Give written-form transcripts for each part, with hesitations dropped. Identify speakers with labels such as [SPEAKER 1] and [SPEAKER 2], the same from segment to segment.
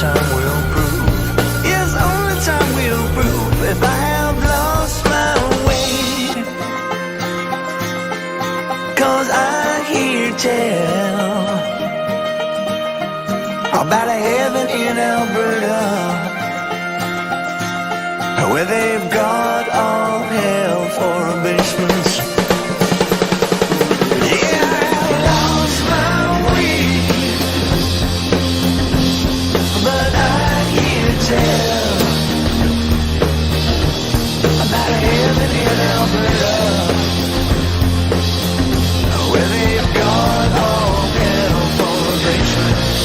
[SPEAKER 1] time will prove. Yes, only time will prove if I have lost my way. 'Cause I hear tell about a heaven in Alberta, where they've got all hell for basements. Yeah, I lost my way, but I hear tell about a heaven in Alberta, where they've got all hell for basements.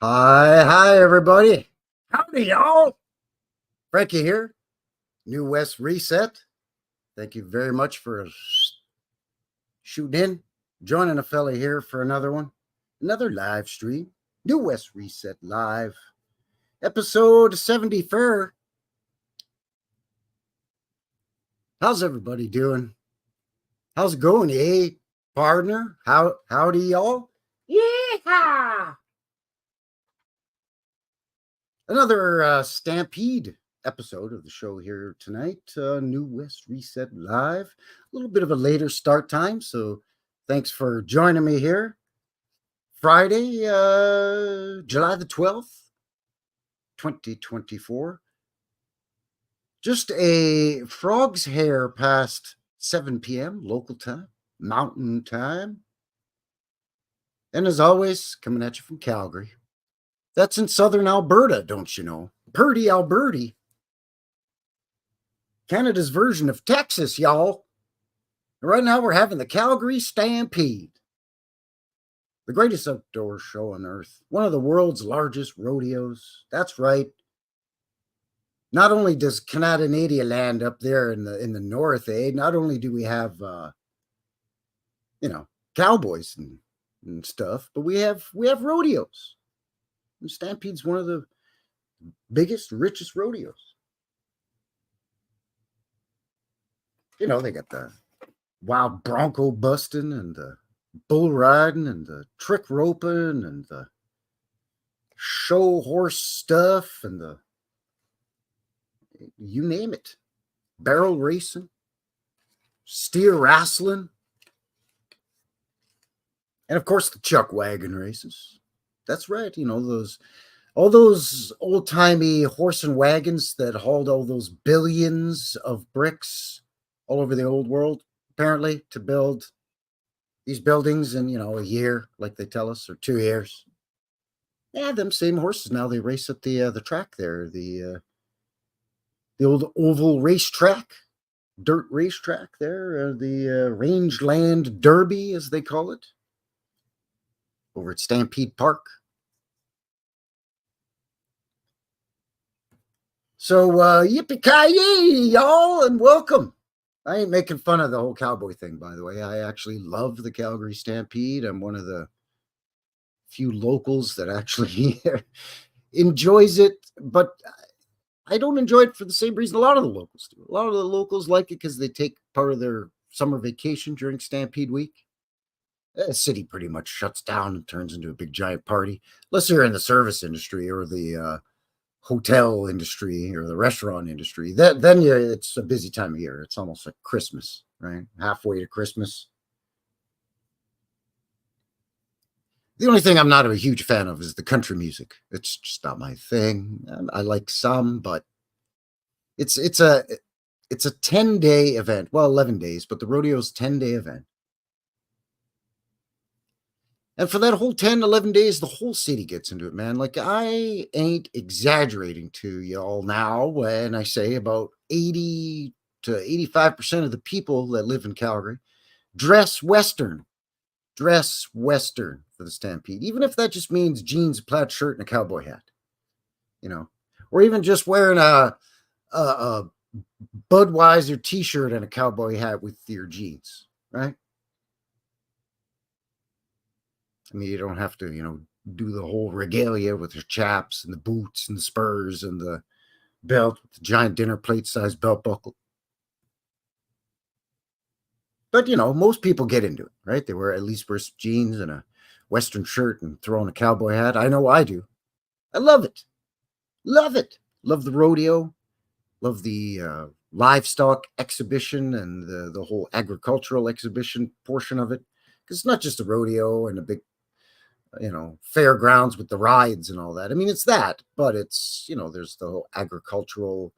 [SPEAKER 2] Hi, everybody. Howdy, y'all. Frankie here, New West Reset. Thank you very much for shooting in, joining a fella here for another one, another live stream. New West Reset Live, episode 74. How's everybody doing? How's it going, eh, partner? Howdy, y'all? Yeah. Another Stampede episode of the show here tonight. New West Reset Live. A little bit of a later start time, so thanks for joining me here. Friday, July the 12th, 2024. Just a frog's hair past 7 p.m. local time, mountain time. And as always, coming at you from Calgary. That's in southern Alberta, don't you know? Purdy, Alberta. Canada's version of Texas, y'all. Right now we're having the Calgary Stampede. The greatest outdoor show on earth. One of the world's largest rodeos. That's right. Not only does Canada land up there in the north, not only do we have cowboys and stuff, but we have rodeos. And Stampede's one of the biggest, richest rodeos. You know, they got the wild bronco busting and the bull riding and the trick roping and the show horse stuff and the, you name it, barrel racing, steer wrestling, and of course the chuck wagon races. That's right. You know, all those old-timey horse and wagons that hauled all those billions of bricks all over the old world, apparently, to build these buildings in, a year, like they tell us, or 2 years. Yeah, them same horses now, they race at the track there, the old oval racetrack, dirt racetrack there, the Rangeland Derby, as they call it, over at Stampede Park. So, yippee-ki-yay, y'all, and welcome. I ain't making fun of the whole cowboy thing, by the way. I actually love the Calgary Stampede. I'm one of the few locals that actually enjoys it, but I don't enjoy it for the same reason a lot of the locals do. A lot of the locals like it because they take part of their summer vacation during Stampede week. The city pretty much shuts down and turns into a big giant party, unless you're in the service industry or the hotel industry or the restaurant industry. Then it's a busy time of year. It's almost like Christmas, right? Halfway to Christmas. The only thing I'm not a huge fan of is the country music. It's just not my thing. I like some, but it's a 10-day event. Well, 11 days, but the rodeo's 10-day event. And for that whole 10, 11 days, the whole city gets into it, man. Like, I ain't exaggerating to y'all now when I say about 80 to 85% of the people that live in Calgary dress Western. Dress Western for the Stampede, even if that just means jeans, a plaid shirt, and a cowboy hat, or even just wearing a Budweiser t-shirt and a cowboy hat with your jeans, right? I mean, you don't have to, do the whole regalia with your chaps and the boots and the spurs and the belt with the giant dinner plate size belt buckle. But, most people get into it, right? They at least wear some jeans and a Western shirt and throw on a cowboy hat. I know I do. I love it. Love it. Love the rodeo. Love the livestock exhibition and the whole agricultural exhibition portion of it. Because it's not just a rodeo and a big, fairgrounds with the rides and all that. I mean, it's that, but it's, there's the whole agricultural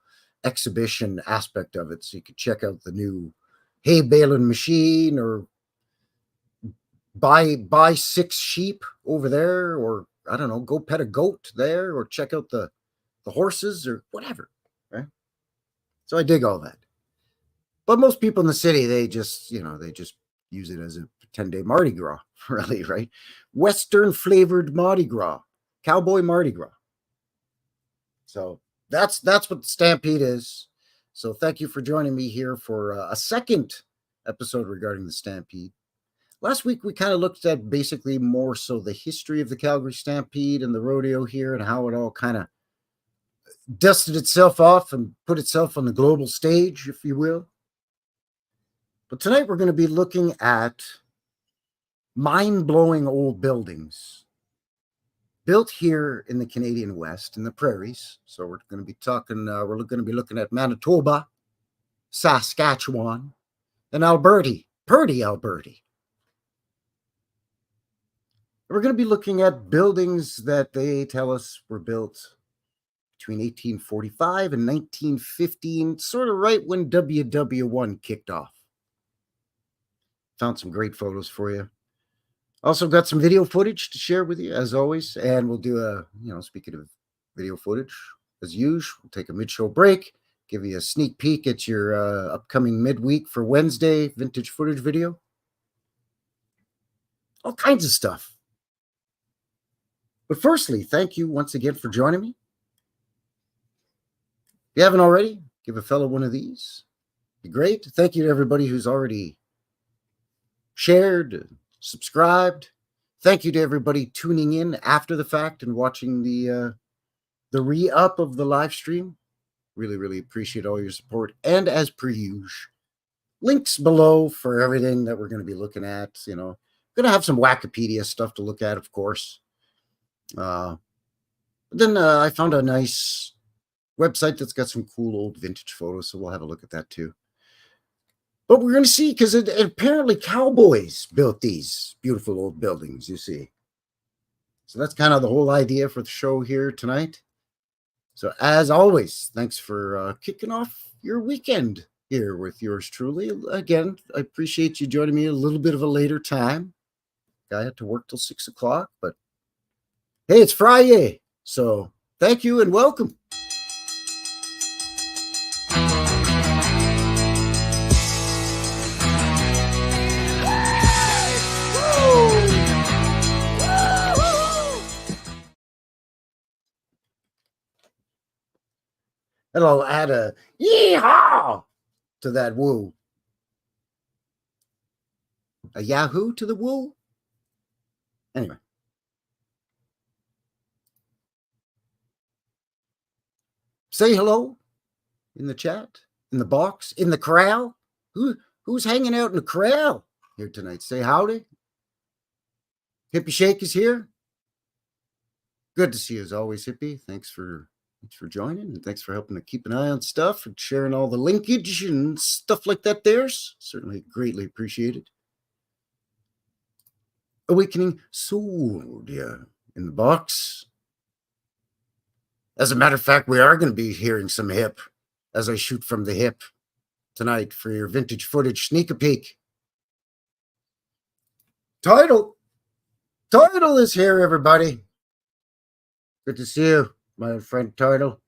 [SPEAKER 2] exhibition aspect of it. So you could check out the new hay baling machine, or buy 6 sheep over there, or I don't know, go pet a goat there, or check out the horses or whatever, right? So I dig all that. But most people in the city, they just use it as a 10-day Mardi Gras, really, right? Western flavored Mardi Gras, cowboy Mardi Gras. So that's what the Stampede is. So thank you for joining me here for a second episode regarding the Stampede. Last week, we kind of looked at basically more so the history of the Calgary Stampede and the rodeo here and how it all kind of dusted itself off and put itself on the global stage, if you will. But tonight, we're going to be looking at mind-blowing old buildings built here in the Canadian West, in the prairies. So we're going to be looking at Manitoba, Saskatchewan, and Purdy, Alberta. We're going to be looking at buildings that they tell us were built between 1845 and 1915, sort of right when WW1 kicked off. Found some great photos for you. Also got some video footage to share with you, as always. And we'll do speaking of video footage, as usual, we'll take a mid-show break, give you a sneak peek at your upcoming midweek for Wednesday vintage footage video. All kinds of stuff. But firstly, thank you once again for joining me. If you haven't already, give a fellow one of these. Be great. Thank you to everybody who's already shared, subscribed. Thank you to everybody tuning in after the fact and watching the re-up of the live stream. Really, really appreciate all your support. And as per usual, links below for everything that we're going to be looking at. Going to have some Wikipedia stuff to look at, of course. Then I found a nice website that's got some cool old vintage photos, so we'll have a look at that too. But we're going to see, because apparently Cowboys built these beautiful old buildings, you see. So that's kind of the whole idea for the show here tonight. So as always, thanks for kicking off your weekend here with yours truly. Again, I appreciate you joining me a little bit of a later time. I had to work till 6 o'clock, but hey, it's Friday. So thank you and welcome. And I'll add a yeehaw to that woo. A yahoo to the woo? Anyway. Say hello in the chat, in the box, in the corral. Who's hanging out in the corral here tonight? Say howdy. Hippie Shake is here. Good to see you as always, Hippie. Thanks for joining, and thanks for helping to keep an eye on stuff and sharing all the linkage and stuff like that there. Certainly greatly appreciated. Awakening Soul, yeah, in the box. As a matter of fact, we are going to be hearing some hip as I shoot from the hip tonight for your vintage footage sneak a peek. Title is here, everybody. Good to see you, my friend Title.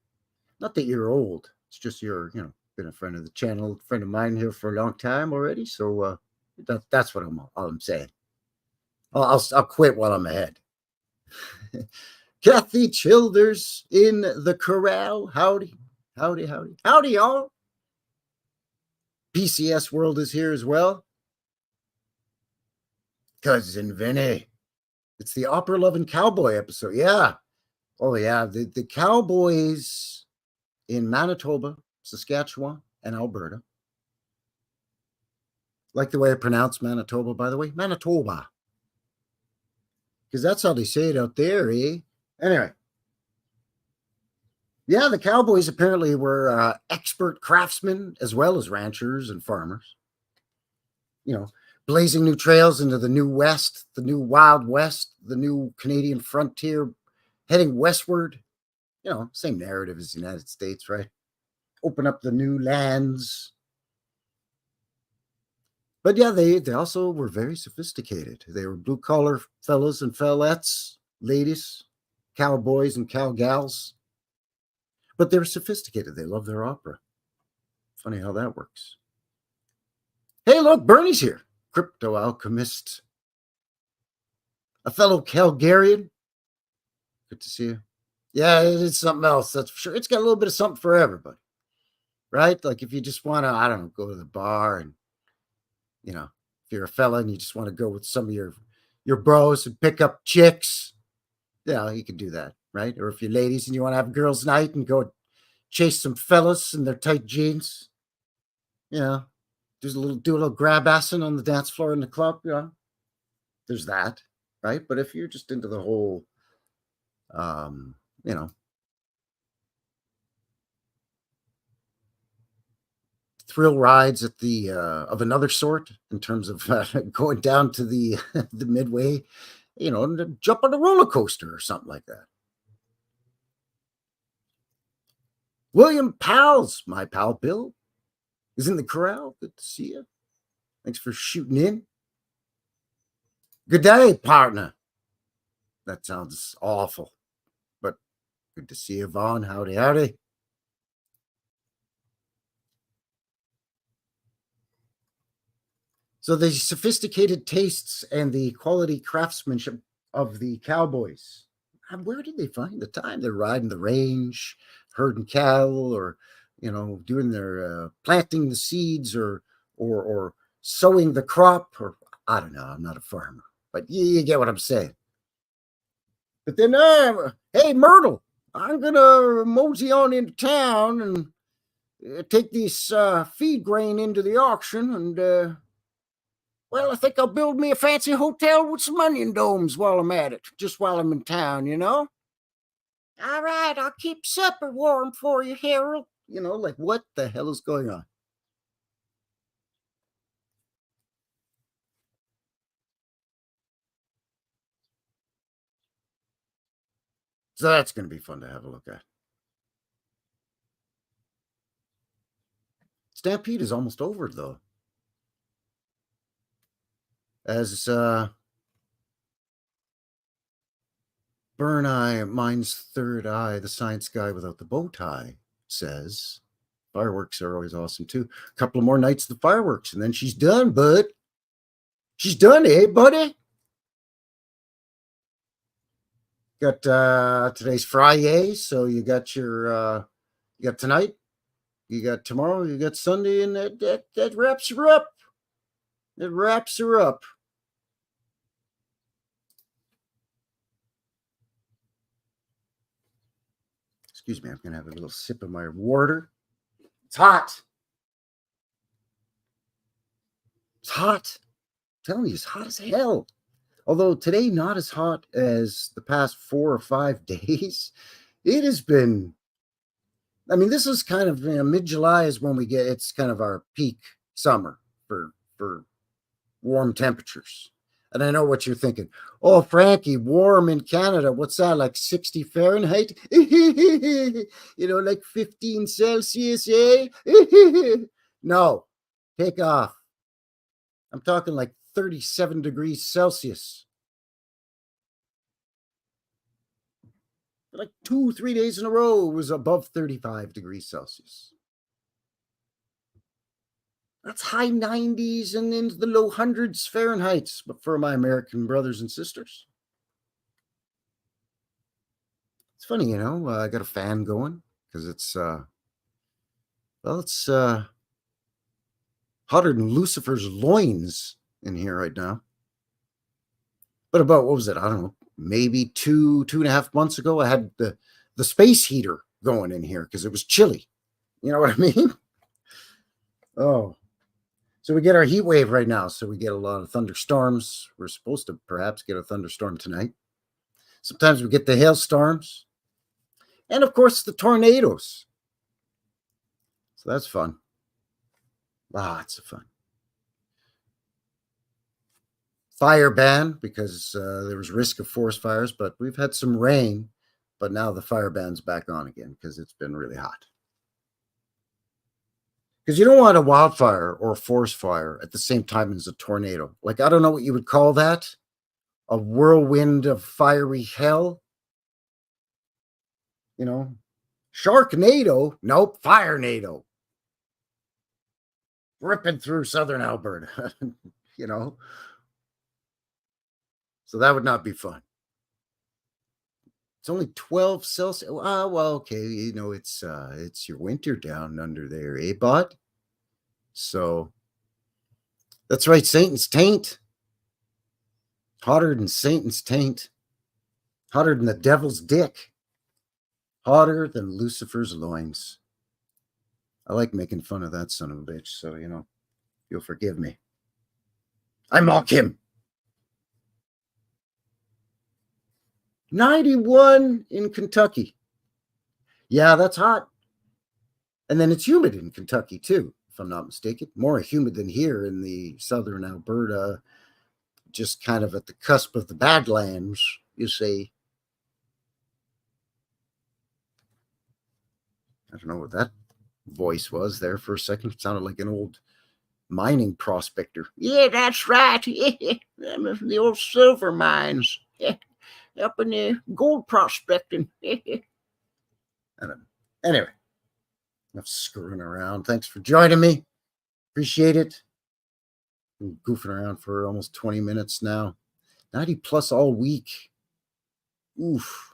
[SPEAKER 2] Not that you're old. It's just you're, Been a friend of the channel, friend of mine here for a long time already. So that's what all I'm saying. I'll quit while I'm ahead. Kathy Childers in the corral. Howdy, howdy, howdy, howdy, y'all. PCS World is here as well. Cousin Vinny. It's the Opera Loving Cowboy episode. Yeah. Oh, yeah. The Cowboys in Manitoba, Saskatchewan, and Alberta. Like the way I pronounce Manitoba, by the way. Manitoba. Because that's how they say it out there, eh? Anyway. Yeah, the Cowboys apparently were expert craftsmen as well as ranchers and farmers. You know, blazing new trails into the new West, the new Wild West, the new Canadian frontier, heading westward. You know, same narrative as the United States, right? Open up the new lands. But yeah, they also were very sophisticated. They were blue-collar fellows and fellettes, ladies, cowboys and cowgals. But they're sophisticated. They love their opera. Funny how that works. Hey, look, Bernie's here. Crypto alchemist. A fellow Calgarian. Good to see you. Yeah, it's something else, that's for sure. It's got a little bit of something for everybody, right? Like if you just want to, I don't know, go to the bar and, you know, if you're a fella and you just want to go with some of your bros and pick up chicks, yeah, you can do that, right? Or if you're ladies and you want to have girls' night and go chase some fellas in their tight jeans, you know, do a little grab assing on the dance floor in the club, you know, there's that, right? But if you're just into the whole, you know, thrill rides at the of another sort in terms of going down to the the midway, you know, and jump on a roller coaster or something like that. William Pals, my pal Bill, is in the corral. Good to see you. Thanks for shooting in. Good day, partner. That sounds awful, but good to see you, Vaughn. Howdy, howdy. So the sophisticated tastes and the quality craftsmanship of the Cowboys. Where did they find the time? They're riding the range, herding cattle, or you know, doing their planting the seeds, or sowing the crop, or I don't know. I'm not a farmer, but you get what I'm saying. But then, hey Myrtle, I'm gonna mosey on into town and take this feed grain into the auction and. Well, I think I'll build me a fancy hotel with some onion domes while I'm at it, just while I'm in town, you know? All right, I'll keep supper warm for you, Harold. You know, like what the hell is going on? So that's going to be fun to have a look at. Stampede is almost over, though. As Burn Eye, Mine's Third Eye, the science guy without the bow tie, says, fireworks are always awesome, too. A couple of more nights of the fireworks, and then she's done, bud. She's done, eh, buddy? Got today's Friday, so you got your you got tonight, you got tomorrow, you got Sunday, and that wraps her up. It wraps her up. Excuse me, I'm gonna have a little sip of my water. It's hot. It's hot. I'm telling you, it's hot as hell. Although today not as hot as the past 4 or 5 days. It has been. I mean, this is kind of mid-July is when we get. It's kind of our peak summer for warm temperatures. And I know what you're thinking. Oh, Frankie, warm in Canada. What's that, like 60 Fahrenheit? You know, like 15 Celsius, eh? No, take off. I'm talking like 37 degrees Celsius. Like 2, 3 days in a row, it was above 35 degrees Celsius. That's high 90s and into the low hundreds Fahrenheit, but for my American brothers and sisters. It's funny, I got a fan going because it's hotter than Lucifer's loins in here right now. But about, what was it? I don't know, maybe 2.5 months ago, I had the space heater going in here because it was chilly. You know what I mean? Oh, so we get our heat wave right now. So we get a lot of thunderstorms. We're supposed to perhaps get a thunderstorm tonight. Sometimes we get the hailstorms. And of course, the tornadoes. So that's fun. Lots of fun. Fire ban because there was risk of forest fires, but we've had some rain. But now the fire ban's back on again because it's been really hot. Because you don't want a wildfire or a forest fire at the same time as a tornado. Like, I don't know what you would call that. A whirlwind of fiery hell. Sharknado. Nope, firenado. Ripping through southern Alberta. So that would not be fun. It's only 12 Celsius. Well, okay. It's your winter down under there, eh, bud? So that's right. Satan's taint. Hotter than Satan's taint. Hotter than the devil's dick. Hotter than Lucifer's loins. I like making fun of that son of a bitch. So, you'll forgive me. I mock him. 91 in Kentucky. Yeah, that's hot. And then it's humid in Kentucky too, if I'm not mistaken. More humid than here in the southern Alberta, just kind of at the cusp of the Badlands, you see. I don't know what that voice was there for a second. It sounded like an old mining prospector. Yeah, that's right. The old silver mines. Up in the gold prospecting. I don't know. Anyway, enough screwing around. Thanks for joining me. Appreciate it. Been goofing around for almost 20 minutes now. 90 plus all week. Oof.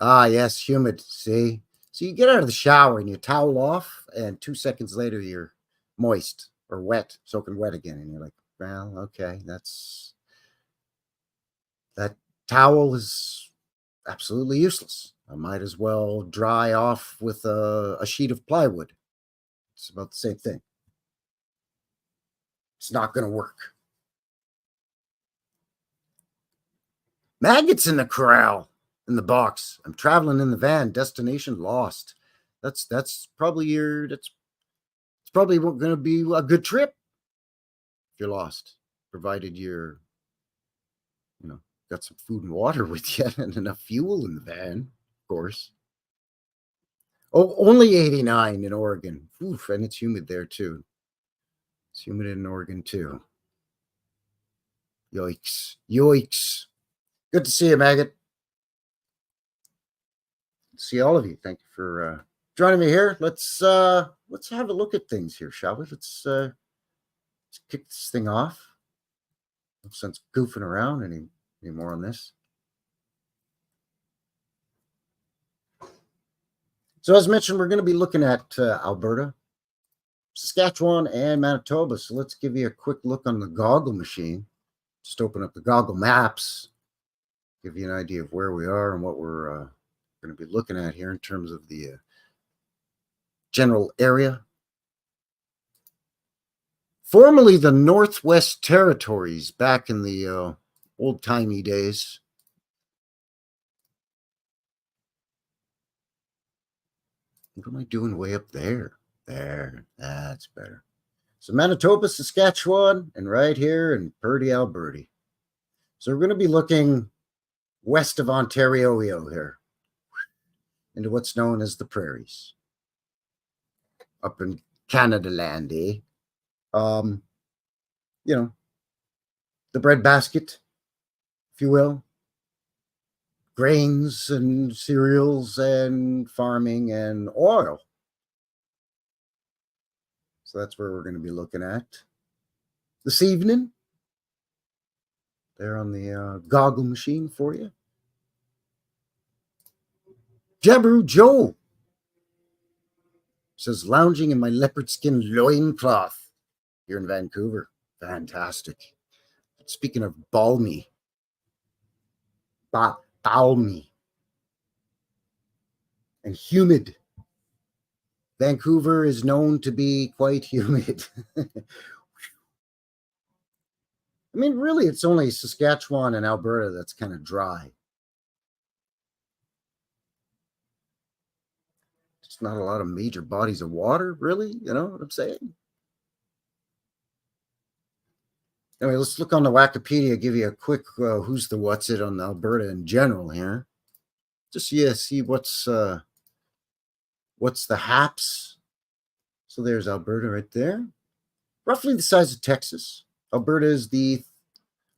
[SPEAKER 2] Ah, yes, humid. See? So you get out of the shower and you towel off, and 2 seconds later you're moist or wet, soaking wet again. And you're like, well, okay, that towel is absolutely useless. I might as well dry off with a sheet of plywood. It's about the same thing. It's not going to work. Maggots in the corral, in the box. I'm traveling in the van. Destination lost. That's probably it's probably going to be a good trip if you're lost, provided you're got some food and water with you and enough fuel in the van, of course. Oh, only 89 in Oregon. Oof, and it's humid there too. It's humid in Oregon too. Yikes. Good to see you, Maggot. See all of you. Thank you for joining me here. Let's have a look at things here, shall we? Let's kick this thing off. No sense goofing around anymore on this. So as mentioned, we're going to be looking at Alberta, Saskatchewan, and Manitoba. So let's give you a quick look on the goggle machine. Just open up the goggle maps, give you an idea of where we are and what we're going to be looking at here in terms of the general area. Formerly the Northwest Territories back in the old-timey days. What am I doing way up there? There, that's better. So Manitoba, Saskatchewan, and right here in Purdy, Alberta. So we're going to be looking west of Ontario here into what's known as the prairies. Up in Canada land, eh? The breadbasket, if you will. Grains and cereals and farming and oil. So that's where we're going to be looking at this evening. There on the goggle machine for you. Jabberoo Joe says, lounging in my leopard skin loincloth here in Vancouver. Fantastic. Speaking of balmy, balmy and humid, Vancouver is known to be quite humid. I mean, really, it's only Saskatchewan and Alberta that's kind of dry. Just not a lot of major bodies of water, really. You know what I'm saying? Anyway, let's look on the Wikipedia, give you a quick who's the what's it on Alberta in general here. Just see what's the haps. So there's Alberta right there. Roughly the size of Texas. Alberta is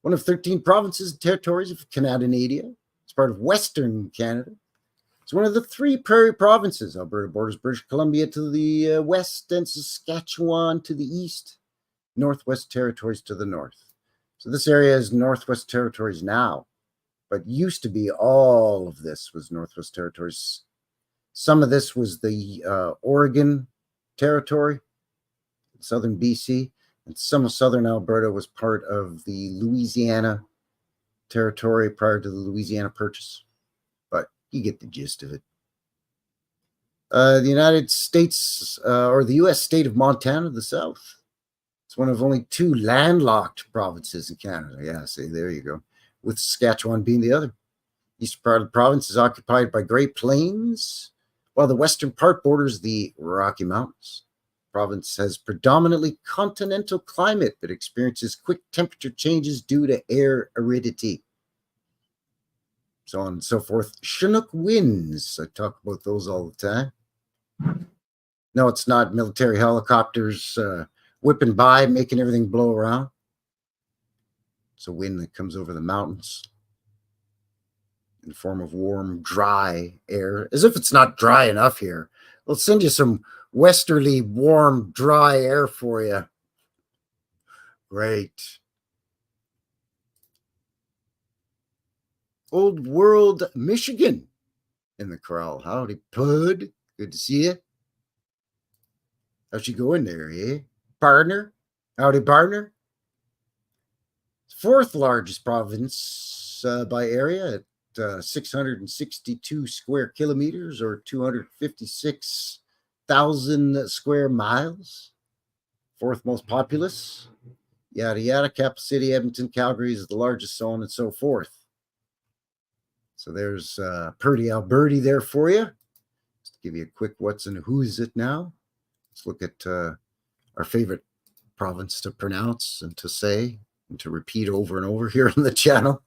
[SPEAKER 2] one of 13 provinces and territories of Canada. It's part of Western Canada. It's one of the 3 prairie provinces. Alberta borders British Columbia to the west and Saskatchewan to the east, Northwest Territories to the north. So this area is Northwest Territories now, but used to be all of this was Northwest Territories. Some of this was the Oregon Territory, southern BC, and some of southern Alberta was part of the Louisiana Territory prior to the Louisiana Purchase. But you get the gist of it. The United States, or the U.S. state of Montana, the south. It's one of only 2 landlocked provinces in Canada. Yeah, see, there you go. With Saskatchewan being the other. Eastern part of the province is occupied by Great Plains, while the western part borders the Rocky Mountains. The province has predominantly continental climate, but experiences quick temperature changes due to air aridity. So on and so forth. Chinook winds. I talk about those all the time. No, it's not military helicopters whipping by, making everything blow around. It's a wind that comes over the mountains in the form of warm, dry air, as if it's not dry enough here. We'll send you some westerly, warm, dry air for you. Great. Old World, Michigan in the corral. Howdy, Pud. Good to see you. How's you going there, eh? Partner? Howdy, partner. 4th largest province by area at 662 square kilometers or 256,000 square miles. 4th most populous. Yada, yada. Capital city, Edmonton, Calgary is the largest, so on and so forth. So there's Purdy Alberti there for you. Just to give you a quick what's and who's it now. Let's look at our favorite province to pronounce and to say and to repeat over and over here on the channel.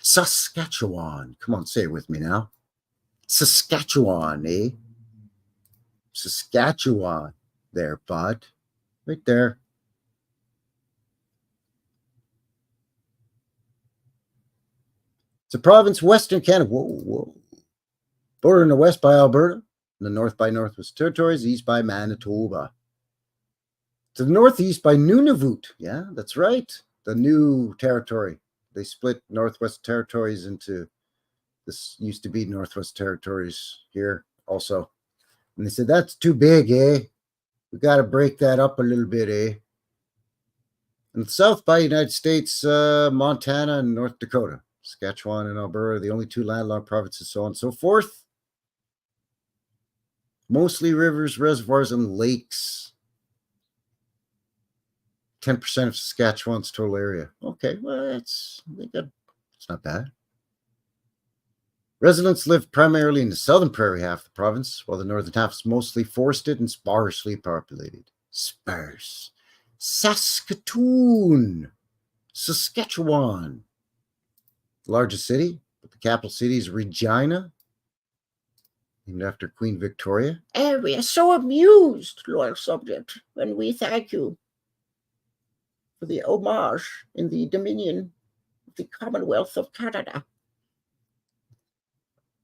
[SPEAKER 2] Saskatchewan. Come on, say it with me now. Saskatchewan, eh? Saskatchewan. There, bud. Right there. It's a province, Western Canada. Whoa. Bordered in the west by Alberta, in the north by Northwest Territories, east by Manitoba. To the northeast by Nunavut. Yeah, that's right. The new territory. They split Northwest Territories into, this used to be Northwest Territories here also. And they said, that's too big, eh? We got to break that up a little bit, eh? And the south by United States, Montana and North Dakota. Saskatchewan and Alberta are the only 2 landlocked provinces, so on and so forth. Mostly rivers, reservoirs, and lakes. 10% of Saskatchewan's total area. Okay, well, it's not bad. Residents live primarily in the southern prairie half of the province, while the northern half is mostly forested and sparsely populated. Sparse. Saskatoon. Saskatchewan. The largest city, but the capital city is Regina, named after Queen Victoria.
[SPEAKER 3] And we are so amused, loyal subject, when we thank you for the homage in the Dominion of the Commonwealth of Canada.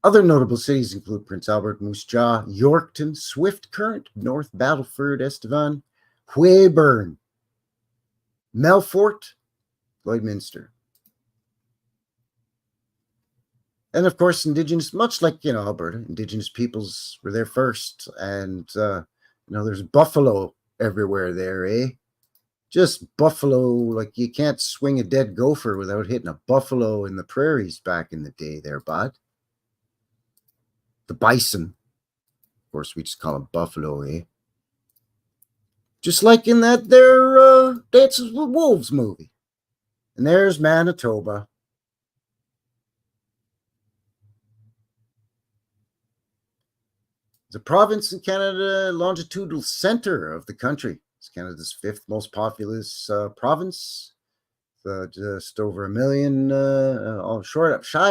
[SPEAKER 2] Other notable cities include Prince Albert, Moose Jaw, Yorkton, Swift Current, North Battleford, Estevan, Weyburn, Melfort, Lloydminster. And of course, Indigenous, much like, Alberta, Indigenous peoples were there first. And, there's buffalo everywhere there, eh? Just buffalo, like you can't swing a dead gopher without hitting a buffalo in the prairies back in the day there, bud. The bison. Of course, we just call them buffalo, eh? Just like in that there Dances with Wolves movie. And there's Manitoba. The province in Canada, longitudinal center of the country. It's Canada's 5th most populous province. Just over a million, shy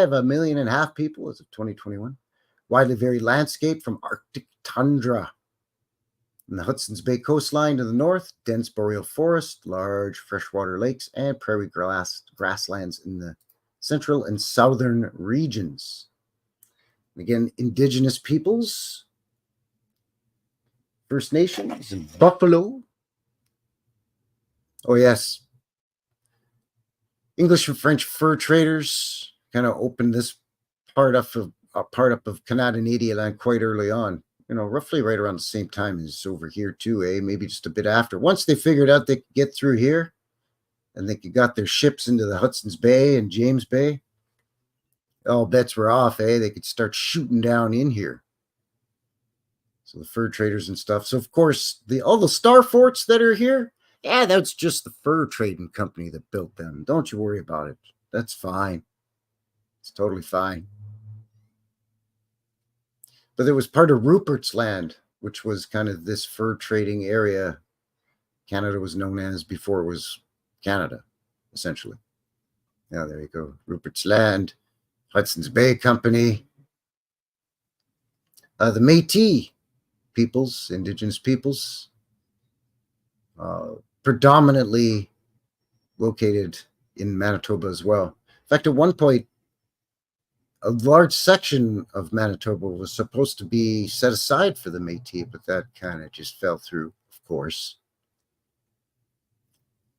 [SPEAKER 2] of 1.5 million people as of 2021. Widely varied landscape from Arctic tundra in the Hudson's Bay coastline to the north, dense boreal forest, large freshwater lakes, and prairie grasslands in the central and southern regions. And again, Indigenous peoples, First Nations, and buffalo. Oh, yes. English and French fur traders kind of opened this part up of Canada land quite early on. Roughly right around the same time as over here too, eh? Maybe just a bit after. Once they figured out they could get through here and they got their ships into the Hudson's Bay and James Bay, all bets were off, eh? They could start shooting down in here. So the fur traders and stuff. So, of course, all the star forts that are here, yeah, that's just the fur trading company that built them. Don't you worry about it. That's fine. It's totally fine. But there was part of Rupert's Land, which was kind of this fur trading area Canada was known as before it was Canada, essentially. Yeah, there you go. Rupert's Land, Hudson's Bay Company. The Métis peoples, Indigenous peoples, predominantly located in Manitoba as well. In fact, at one point, a large section of Manitoba was supposed to be set aside for the Métis, but that kind of just fell through, of course.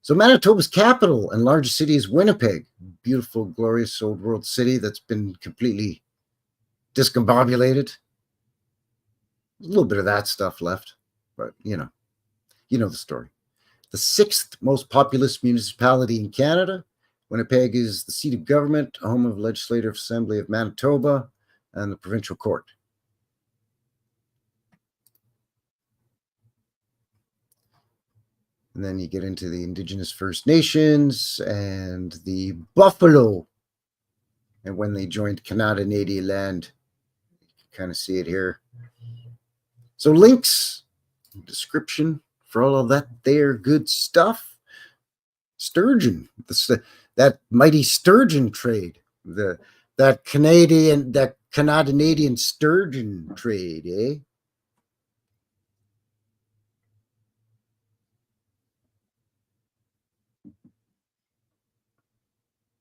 [SPEAKER 2] So Manitoba's capital and largest city is Winnipeg, beautiful, glorious old world city that's been completely discombobulated. A little bit of that stuff left, but you know the story. The 6th most populous municipality in Canada. Winnipeg is the seat of government, home of Legislative Assembly of Manitoba, and the provincial court. And then you get into the Indigenous First Nations and the buffalo. And when they joined Canada land, you can kind of see it here. So links, description for all of that there good stuff. Sturgeon, that mighty sturgeon trade, that Canadian sturgeon trade, eh?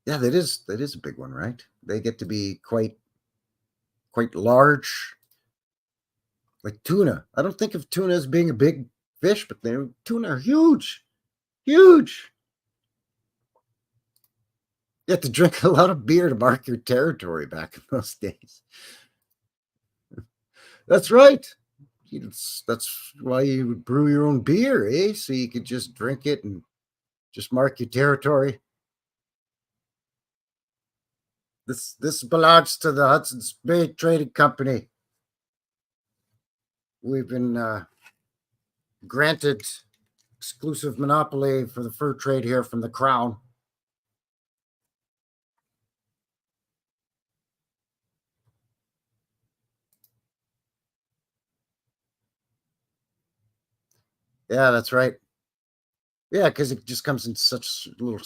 [SPEAKER 2] Yeah, that is a big one, right? They get to be quite large. Like tuna. I don't think of tuna as being a big fish, but tuna are huge. Huge. You have to drink a lot of beer to mark your territory back in those days. That's right. That's why you would brew your own beer, eh? So you could just drink it and just mark your territory. This belongs to the Hudson's Bay Trading Company. We've been granted exclusive monopoly for the fur trade here from the Crown. Yeah, that's right. Yeah, because it just comes in such little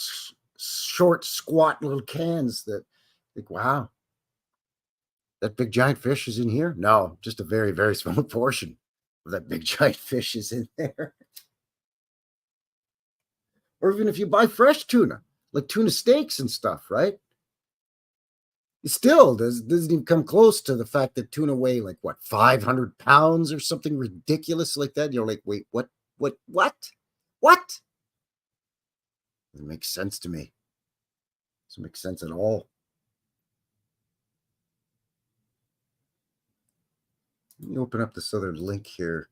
[SPEAKER 2] short, squat little cans that, like, wow, that big giant fish is in here? No, just a very, very small portion of that big giant fish is in there. Or even if you buy fresh tuna, like tuna steaks and stuff, right? It still doesn't even come close to the fact that tuna weigh like what, 500 pounds or something ridiculous like that. You're like, wait, what? What? Doesn't make sense to me. Doesn't make sense at all. Let me open up this other link here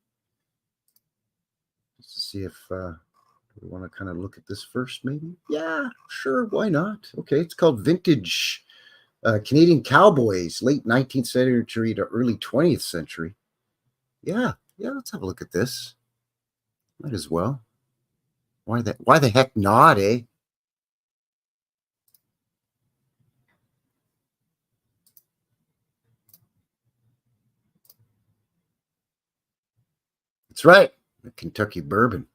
[SPEAKER 2] just to see if we want to kind of look at this first, maybe. Yeah, sure. Why not? Okay, it's called Vintage Canadian Cowboys, late 19th century to early 20th century. Yeah, let's have a look at this. Might as well. Why the heck not, eh? That's right. The Kentucky bourbon.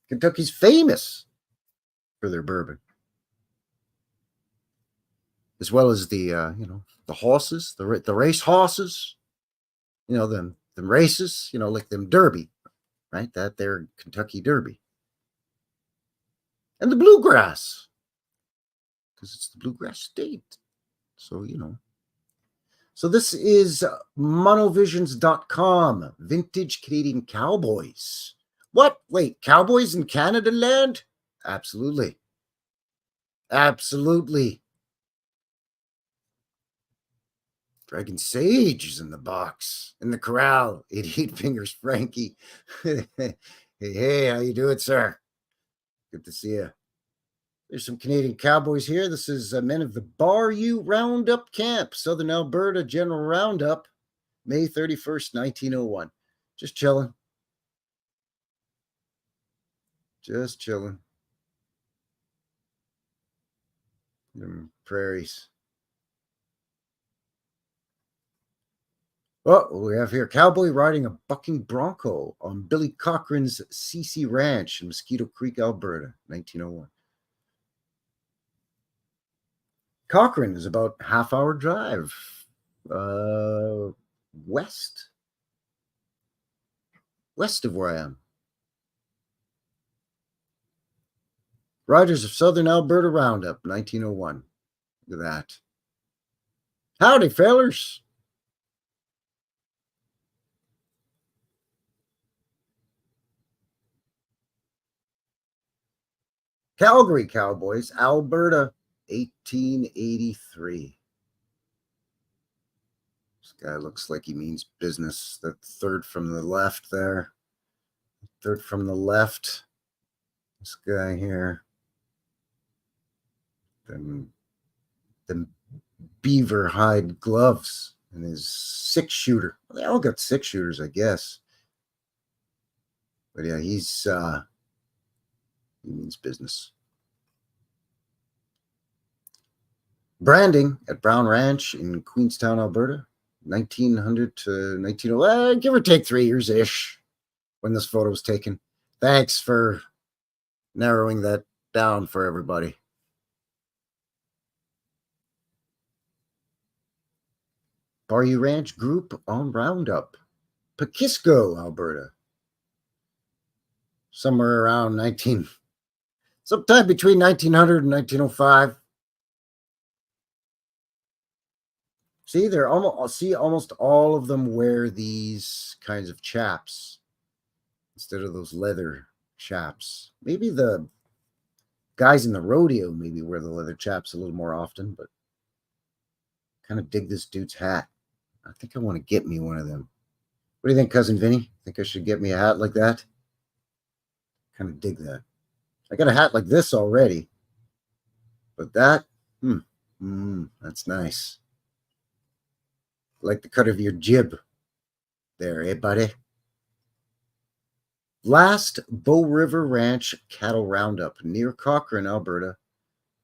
[SPEAKER 2] Kentucky's famous for their bourbon, as well as the the horses, the race horses, them races, like them Derby, right? That they're Kentucky Derby, and the bluegrass, because it's the bluegrass state. So So this is monovisions.com, vintage Canadian Cowboys. What? Wait, Cowboys in Canada land? Absolutely. Absolutely. Dragon Sage is in the box, in the corral. 88 Fingers Frankie. Hey, how you doing, sir? Good to see you. There's some Canadian Cowboys here. This is men of the Bar U Roundup Camp, Southern Alberta General Roundup, May 31st, 1901. Just chilling. Just chilling. Prairies. Oh, we have here cowboy riding a bucking bronco on Billy Cochran's CC Ranch in Mosquito Creek, Alberta, 1901. Cochrane is about half-hour drive west of where I am. Riders of Southern Alberta Roundup, 1901. Look at that. Howdy, fellers. Calgary Cowboys, Alberta, 1883. This guy looks like he means business. The third from the left there. Third from the left. This guy here. Them beaver hide gloves and his 6-shooter. Well, they all got 6-shooters, I guess. But yeah, he means business. Branding at Brown Ranch in Queenstown, Alberta, 1900 to 1900, give or take 3 years-ish when this photo was taken. Thanks for narrowing that down for everybody. Bar U Ranch Group on Roundup, Pakisco, Alberta. Somewhere around sometime between 1900 and 1905. See, almost all of them wear these kinds of chaps instead of those leather chaps. Maybe the guys in the rodeo maybe wear the leather chaps a little more often, but kind of dig this dude's hat. I think I want to get me one of them. What do you think, Cousin Vinny? Think I should get me a hat like that? Kind of dig that. I got a hat like this already, but that, that's nice. I like the cut of your jib there, eh, buddy? Last Bow River Ranch Cattle Roundup near Cochrane, Alberta,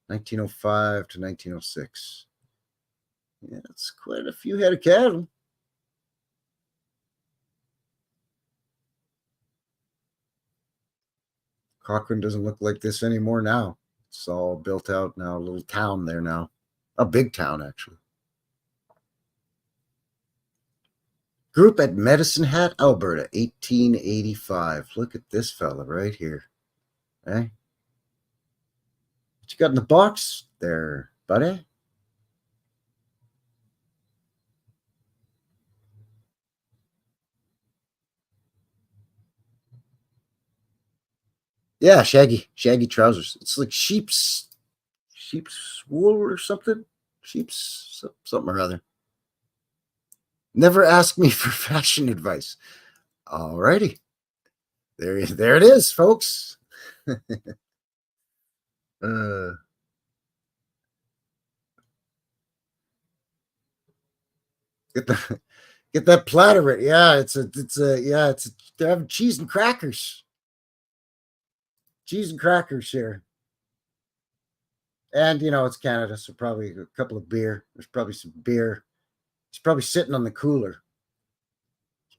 [SPEAKER 2] 1905 to 1906. Yeah, that's quite a few head of cattle. Cochrane doesn't look like this anymore now. It's all built out now, a little town there now. A big town, actually. Group at Medicine Hat, Alberta, 1885. Look at this fella right here. Eh? What you got in the box there, buddy? Yeah, shaggy trousers. It's like sheep's wool or something. Something or other. Never ask me for fashion advice. Alrighty. There it is, folks. uh get the get that platter right. Yeah, they're having cheese and crackers. Cheese and crackers here. And it's Canada, so probably a couple of beer. There's probably some beer. It's probably sitting on the cooler. It's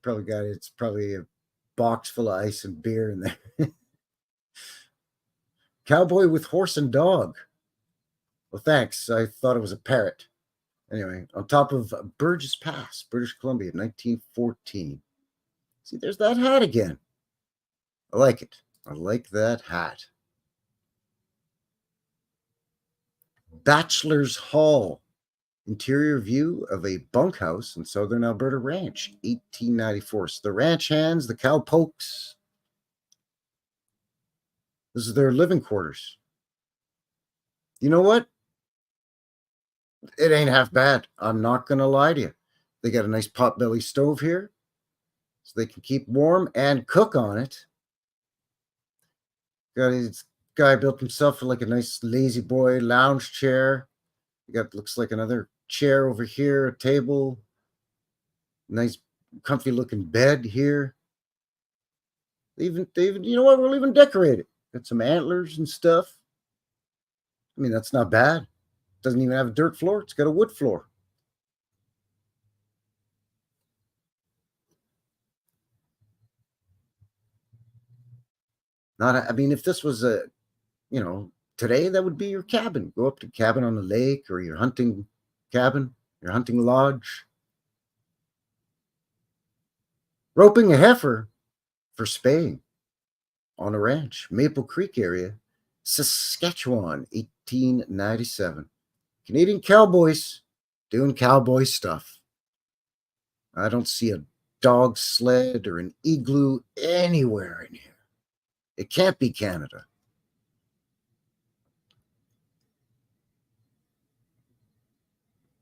[SPEAKER 2] probably a box full of ice and beer in there. Cowboy with horse and dog. Well, thanks. I thought it was a parrot. Anyway, on top of Burgess Pass, British Columbia, 1914. See, there's that hat again. I like it. I like that hat. Bachelor's Hall. Interior view of a bunkhouse in southern Alberta ranch, 1894. So the ranch hands, the cowpokes. This is their living quarters. You know what? It ain't half bad. I'm not going to lie to you. They got a nice potbelly stove here so they can keep warm and cook on it. Got his guy built himself like a nice lazy boy lounge chair. You got looks like another chair over here, a table, nice comfy looking bed here. They even you know what? We'll even decorate it. Got some antlers and stuff. I mean, that's not bad. Doesn't even have a dirt floor. It's got a wood floor. I mean, if this was today, that would be your cabin. Go up to cabin on the lake or your hunting cabin, your hunting lodge. Roping a heifer for spaying on a ranch, Maple Creek area, Saskatchewan, 1897. Canadian cowboys doing cowboy stuff. I don't see a dog sled or an igloo anywhere in here. It can't be Canada.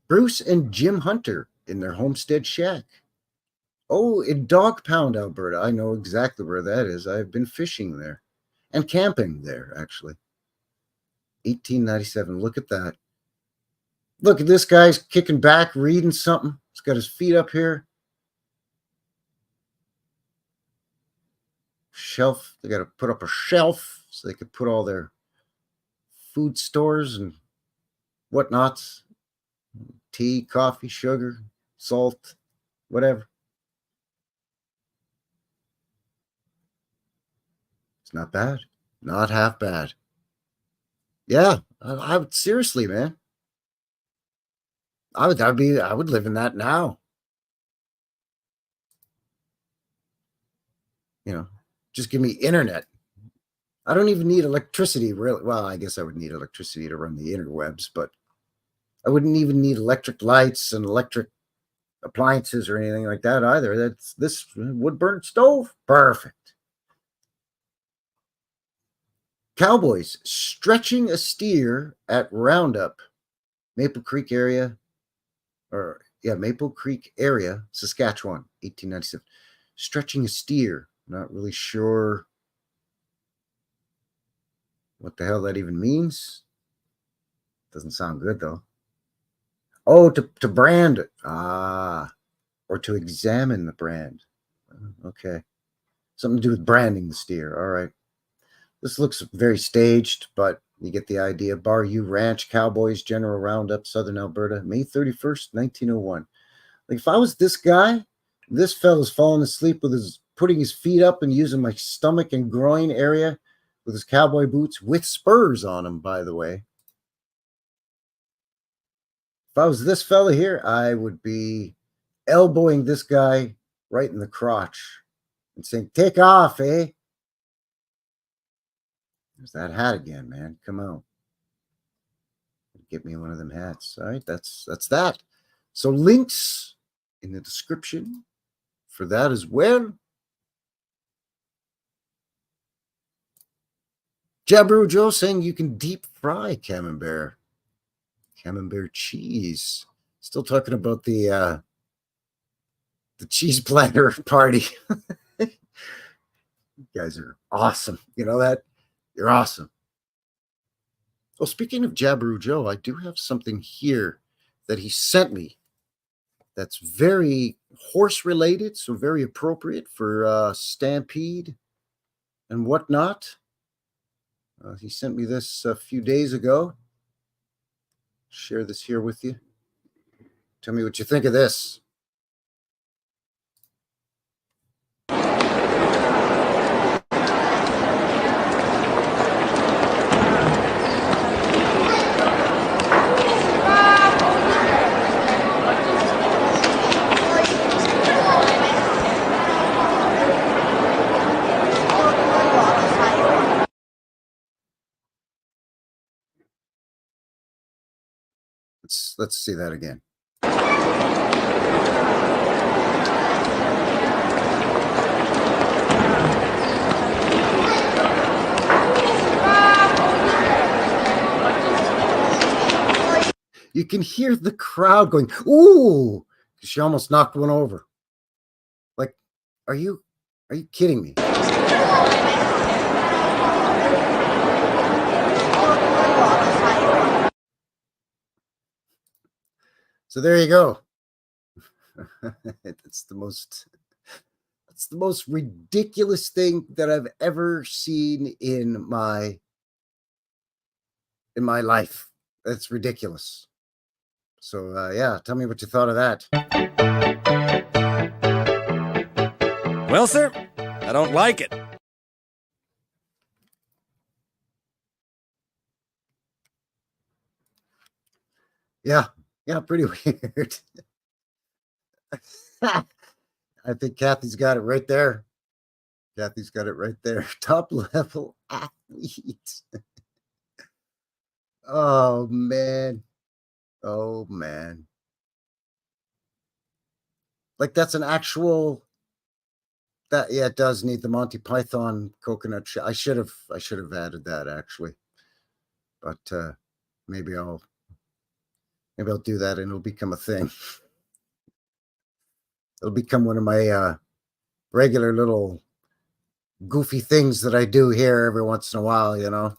[SPEAKER 2] Bruce and Jim Hunter in their homestead shack. Oh, in Dog Pound, Alberta. I know exactly where that is. I've been fishing there and camping there, actually. 1897. Look at that. Look at this guy's kicking back, reading something. He's got his feet up here. Shelf. They got to put up a shelf so they could put all their food stores and whatnots. Tea, coffee, sugar, salt, whatever. It's not bad. Not half bad. Yeah, I would seriously, man. I would live in that now. Just give me internet. I don't even need electricity, really. Well, I guess I would need electricity to run the interwebs, but I wouldn't even need electric lights and electric appliances or anything like that either. That's this wood burn stove. Perfect. Cowboys stretching a steer at Roundup, Maple Creek area, Maple Creek area, Saskatchewan, 1897. Stretching a steer. Not really sure what the hell that even means. Doesn't sound good though. Oh, to brand it. Or to examine the brand. Okay. Something to do with branding the steer. All right. This looks very staged, but you get the idea. Bar U Ranch, Cowboys, General Roundup, Southern Alberta, May 31st, 1901. Like if I was this guy, this fella's falling asleep putting his feet up and using my stomach and groin area with his cowboy boots with spurs on them, by the way. If I was this fella here, I would be elbowing this guy right in the crotch and saying, "Take off, eh?" There's that hat again, man. Come on. Get me one of them hats. All right, that's that. So links in the description for that as well. Jabru Joe saying you can deep fry camembert cheese. Still talking about the cheese platter party. You guys are awesome. You know that? You're awesome. Well, speaking of Jabru Joe, I do have something here that he sent me that's very horse related, so very appropriate for Stampede and whatnot. He sent me this a few days ago. Share this here with you. Tell me what you think of this. Let's see that again. You can hear the crowd going, ooh, she almost knocked one over. Like, are you kidding me? So there you go. That's the most ridiculous thing that I've ever seen in my life. That's ridiculous. So yeah, tell me what you thought of that.
[SPEAKER 4] Well, sir, I don't like it.
[SPEAKER 2] Yeah, pretty weird. I think Kathy's got it right there. Top level athlete. Oh man. Like that's an actual it does need the Monty Python coconut shell. I should have added that actually. But maybe I'll do that and it'll become a thing. It'll become one of my regular little goofy things that I do here every once in a while, you know.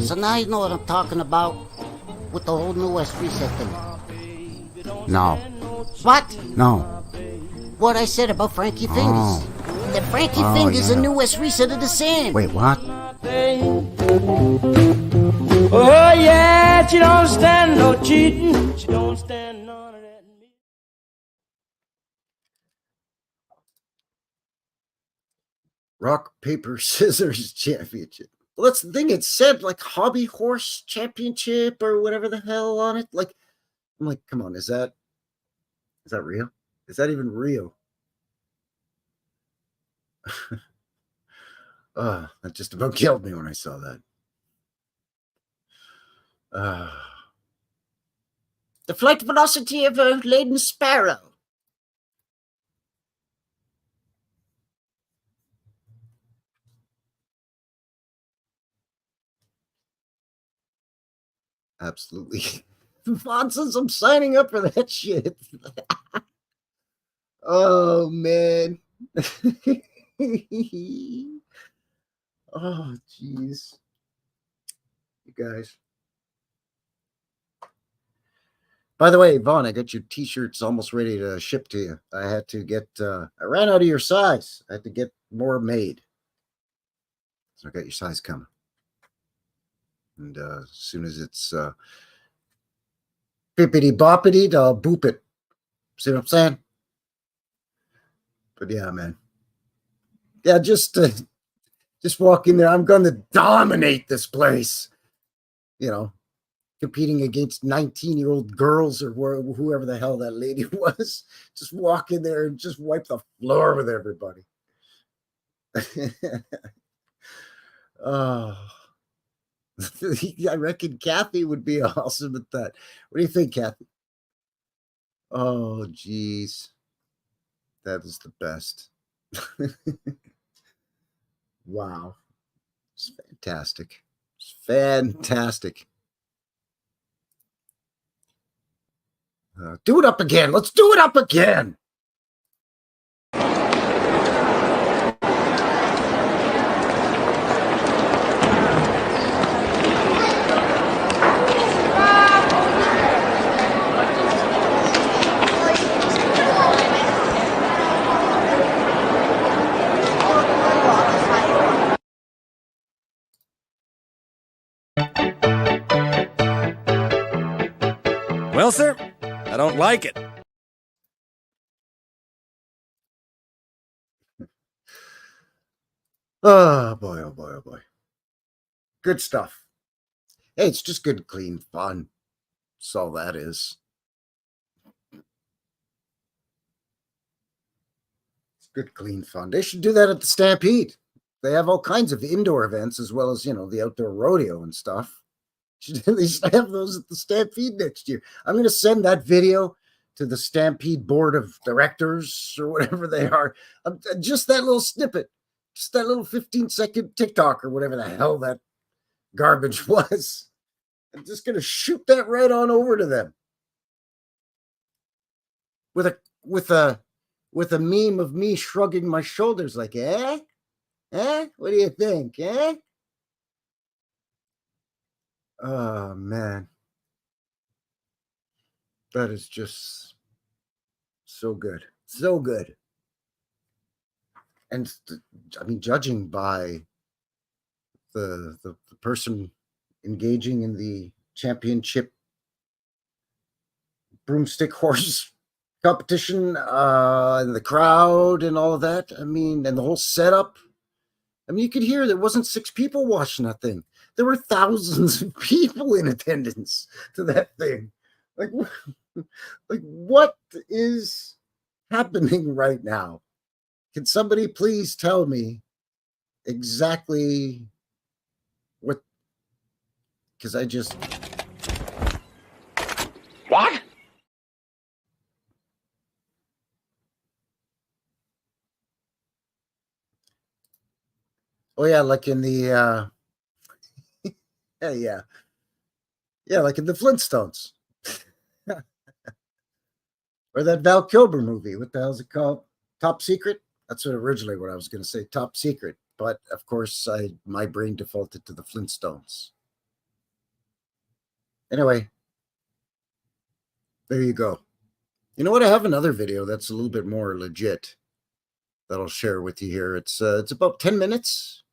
[SPEAKER 3] So now you know what I'm talking about with the whole New West Reset thing.
[SPEAKER 2] No.
[SPEAKER 3] What?
[SPEAKER 2] No.
[SPEAKER 3] What I said about Frankie Fingers. That Frankie Fingers
[SPEAKER 2] yeah.
[SPEAKER 3] a New West Reset of the sand.
[SPEAKER 2] Wait, what?
[SPEAKER 1] Oh yeah, she don't stand no cheating. She don't stand none of that.
[SPEAKER 2] Rock, paper, scissors championship. Well, that's the thing. It said like hobby horse championship or whatever the hell on it. Like, I'm like, come on, is that real? Is that even real? That just about killed me when I saw that.
[SPEAKER 3] The flight velocity of a laden sparrow.
[SPEAKER 2] Absolutely. Vaughn says I'm signing up for that shit. Oh, man. Oh, jeez. You guys. By the way, Vaughn, I got your t-shirts almost ready to ship to you. I had to get, I ran out of your size. I had to get more made. So I got your size coming. And as soon as it's bippity boppity, I'll boop it. See what I'm saying? But yeah, man. Yeah, just walk in there. I'm going to dominate this place. You know, competing against 19-year-old girls or whoever the hell that lady was. Just walk in there and just wipe the floor with everybody. Oh. I reckon Kathy would be awesome at that. What do you think, Kathy? Oh, geez. That is the best. Wow. It's fantastic. It's fantastic. Do it up again. Let's do it up again.
[SPEAKER 4] Well, sir, I don't like it.
[SPEAKER 2] Oh boy, oh boy, oh boy. Good stuff. Hey, it's just good, clean fun. That's all that is. It's good, clean fun. They should do that at the Stampede. They have all kinds of indoor events as well as, the outdoor rodeo and stuff. They should have those at the Stampede next year. I'm going to send that video to the Stampede Board of Directors or whatever they are. Just that little snippet, just that little 15-second TikTok or whatever the hell that garbage was. I'm just going to shoot that right on over to them with a meme of me shrugging my shoulders like, eh? What do you think, eh? Oh, man. That is just so good. So good. And, I mean, judging by the person engaging in the championship broomstick horse competition and the crowd and all of that, I mean, and the whole setup, I mean, you could hear there wasn't 6 people watching that thing. There were thousands of people in attendance to that thing. Like what is happening right now? Can somebody please tell me exactly what? Because I just...
[SPEAKER 3] What?
[SPEAKER 2] Oh, yeah, like in the... yeah, like in the Flintstones. Or that Val Kilmer movie. What the hell is it called? Top Secret? That's what I was going to say. Top Secret. But, of course, my brain defaulted to the Flintstones. Anyway, there you go. You know what? I have another video that's a little bit more legit that I'll share with you here. It's about 10 minutes.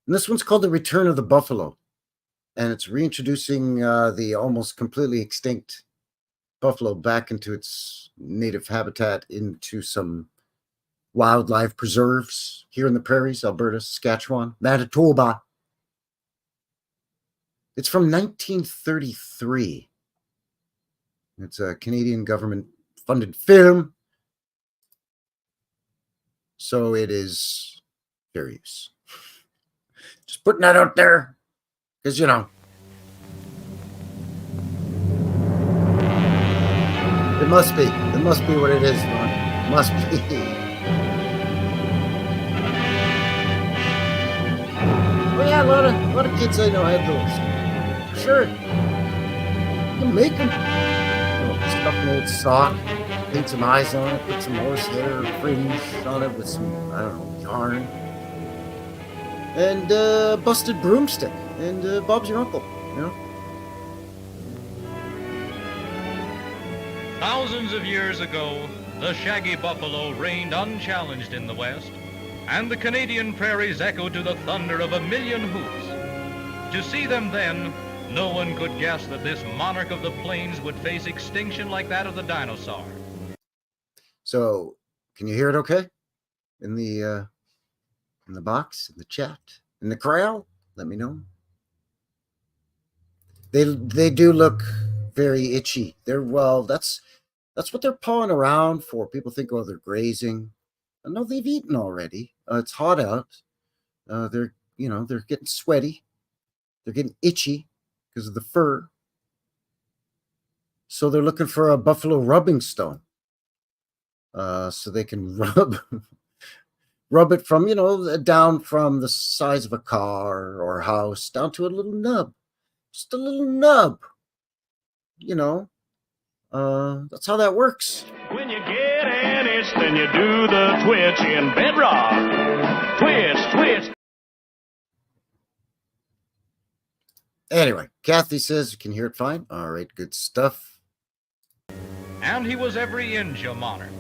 [SPEAKER 2] And this one's called The Return of the Buffalo. And it's reintroducing the almost completely extinct buffalo back into its native habitat, into some wildlife preserves here in the prairies, Alberta, Saskatchewan, Manitoba. It's from 1933. It's a Canadian government-funded film. So it is fair use. Just putting that out there. Because, it must be. It must be what it is, man. It must be. Oh, yeah, a lot of kids I know have those. Sure. You can make them. Stuff an old sock, paint some eyes on it, put some horsehair fringe on it with some, I don't know, yarn. And busted broomstick. And Bob's your uncle,
[SPEAKER 5] Thousands of years ago, the shaggy buffalo reigned unchallenged in the West, and the Canadian prairies echoed to the thunder of 1,000,000 hoots. To see them then, no one could guess that this monarch of the plains would face extinction like that of the dinosaur.
[SPEAKER 2] So, can you hear it okay? In the box, in the chat, in the corral? Let me know. They do look very itchy. That's what they're pawing around for. People think, oh, they're grazing. No, they've eaten already. It's hot out. They're getting sweaty. They're getting itchy because of the fur. So they're looking for a buffalo rubbing stone. so they can rub it from, down from the size of a car or a house down to a little nub. Just a little nub. That's how that works.
[SPEAKER 6] When you get an itch, then you do the twitch in bedrock. Twitch.
[SPEAKER 2] Anyway, Kathy says you can hear it fine. All right, good stuff.
[SPEAKER 5] And he was every inch a monarch.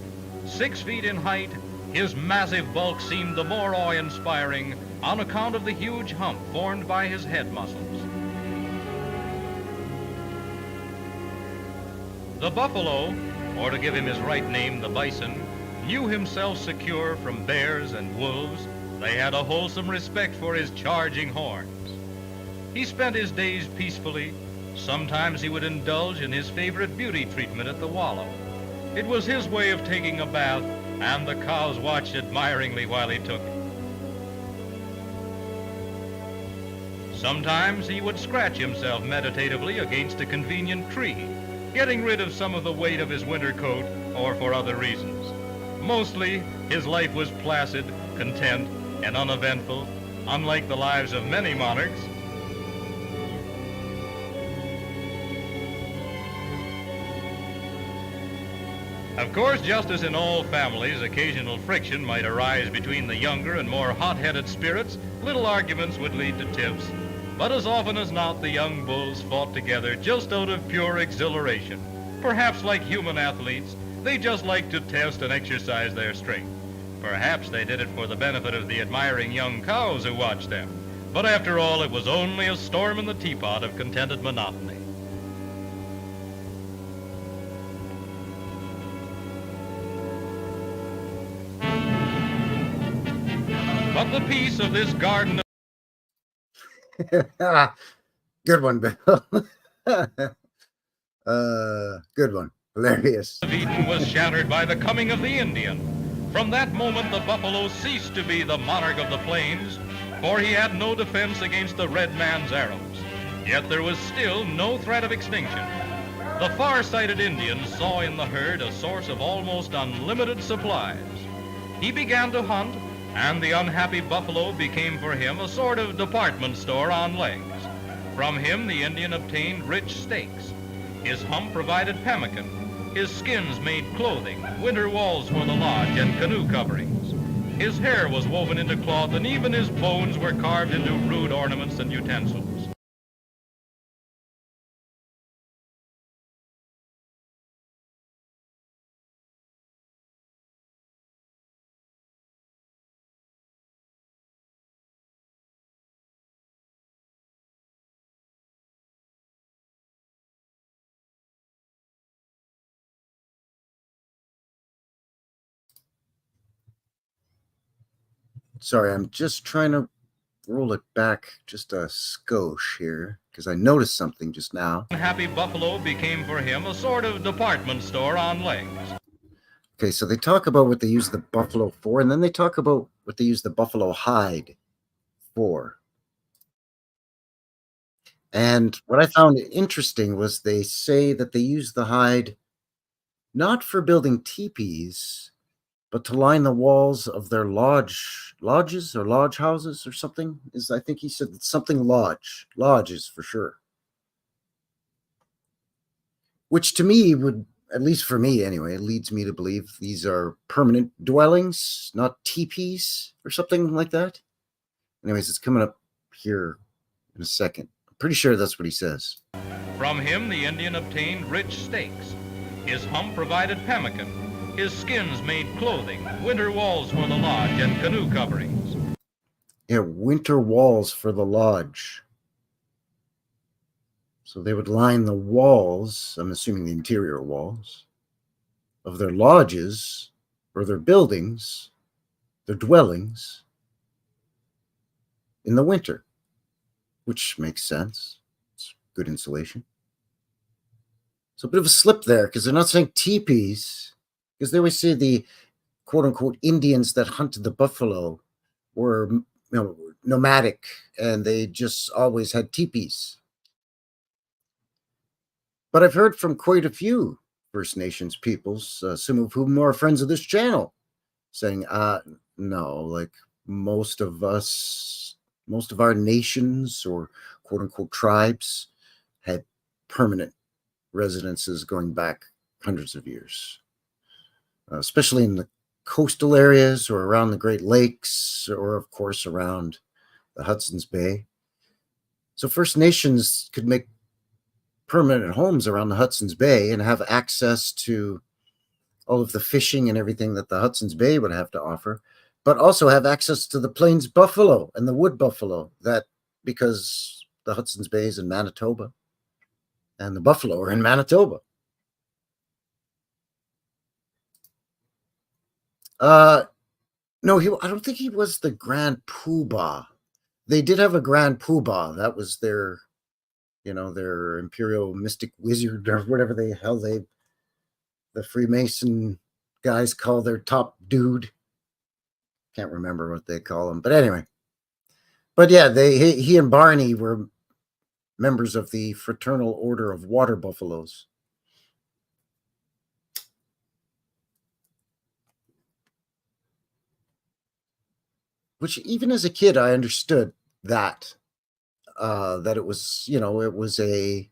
[SPEAKER 5] 6 feet in height, his massive bulk seemed the more awe-inspiring on account of the huge hump formed by his head muscles. The buffalo, or to give him his right name, the bison, knew himself secure from bears and wolves. They had a wholesome respect for his charging horns. He spent his days peacefully. Sometimes he would indulge in his favorite beauty treatment at the wallow. It was his way of taking a bath, and the cows watched admiringly while he took it. Sometimes he would scratch himself meditatively against a convenient tree, getting rid of some of the weight of his winter coat, or for other reasons. Mostly, his life was placid, content, and uneventful, unlike the lives of many monarchs. Of course, just as in all families, occasional friction might arise between the younger and more hot-headed spirits, little arguments would lead to tiffs. But as often as not, the young bulls fought together just out of pure exhilaration. Perhaps like human athletes, they just liked to test and exercise their strength. Perhaps they did it for the benefit of the admiring young cows who watched them. But after all, it was only a storm in the teapot of contented monotony. But the peace of this garden
[SPEAKER 2] Good one, Bill. Good one. Hilarious.
[SPEAKER 5] of Eden was shattered by the coming of the Indian. From that moment, the buffalo ceased to be the monarch of the plains, for he had no defense against the red man's arrows. Yet there was still no threat of extinction. The far-sighted Indian saw in the herd a source of almost unlimited supplies. He began to hunt, and the unhappy buffalo became for him a sort of department store on legs. From him, the Indian obtained rich steaks. His hump provided pemmican. His skins made clothing, winter walls for the lodge, and canoe coverings. His hair was woven into cloth, and even his bones were carved into rude ornaments and utensils.
[SPEAKER 2] Sorry, I'm just trying to roll it back just a skosh here because I noticed something just now.
[SPEAKER 5] Unhappy buffalo became for him a sort of department store on legs.
[SPEAKER 2] Okay, so they talk about what they use the buffalo for, and then they talk about what they use the buffalo hide for. And what I found interesting was they say that they use the hide not for building teepees, but to line the walls of their lodges or lodge houses or something. I think he said something lodges for sure. Which to me would, at least for me anyway, leads me to believe these are permanent dwellings, not teepees or something like that. Anyways, it's coming up here in a second. I'm pretty sure that's what he says.
[SPEAKER 5] From him, the Indian obtained rich steaks. His hump provided pemmican. His skins made clothing, winter walls for the lodge, and canoe coverings.
[SPEAKER 2] Yeah, winter walls for the lodge. So they would line the walls, I'm assuming the interior walls, of their lodges or their buildings, their dwellings, in the winter, which makes sense. It's good insulation. So a bit of a slip there because they're not saying teepees. Because they always say the quote-unquote Indians that hunted the buffalo were nomadic, and they just always had teepees. But I've heard from quite a few First Nations peoples, some of whom are friends of this channel, saying, no, like most of our nations or quote unquote tribes had permanent residences going back hundreds of years, especially in the coastal areas or around the Great Lakes, or of course around the Hudson's Bay. So First Nations could make permanent homes around the Hudson's Bay and have access to all of the fishing and everything that the Hudson's Bay would have to offer, but also have access to the plains buffalo and the wood buffalo, that because the Hudson's Bay is in Manitoba and the buffalo are in Manitoba. No, I don't think he was the Grand Poobah. They did have a Grand Poobah. That was their, their imperial mystic wizard or whatever the Freemason guys call their top dude. Can't remember what they call him, but anyway. But yeah, he and Barney were members of the Fraternal Order of Water Buffaloes. Which even as a kid, I understood that it was, it was a,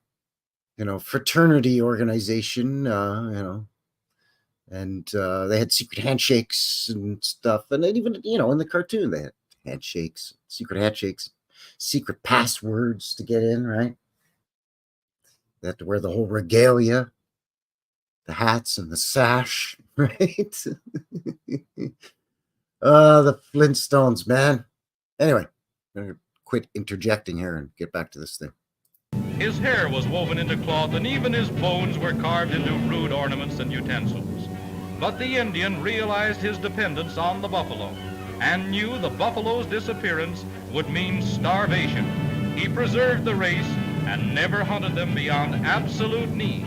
[SPEAKER 2] fraternity organization, and they had secret handshakes and stuff. And even, in the cartoon, they had handshakes, secret passwords to get in, right? They had to wear the whole regalia, the hats and the sash, right? The Flintstones, man. Anyway, I'm going to quit interjecting here and get back to this thing.
[SPEAKER 5] His hair was woven into cloth, and even his bones were carved into rude ornaments and utensils. But the Indian realized his dependence on the buffalo and knew the buffalo's disappearance would mean starvation. He preserved the race and never hunted them beyond absolute needs.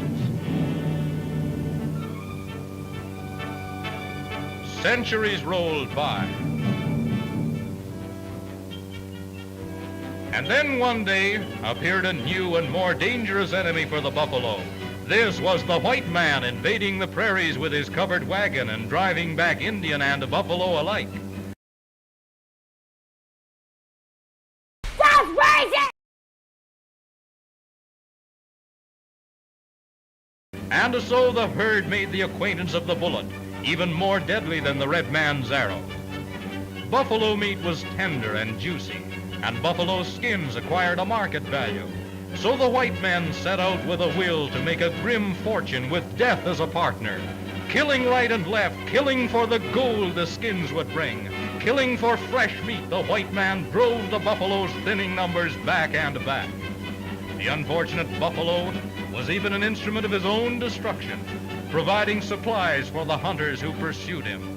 [SPEAKER 5] Centuries rolled by. And then one day appeared a new and more dangerous enemy for the buffalo. This was the white man invading the prairies with his covered wagon and driving back Indian and buffalo alike. And so the herd made the acquaintance of the bullet, even more deadly than the red man's arrow. Buffalo meat was tender and juicy, and buffalo skins acquired a market value. So the white men set out with a will to make a grim fortune with death as a partner. Killing right and left, killing for the gold the skins would bring. Killing for fresh meat, the white man drove the buffalo's thinning numbers back and back. The unfortunate buffalo was even an instrument of his own destruction, providing supplies for the hunters who pursued him.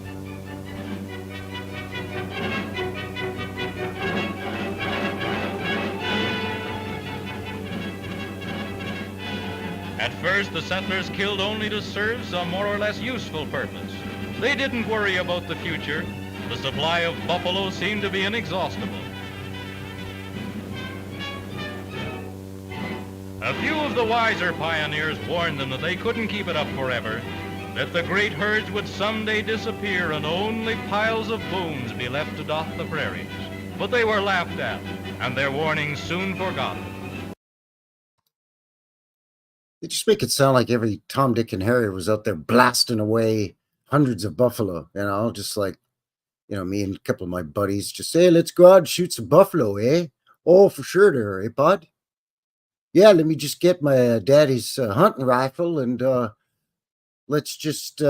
[SPEAKER 5] At first, the settlers killed only to serve some more or less useful purpose. They didn't worry about the future. The supply of buffalo seemed to be inexhaustible. A few of the wiser pioneers warned them that they couldn't keep it up forever, that the great herds would someday disappear and only piles of bones be left to dot the prairies. But they were laughed at, and their warnings soon forgotten.
[SPEAKER 2] They just make it sound like every Tom, Dick, and Harry was out there blasting away hundreds of buffalo, just like, me and a couple of my buddies just say, hey, let's go out and shoot some buffalo, eh? Oh, for sure there, eh, bud? Yeah, let me just get my daddy's hunting rifle and let's just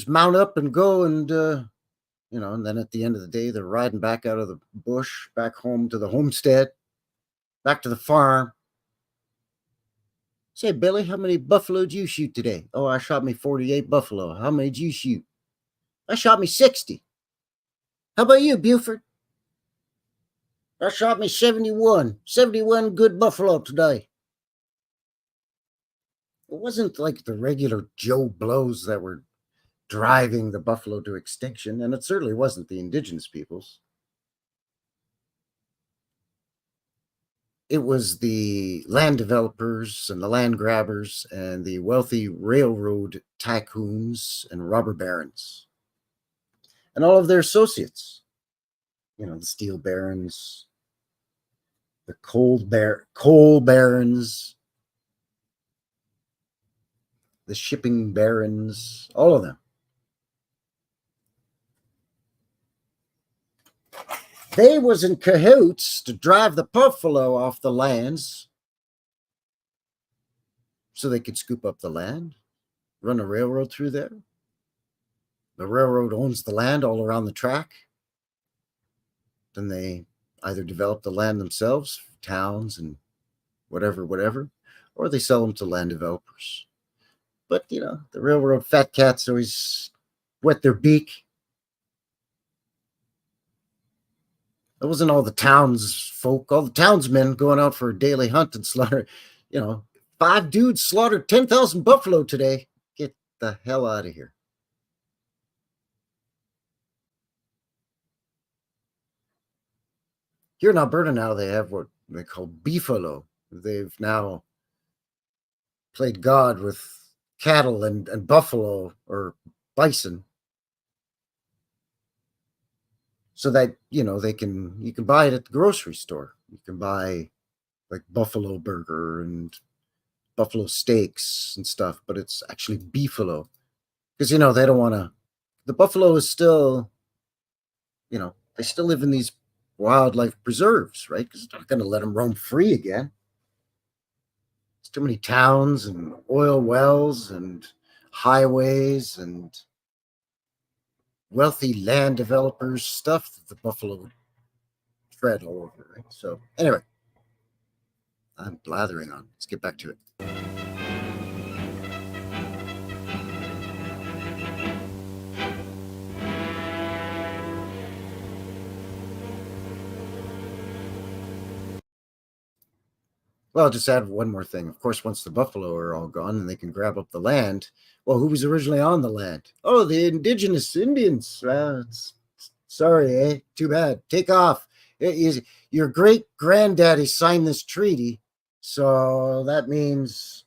[SPEAKER 2] mount up and go and, and then at the end of the day, they're riding back out of the bush, back home to the homestead, back to the farm. Say, Billy, how many buffalo did you shoot today? Oh, I shot me 48 buffalo. How many did you shoot? I shot me 60. How about you, Buford? I shot me 71. 71 good buffalo today. It wasn't like the regular Joe Blows that were driving the buffalo to extinction, and it certainly wasn't the indigenous peoples. it was the land developers and the land grabbers and the wealthy railroad tycoons and robber barons and all of their associates. You know, the steel barons, the coal barons, the shipping barons, all of them. They was in cahoots to drive the buffalo off the lands so they could scoop up the land, run a railroad through there. The railroad owns the land all around the track. Then they either develop the land themselves, towns and whatever, or they sell them to land developers. But, you know, the railroad fat cats always wet their beak. It wasn't all the townsfolk, all the townsmen going out for a daily hunt and slaughter. You know, 5 dudes slaughtered 10,000 buffalo today. Get the hell out of here. Here in Alberta now, they have what they call beefalo. They've now played God with cattle and buffalo or bison, so that, you know, you can buy it at the grocery store. You can buy like buffalo burger and buffalo steaks and stuff, but it's actually beefalo because, you know, they don't want to. The buffalo is still, you know, they still live in these wildlife preserves, right? Because they're not going to let them roam free again. There's too many towns and oil wells and highways and wealthy land developers stuff that the buffalo would tread all over, right? So anyway, I'm blathering on. Let's get back to it. Well, I'll just add one more thing. Of course, once the buffalo are all gone and they can grab up the land, well, who was originally on the land? Oh, the indigenous Indians. Well, sorry, eh? Too bad. Take off. Your great granddaddy signed this treaty, so that means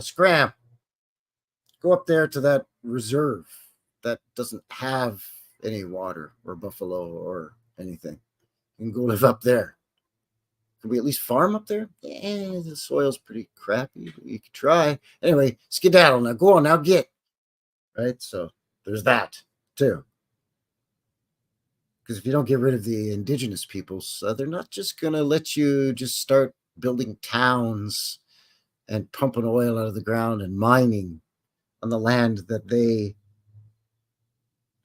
[SPEAKER 2] scram. Go up there to that reserve that doesn't have any water or buffalo or anything. You can go live up there. Can we at least farm up there? Yeah, the soil's pretty crappy, but you could try. Anyway, skedaddle now. Go on now, get. Right? So there's that too. Because if you don't get rid of the indigenous peoples, they're not just going to let you just start building towns and pumping oil out of the ground and mining on the land that they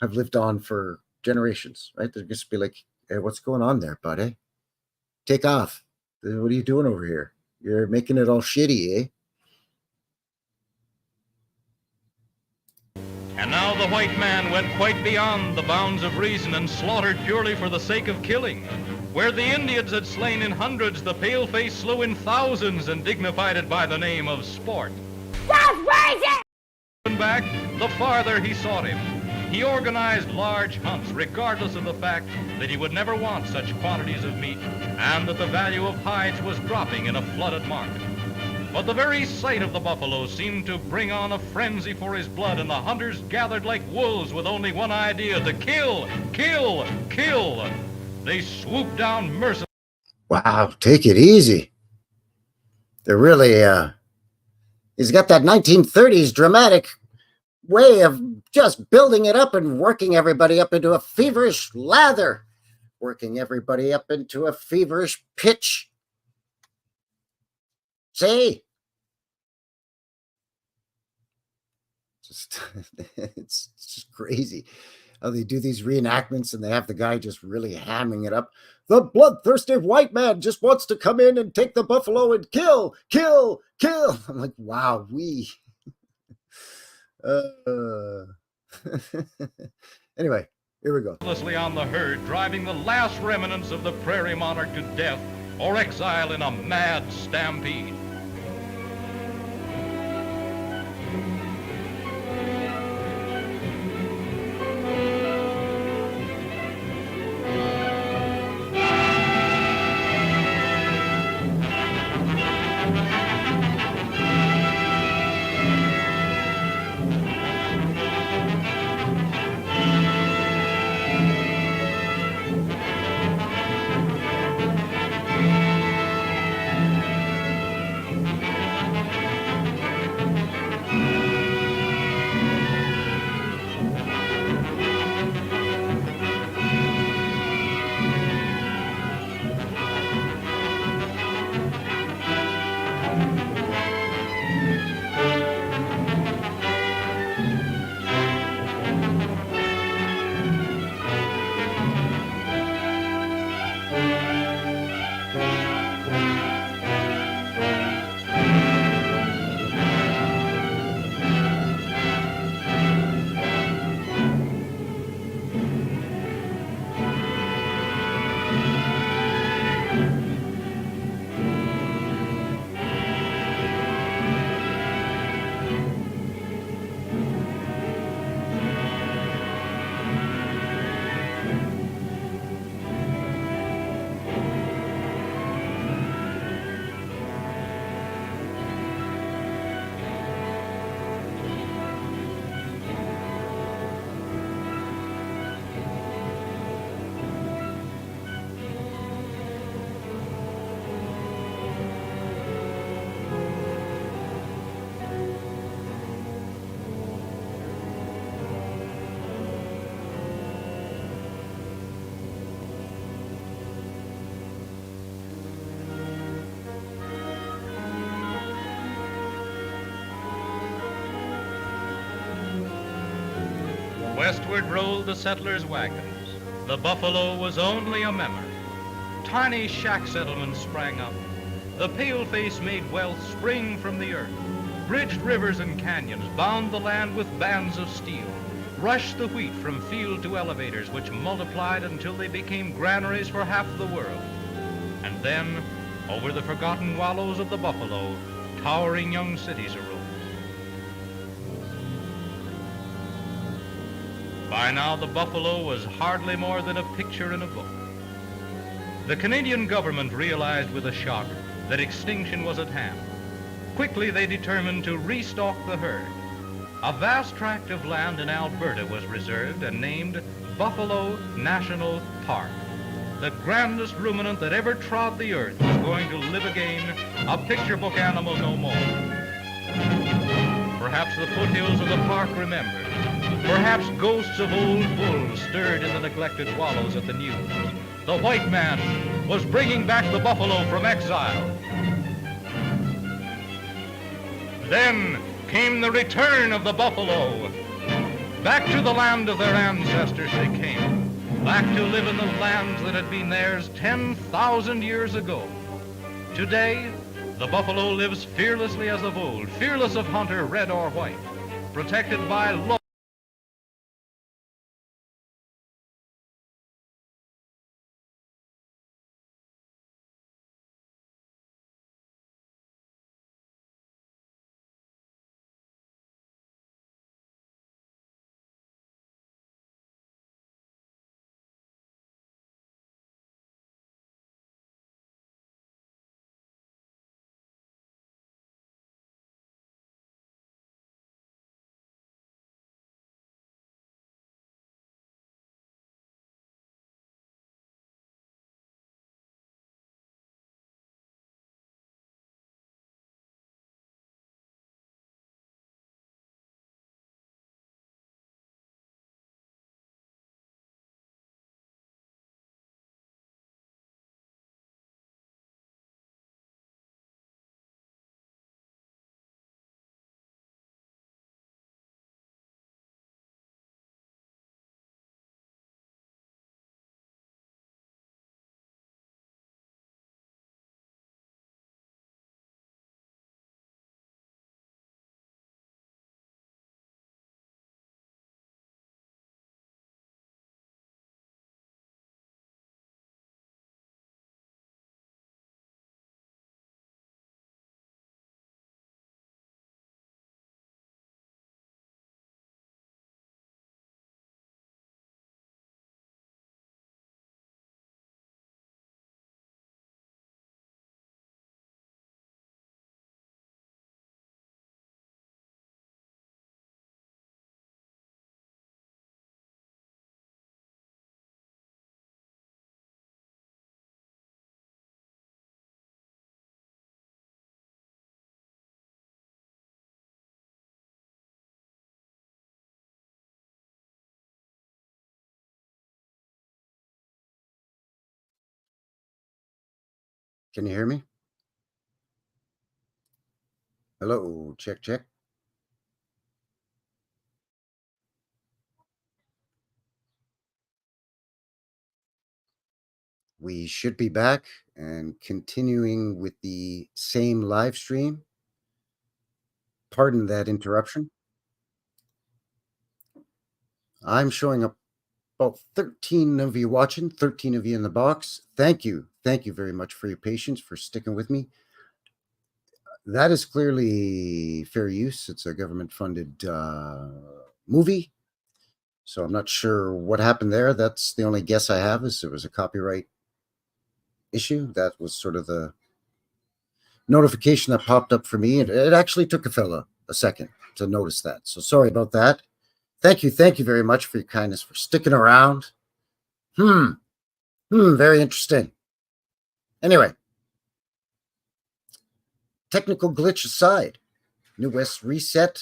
[SPEAKER 2] have lived on for generations, right? They're just be like, hey, what's going on there, buddy? Take off. What are you doing over here? You're making it all shitty, eh?
[SPEAKER 5] And now the white man went quite beyond the bounds of reason and slaughtered purely for the sake of killing. Where the Indians had slain in hundreds, the paleface slew in thousands and dignified it by the name of sport.
[SPEAKER 7] That's crazy!
[SPEAKER 5] Back, the farther he sought him. He organized large hunts, regardless of the fact that he would never want such quantities of meat and that the value of hides was dropping in a flooded market. But the very sight of the buffalo seemed to bring on a frenzy for his blood, and the hunters gathered like wolves with only one idea: to kill, kill, kill. They swooped down mercilessly.
[SPEAKER 2] Wow, take it easy. They're really, he's got that 1930s dramatic way of just building it up and working everybody up into a feverish lather, working everybody up into a feverish pitch. See? It's just crazy how they do these reenactments and they have the guy just really hamming it up. The bloodthirsty white man just wants to come in and take the buffalo and kill, kill, kill. I'm like, wow, anyway, here we go.
[SPEAKER 5] On the herd, driving the last remnants of the prairie monarch to death or exile in a mad stampede. Westward rolled the settlers' wagons. The buffalo was only a memory. Tiny shack settlements sprang up. The pale-face made wealth spring from the earth. Bridged rivers and canyons bound the land with bands of steel. Rushed the wheat from field to elevators, which multiplied until they became granaries for half the world. And then, over the forgotten wallows of the buffalo, towering young cities arose. By now, the buffalo was hardly more than a picture in a book. The Canadian government realized with a shock that extinction was at hand. Quickly, they determined to restock the herd. A vast tract of land in Alberta was reserved and named Buffalo National Park. The grandest ruminant that ever trod the earth was going to live again, a picture book animal no more. Perhaps the foothills of the park remembered. Perhaps ghosts of old bulls stirred in the neglected wallows at the news. The white man was bringing back the buffalo from exile. Then came the return of the buffalo. Back to the land of their ancestors they came. Back to live in the lands that had been theirs 10,000 years ago. Today, the buffalo lives fearlessly as of old, fearless of hunter, red or white, protected by law.
[SPEAKER 2] Can you hear me? Hello, check, check. We should be back and continuing with the same live stream. Pardon that interruption. I'm showing up about 13 of you watching, 13 of you in the box. Thank you. Thank you very much for your patience, for sticking with me. That is clearly fair use. It's a government-funded movie. So I'm not sure what happened there. That's the only guess I have, is it was a copyright issue. That was sort of the notification that popped up for me. And it actually took a fella a second to notice that. So sorry about that. Thank you very much for your kindness, for sticking around. Very interesting. Anyway, technical glitch aside, New West Reset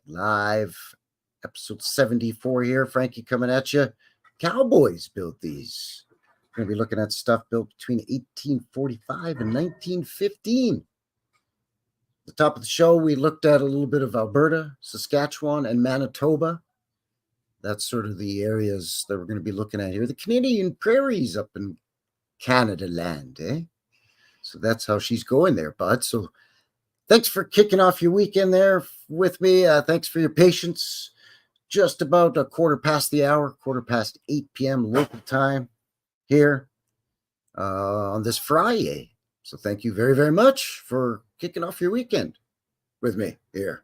[SPEAKER 2] Live, episode 74 here. Frankie coming at you. Cowboys built these. We're going to be looking at stuff built between 1845 and 1915. At the top of the show, we looked at a little bit of Alberta, Saskatchewan, and Manitoba. That's sort of the areas that we're going to be looking at here. The Canadian prairies up in Canada land, eh? So that's how she's going there, bud. So thanks for kicking off your weekend there with me. Thanks for your patience. Just about a quarter past the hour, 8 p.m. local time here on this Friday. So thank you very, very much for kicking off your weekend with me here.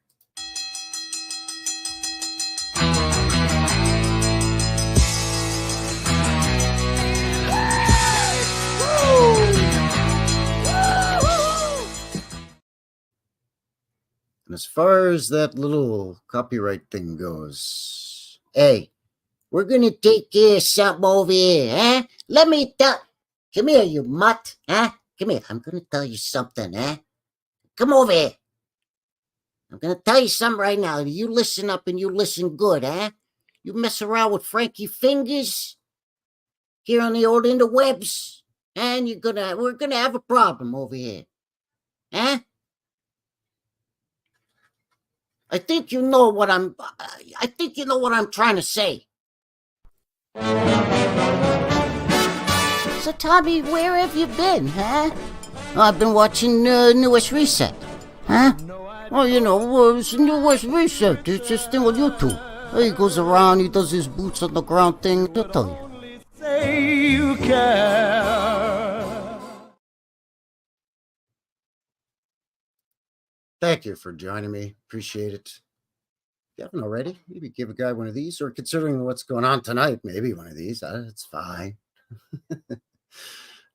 [SPEAKER 2] And as far as that little copyright thing goes, hey, we're going to take care of something over here, huh? Let me tell... Come here, you mutt, huh? Come here. I'm going to tell you something, huh? Come over here. I'm going to tell you something right now. You listen up and you listen good, huh? You mess around with Frankie Fingers here on the old interwebs, and we're going to have a problem over here, huh? I think you know what I'm trying to say. So, Tommy, where have you been, huh? I've been watching New West Reset, huh? Oh, it's New West Reset. It's this thing on YouTube. He goes around, he does his boots on the ground thing. They'll tell you.
[SPEAKER 1] Say you care.
[SPEAKER 2] Thank you for joining me. Appreciate it. If you haven't already, maybe give a guy one of these, or considering what's going on tonight, maybe one of these. It's fine.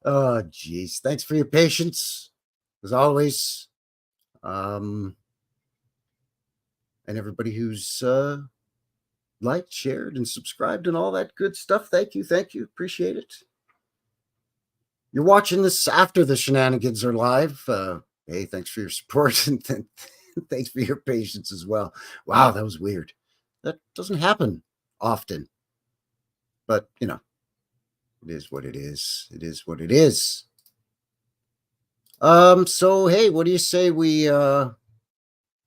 [SPEAKER 2] Oh, geez. Thanks for your patience, as always. And everybody who's liked, shared, and subscribed and all that good stuff. Thank you. Appreciate it. You're watching this after the shenanigans are live. Hey, thanks for your support, and thanks for your patience as well. Wow, that was weird. That doesn't happen often. But, it is what it is. It is what it is. So, hey, what do you say we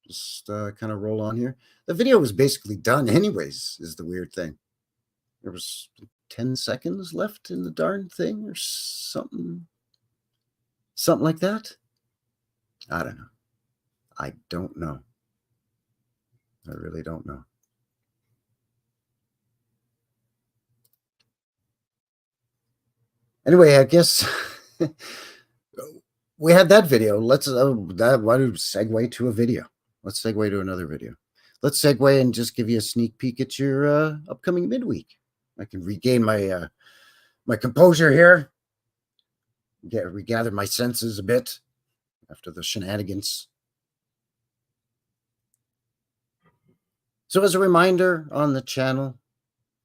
[SPEAKER 2] just kind of roll on here? The video was basically done anyways, is the weird thing. There was 10 seconds left in the darn thing or something like that. I don't know. I don't know. I really don't know. Anyway, I guess we had that video. Why do we segue to a video? Let's segue to another video. Let's segue and just give you a sneak peek at your upcoming midweek. I can regain my my composure here. Regather my senses a bit after the shenanigans. So as a reminder, on the channel,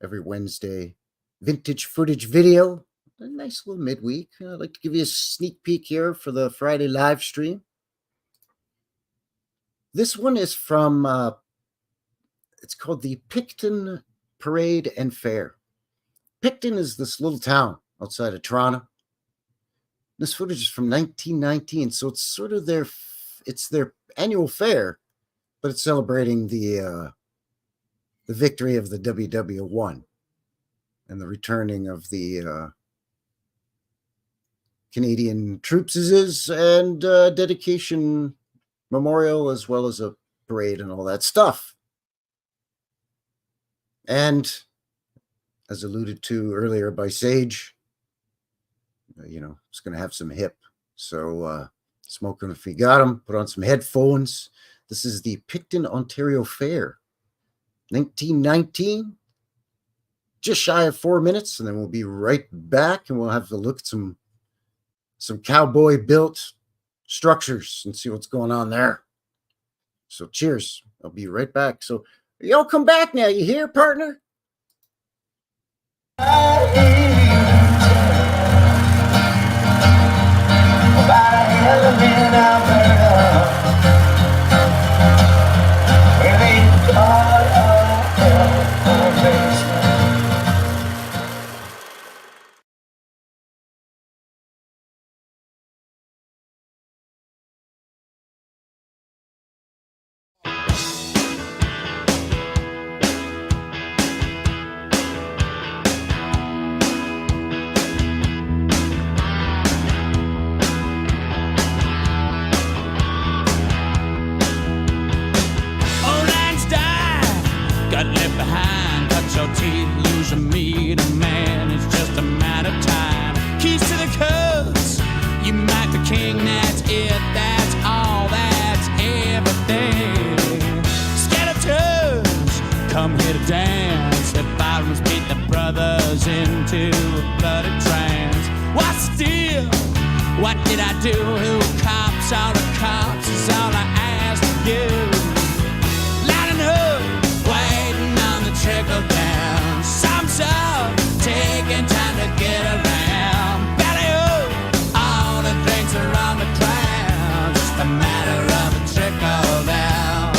[SPEAKER 2] every Wednesday, vintage footage video, a nice little midweek. I'd like to give you a sneak peek here for the Friday live stream. This one is from, it's called the Picton Parade and Fair. Picton is this little town outside of Toronto. This footage is from 1919, so it's sort of their annual fair, but it's celebrating the victory of the WW1 and the returning of the Canadian troops and dedication memorial, as well as a parade and all that stuff. And as alluded to earlier by Sage, it's going to have some hip. So smoke them if you got them. Put on some headphones. This is the Picton, Ontario Fair, 1919. Just shy of 4 minutes, and then we'll be right back, and we'll have to look at some cowboy-built structures and see what's going on there. So cheers. I'll be right back. So y'all come back now. You hear, partner?
[SPEAKER 8] the king, that's it, that's all, that's everything. Skeletons, come here to dance. The Byron's beat the brothers into a bloody trance. What's the deal? What did I do? Who cops? All the cops is all I ask of you. Lining up, waiting on the trickle down. Sums up, taking time to get around. Belly up, all the drinks are on the ground. Just a matter of a trickle down.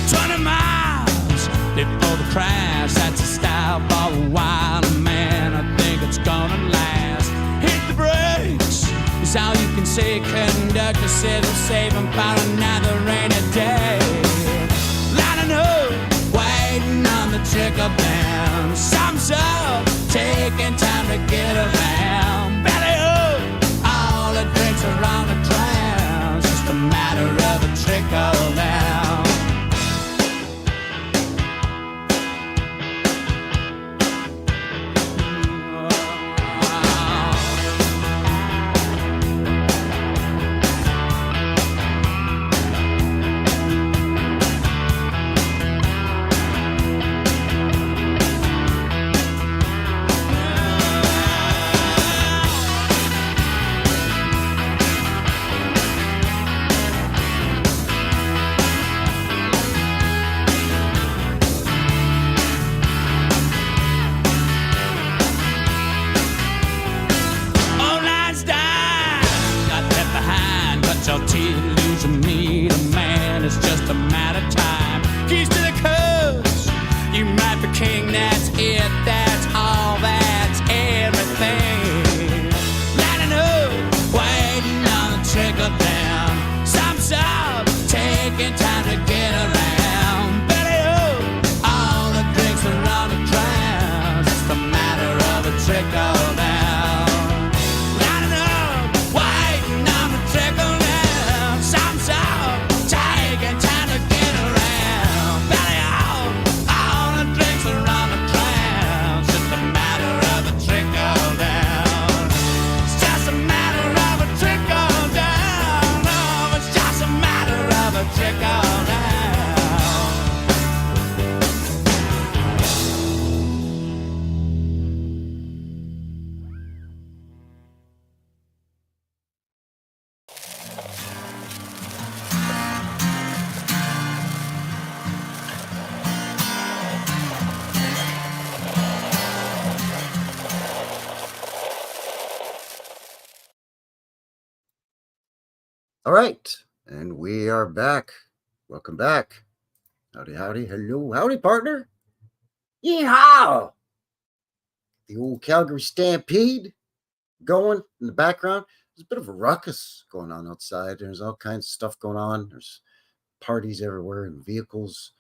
[SPEAKER 8] 20 miles before the crash. That's a style for a while, man. I think it's gonna last. Hit the brakes, is all you can say. Conductor said he'll save him for another rainy day. Lining up, waiting on the trickle down. Sums up, taking time to get around. Belly up, all the drinks are on the ground. Just a matter of a trickle down. All lines die, got left behind, but your teeth losing me to man. It's just a matter of time. Keys to the coast, you might be king, that's it, that's all, that's everything. Lining up, waiting on the trickle down. Sums up, taking time to get around. Belly up, all the drinks are on the ground. Just a matter of a trickle down. Lining up, waiting on the trickle down. Sums up, taking time to get around. Belly up, all the drinks are on the ground. Just a matter of a trickle down. It's just a matter of a trickle down. Oh, it's just a matter of a trickle down.
[SPEAKER 2] All right, and we are back. Welcome back. Howdy, howdy, hello, howdy, partner. Yeehaw! The old Calgary Stampede going in the background. There's a bit of a ruckus going on outside. There's all kinds of stuff going on. There's parties everywhere and vehicles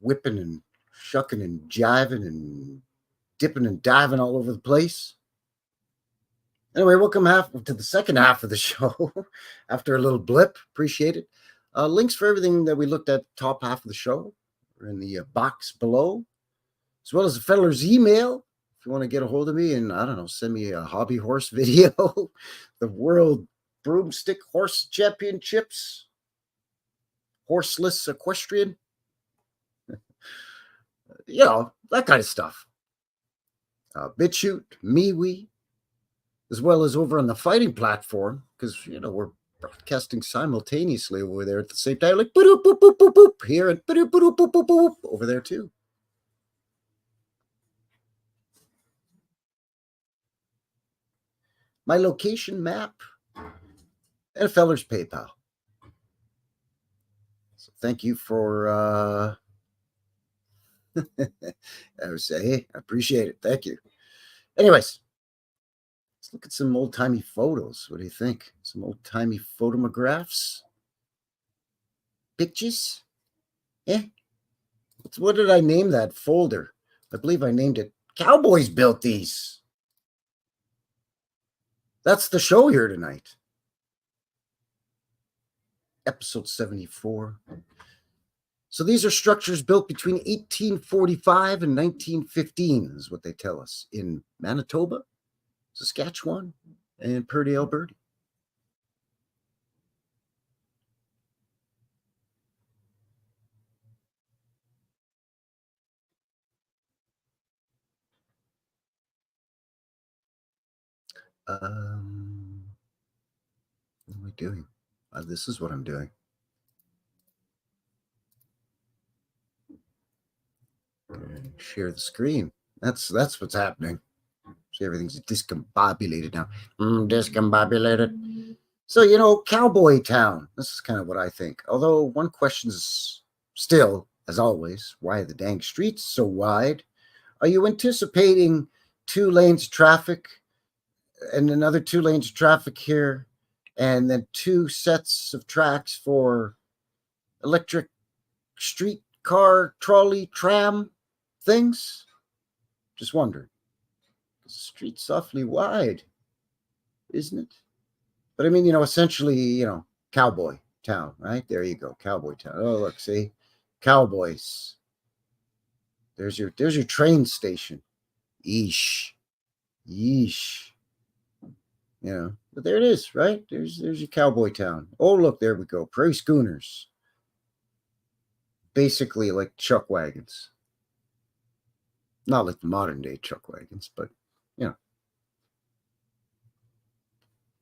[SPEAKER 2] whipping and shucking and jiving and dipping and diving all over the place. Anyway, welcome to the second half of the show after a little blip. Appreciate it. Links for everything that we looked at top half of the show are in the box below, as well as the feller's email. If you want to get a hold of me and, I don't know, send me a hobby horse video, the World Broomstick Horse Championships, horseless equestrian, you know, that kind of stuff. BitChute, MeWe, as well as over on the fighting platform, because, you know, we're broadcasting simultaneously over there at the same time, like boop, boop, boop, boop, boop, here and boop, boop, boop, boop, boop, over there too. My location map and a feller's PayPal. So thank you for I would say, hey, I appreciate it. Thank you. Anyways, let's look at some old-timey photos. What do you think? Some old-timey photographs? Pictures? Yeah. What did I name that folder? I believe I named it Cowboys Built These. That's the show here tonight. Episode 74. So these are structures built between 1845 and 1915, is what they tell us, in Manitoba, Saskatchewan, and Purdy, Alberta. What am I doing? This is what I'm doing. Share the screen. That's what's happening. See, everything's discombobulated now. Discombobulated. So, you know, Cowboy Town. This is kind of what I think. Although one question is still, as always, why are the dang streets so wide? Are you anticipating 2 lanes of traffic and another 2 lanes of traffic here, and then 2 sets of tracks for electric streetcar, trolley, tram things? Just wondering. The street's awfully wide, isn't it? But I mean, you know, essentially, you know, Cowboy Town, right? There you go, Cowboy Town. Oh, look, see, Cowboys. There's your train station. Yeesh. You know, but there it is, right? There's your Cowboy Town. Oh, look, there we go. Prairie schooners. Basically like chuck wagons. Not like the modern day chuck wagons, but you know.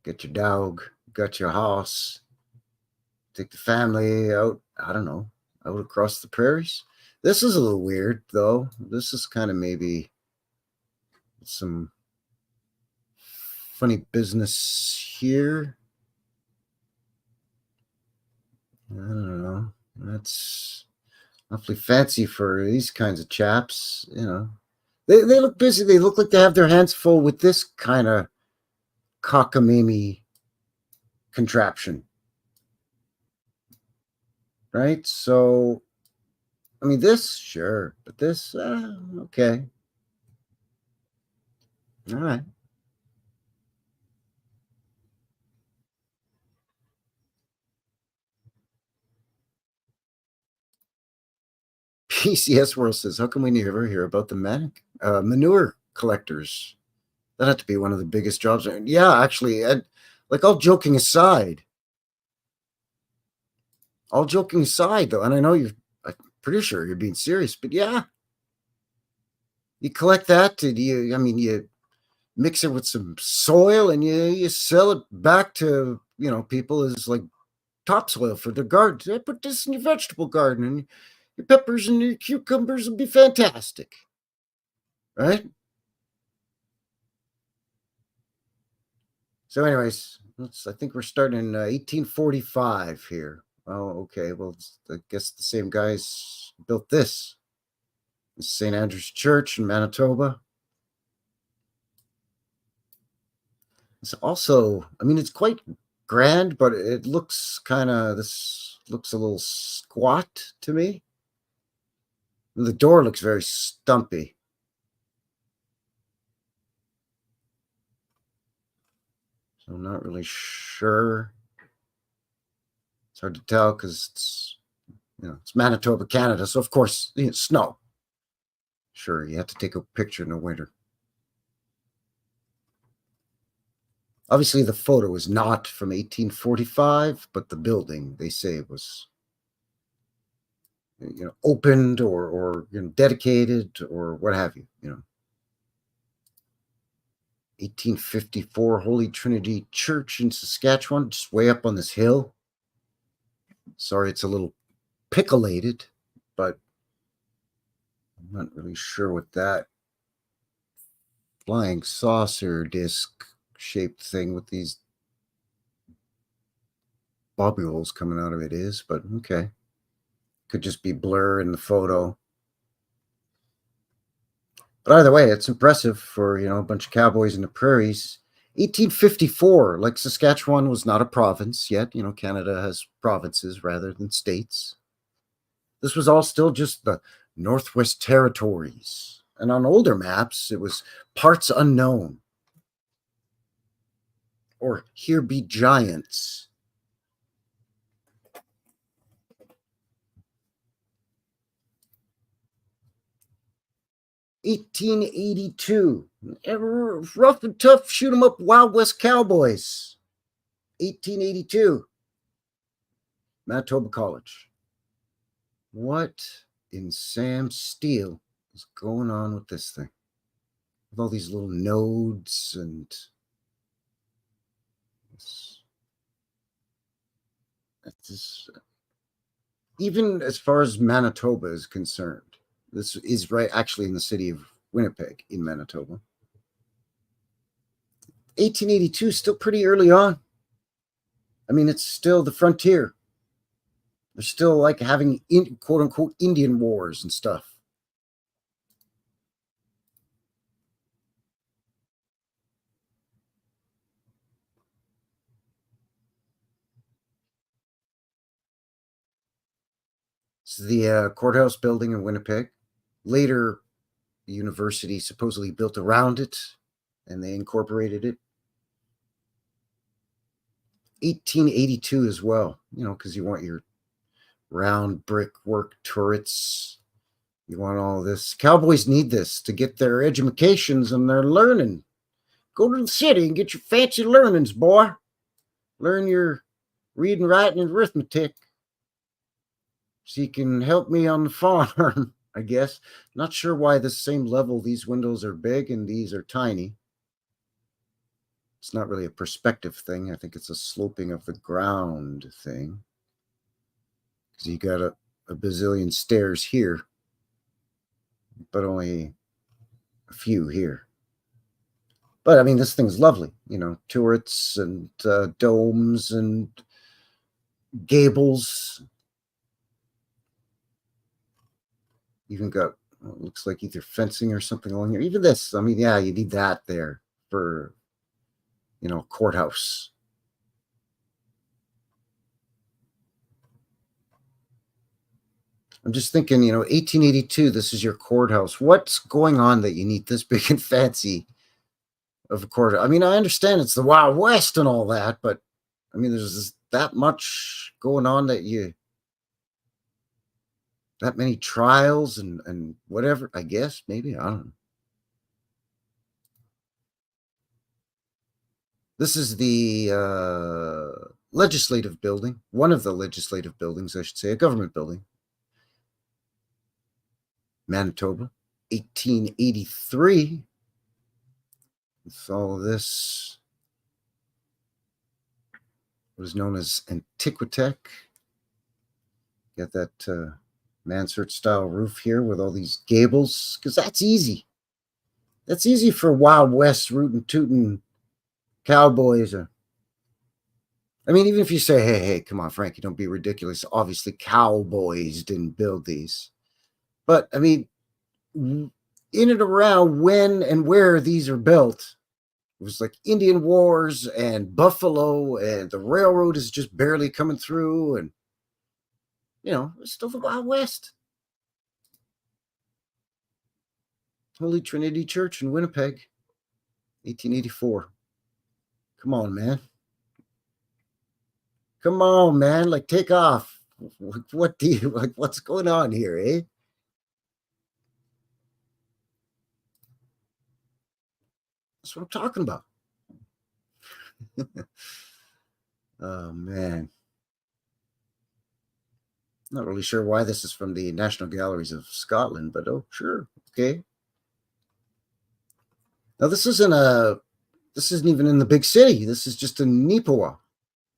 [SPEAKER 2] Get your dog, got your horse, take the family out, I don't know, out across the prairies. This is a little weird, though. This is kind of maybe some funny business here. I don't know. That's awfully fancy for these kinds of chaps, you know. They look busy. They look like they have their hands full with this kind of cockamamie contraption. Right? So, I mean, this, sure. But this, okay. All right. PCS World says, how come we never hear about the manure collectors? That had to be one of the biggest jobs. Yeah, actually, Ed, like all joking aside, though, and I know I'm pretty sure you're being serious, but yeah, you collect that. You mix it with some soil and you sell it back to, you know, people as like topsoil for their gardens. I put this in your vegetable garden and your peppers and your cucumbers will be fantastic. Right? So anyways, I think we're starting in 1845 here. Oh, okay. Well, I guess the same guys built this. St. Andrew's Church in Manitoba. It's also, I mean, it's quite grand, but it looks this looks a little squat to me. The door looks very stumpy. So I'm not really sure. It's hard to tell because it's Manitoba, Canada. So of course, snow. Sure, you have to take a picture in the winter. Obviously, the photo is not from 1845, but the building, they say, was opened or dedicated or what have you. 1854 Holy Trinity Church in Saskatchewan, just way up on this hill. Sorry, it's a little pickleated, but I'm not really sure what that flying saucer disc shaped thing with these bobby holes coming out of it is, but okay. Could just be blur in the photo. But either way, it's impressive for, a bunch of cowboys in the prairies. 1854, like Saskatchewan was not a province yet. Canada has provinces rather than states. This was all still just the Northwest Territories. And on older maps, it was parts unknown. Or here be giants. $1882. Rough and tough, shoot 'em up, Wild West Cowboys. 1882. Manitoba College. What in Sam Steele is going on with this thing? With all these little nodes and That's even as far as Manitoba is concerned. This is right actually in the city of Winnipeg in Manitoba. 1882 is still pretty early on. I mean, it's still the frontier. They're still like having quote unquote Indian wars and stuff. This is the courthouse building in Winnipeg. Later, the university supposedly built around it, and they incorporated it. 1882 as well, you know, because you want your round brickwork turrets. You want all this. Cowboys need this to get their educations and their learning. Go to the city and get your fancy learnings, boy. Learn your reading, writing, and arithmetic. So you can help me on the farm, I guess. Not sure why the same level these windows are big and these are tiny. It's not really a perspective thing. I think it's a sloping of the ground thing. Because you got a bazillion stairs here, but only a few here. But I mean, this thing's lovely. You know, turrets and domes and gables. Even got, it looks like either fencing or something along here. Even this, I mean, yeah, you need that there for, you know, courthouse. I'm just thinking, you know, 1882, this is your courthouse. What's going on that you need this big and fancy of a courthouse? I mean, I understand it's the Wild West and all that, but I mean, there's that much going on that that many trials and whatever, I guess, maybe, I don't know. This is the legislative building, one of the legislative buildings, I should say, a government building. Manitoba, 1883. With all of this, what is known as Antiquitech. Got that mansard style roof here with all these gables, because that's easy. That's easy for Wild West rootin' tootin' cowboys. I mean, even if you say, hey, come on, Frankie, don't be ridiculous. Obviously, cowboys didn't build these. But, I mean, in and around when and where these are built, it was like Indian wars and buffalo, and the railroad is just barely coming through. And, you know, it's still the Wild West. Holy Trinity Church in Winnipeg, 1884. Come on, man. Come on, man. Like, take off. What do you, like, what's going on here, eh? That's what I'm talking about. Oh, man. Not really sure why this is from the National Galleries of Scotland, but oh, sure. Okay. Now, this isn't even in the big city. This is just in Neepawa.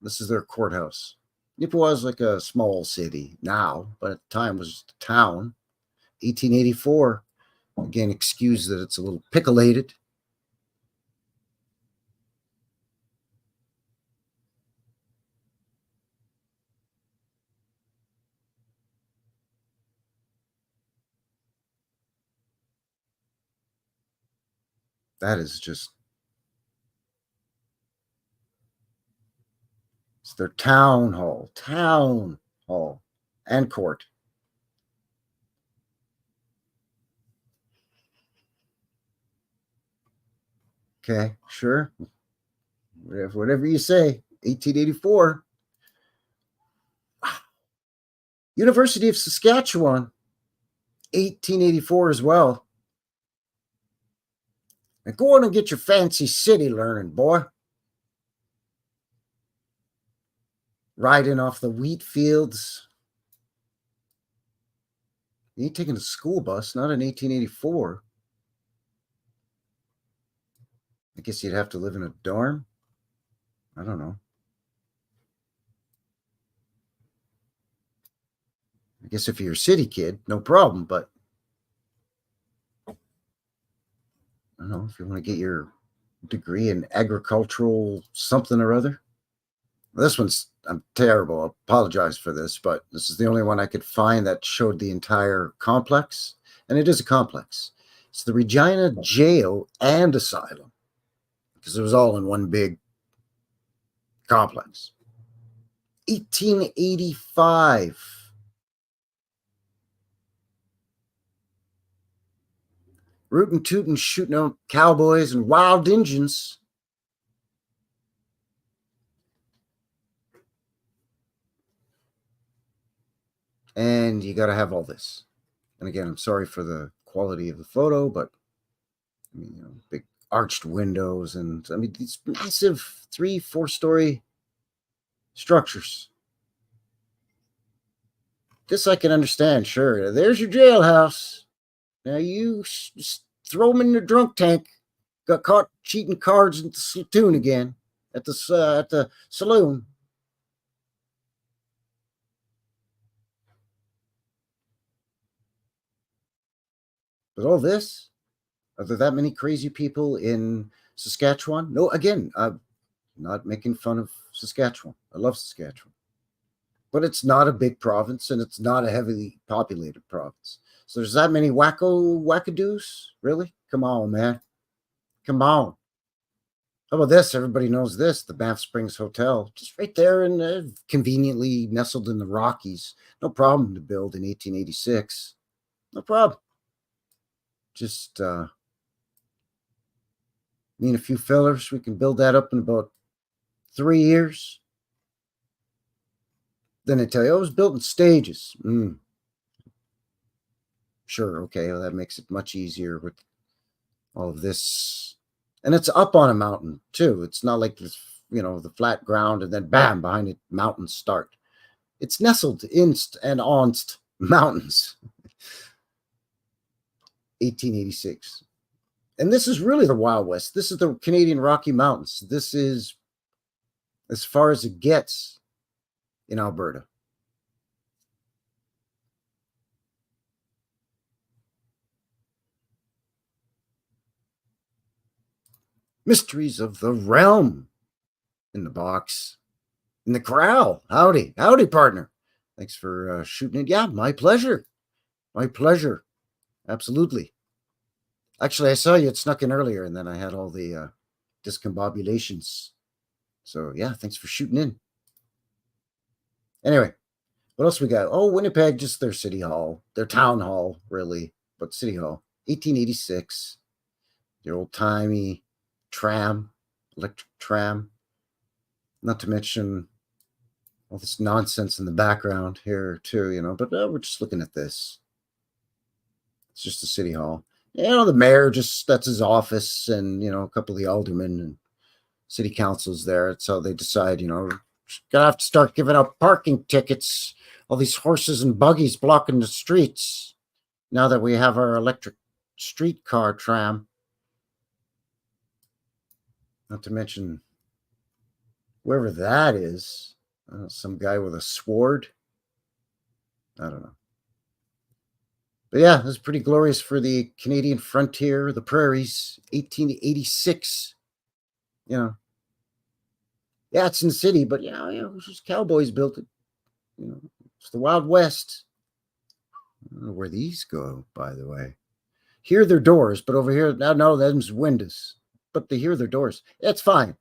[SPEAKER 2] This is their courthouse. Neepawa is like a small city now, but at the time was a town. 1884. Again, excuse that it's a little pickolated. That is just, it's their town hall and court. Okay, sure. Whatever you say. 1884. University of Saskatchewan, 1884 as well. Now go on and get your fancy city learning, boy. Riding off the wheat fields. You ain't taking a school bus, not in 1884. I guess you'd have to live in a dorm. I don't know. I guess if you're a city kid, no problem, but I don't know if you want to get your degree in agricultural something or other. This one's, I'm terrible. I apologize for this, but this is the only one I could find that showed the entire complex. And it is a complex. It's the Regina Jail and Asylum, because it was all in one big complex. 1885. Rootin' tootin' shooting out cowboys and wild Injuns. And you got to have all this. And again, I'm sorry for the quality of the photo, but I mean, big arched windows and I mean these massive 3-4 story structures. This I can understand. Sure, there's your jailhouse. Now you throw them in your drunk tank. Got caught cheating cards at the saloon again, at the saloon. But all this, are there that many crazy people in Saskatchewan? No, again, I'm not making fun of Saskatchewan. I love Saskatchewan. But it's not a big province, and it's not a heavily populated province. So there's that many wackadoos? Really? Come on, man. Come on. How about this? Everybody knows this. The Banff Springs Hotel. Just right there and conveniently nestled in the Rockies. No problem to build in 1886. No problem. Just me and a few fellers, we can build that up in about 3 years. Then they tell you, oh, it was built in stages. Sure, okay, well, that makes it much easier with all of this. And it's up on a mountain, too. It's not like this, the flat ground and then bam, behind it, mountains start. It's nestled inst and onst mountains. 1886. And this is really the Wild West. This is the Canadian Rocky Mountains. This is as far as it gets in Alberta. Mysteries of the Realm in the box. In the corral. Howdy. Howdy, partner. Thanks for shooting it. Yeah, my pleasure. My pleasure. Absolutely. Actually, I saw you had snuck in earlier, and then I had all the discombobulations. So, yeah, thanks for shooting in. Anyway, what else we got? Oh, Winnipeg, just their city hall. Their town hall, really, but city hall. 1886. The old-timey tram, electric tram. Not to mention all this nonsense in the background here, too, but we're just looking at this. It's just the city hall. The mayor that's his office, and, a couple of the aldermen and city councils there. It's how they decide, gonna have to start giving out parking tickets. All these horses and buggies blocking the streets. Now that we have our electric streetcar tram. Not to mention whoever that is. Some guy with a sword. I don't know. But yeah, it was pretty glorious for the Canadian frontier, the prairies, 1886. Yeah, it's in the city, but it was just Cowboys built it. It's the Wild West. I don't know where these go, by the way. Here they're doors, but over here, no, them's windows. But they hear their doors. It's fine.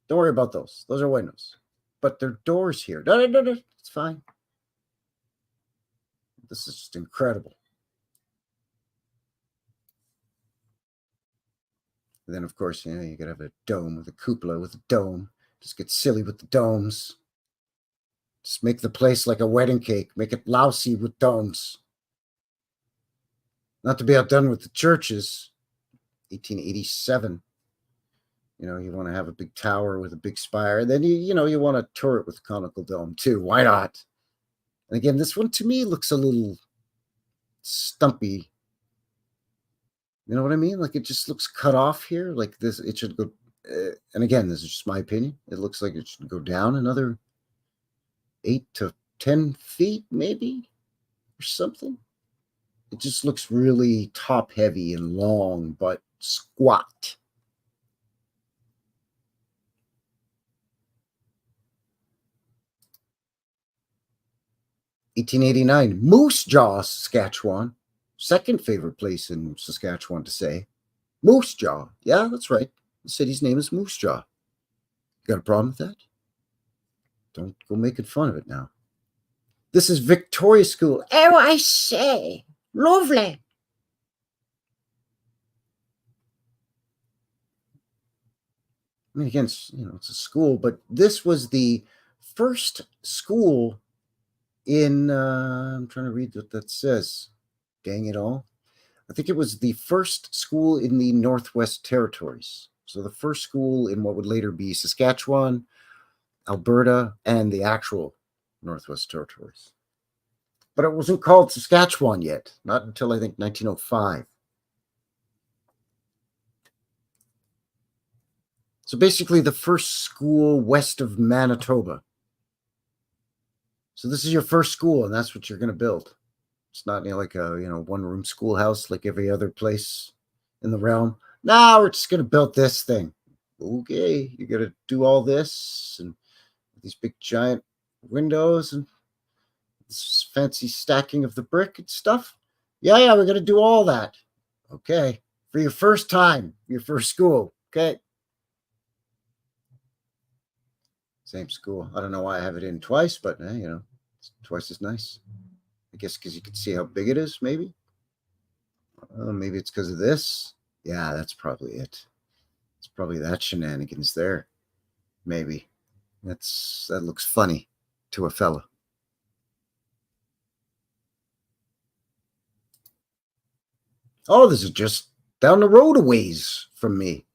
[SPEAKER 2] Don't worry about those. Those are windows. But they're doors here. No, it's fine. This is just incredible. And then, of course, you got to have a dome with a cupola with a dome. Just get silly with the domes. Just make the place like a wedding cake. Make it lousy with domes. Not to be outdone with the churches. 1887. You want to have a big tower with a big spire. And then, you want a turret with conical dome, too. Why not? And again, this one to me looks a little stumpy. You know what I mean? Like it just looks cut off here. Like this, it should go and again, this is just my opinion. It looks like it should go down another 8 to 10 feet, maybe, or something. It just looks really top heavy and long, but squat. (1889) Moose Jaw, Saskatchewan. Second favorite place in Saskatchewan to say. Moose Jaw. Yeah, that's right. The city's name is Moose Jaw. You got a problem with that? Don't go making fun of it now. This is Victoria School.
[SPEAKER 3] Oh, I say. Lovely.
[SPEAKER 2] I mean, again, it's a school, but this was the first school in, I'm trying to read what that says. Dang it all. I think it was the first school in the Northwest Territories. So the first school in what would later be Saskatchewan, Alberta, and the actual Northwest Territories. But it wasn't called Saskatchewan yet, not until I think 1905. So basically the first school west of Manitoba. So this is your first school, and that's what you're going to build. It's not like a one-room schoolhouse like every other place in the realm. No, we're just going to build this thing. Okay, you're going to do all this and these big giant windows and this fancy stacking of the brick and stuff. Yeah, we're going to do all that. Okay, for your first time, your first school. Okay. Same school. I don't know why I have it in twice, but it's twice as nice. I guess because you can see how big it is, maybe. Maybe it's because of this. Yeah, that's probably it. It's probably that shenanigans there. Maybe. That looks funny to a fella. Oh, this is just down the road a ways from me.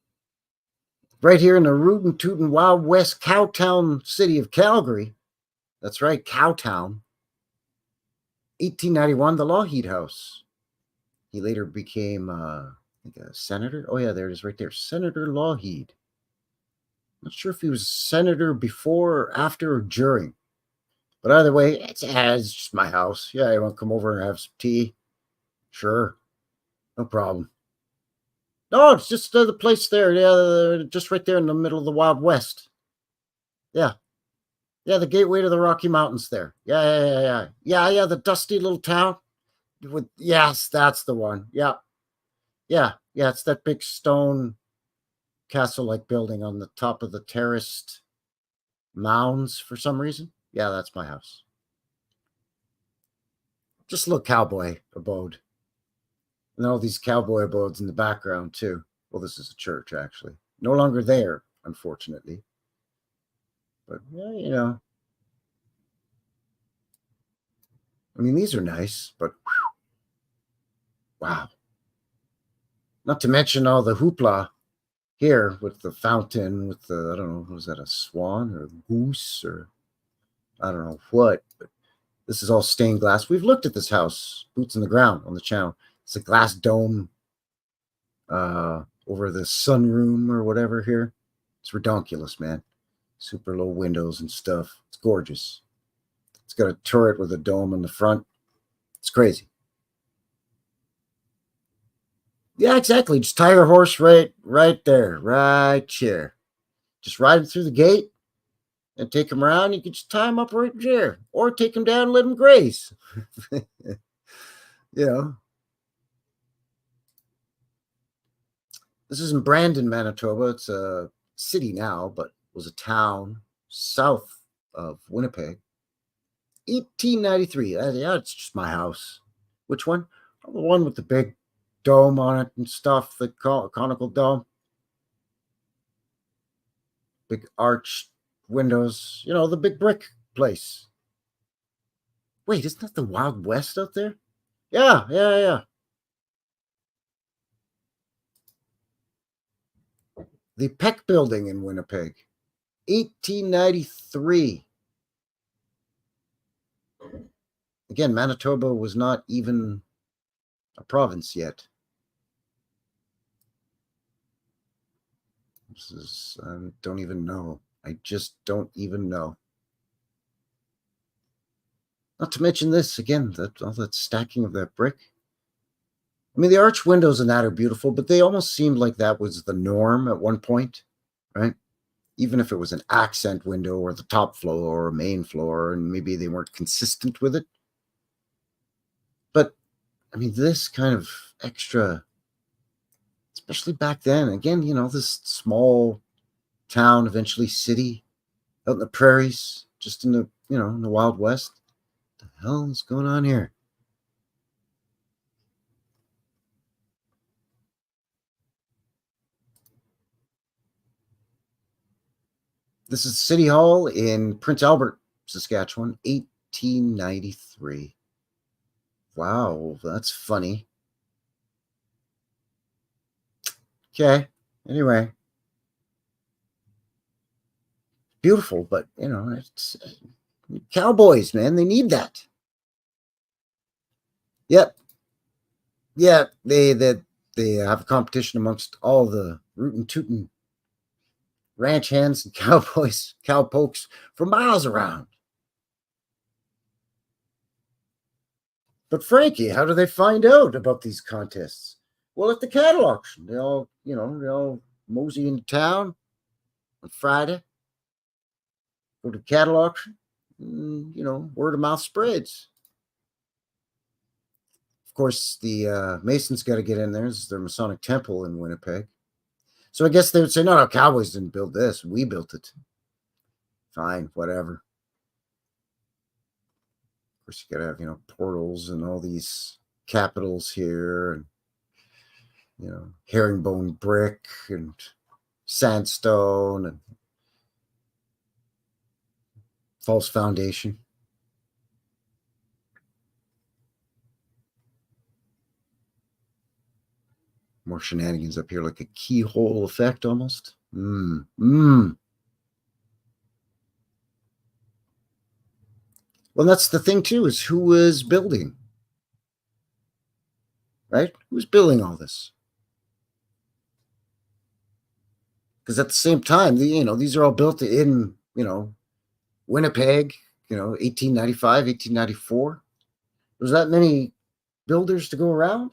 [SPEAKER 2] Right here in the rootin' tootin' Wild West Cowtown city of Calgary. That's right, Cowtown. 1891, the Lougheed House. He later became, I think, a senator. Oh, yeah, there it is right there. Senator Lougheed. Not sure if he was a senator before, after, or during. But either way, it's just my house. Yeah, you want to come over and have some tea? Sure. No problem. No, it's just the place there. Yeah, just right there in the middle of the Wild West. Yeah. Yeah, the gateway to the Rocky Mountains there. Yeah. Yeah, the dusty little town. Yes, that's the one. Yeah. It's that big stone castle-like building on the top of the terraced mounds for some reason. Yeah, that's my house. Just a little cowboy abode. And all these cowboy abodes in the background, too. Well, this is a church, actually. No longer there, unfortunately. But, yeah, I mean, these are nice, but wow. Not to mention all the hoopla here with the fountain, with the, I don't know, was that a swan or a goose or I don't know what. But this is all stained glass. We've looked at this house, Boots on the Ground, on the channel. It's a glass dome over the sunroom or whatever here. It's redonkulous, man. Super low windows and stuff. It's gorgeous. It's got a turret with a dome in the front. It's crazy. Yeah, exactly. Just tie your horse right there, right here. Just ride him through the gate and take him around. You can just tie him up right there, or take him down and let him graze. This is in Brandon, Manitoba. It's a city now, but was a town south of Winnipeg. 1893. Yeah, it's just my house. Which one? Oh, the one with the big dome on it and stuff, the conical dome. Big arched windows. The big brick place. Wait, isn't that the Wild West out there? Yeah. The Peck Building in Winnipeg. 1893. Again, Manitoba was not even a province yet. This is, I don't even know. I just don't even know. Not to mention this, again, all that stacking of that brick. I mean, the arch windows and that are beautiful, but they almost seemed like that was the norm at one point, right? Even if it was an accent window or the top floor or main floor, and maybe they weren't consistent with it. But, I mean, this kind of extra, especially back then, again, you know, this small town, eventually city, out in the prairies, just in the, you know, in the Wild West. What the hell is going on here? This is City Hall in Prince Albert, Saskatchewan, 1893. Wow, that's funny. Okay, anyway. Beautiful, but, you know, it's Cowboys, man. They need that. Yep. Yeah, they have a competition amongst all the rootin' tootin' ranch hands and cowboys, cowpokes for miles around. But Frankie, how do they find out about these contests? Well, at the cattle auction. They all mosey into town on Friday, go to the cattle auction, and, you know, word of mouth spreads. Of course, the Masons got to get in there. This is their Masonic temple in Winnipeg. So I guess they would say, no, Cowboys didn't build this. We built it. Fine, whatever. Of course, you got to have, you know, portals and all these capitals here, and, you know, herringbone brick and sandstone and false foundation. More shenanigans up here, like a keyhole effect almost. Well, that's the thing too, is who was building, right? Who's building all this? Because at the same time, you know, these are all built in, you know, Winnipeg, you know, 1895, 1894. There's that many builders to go around?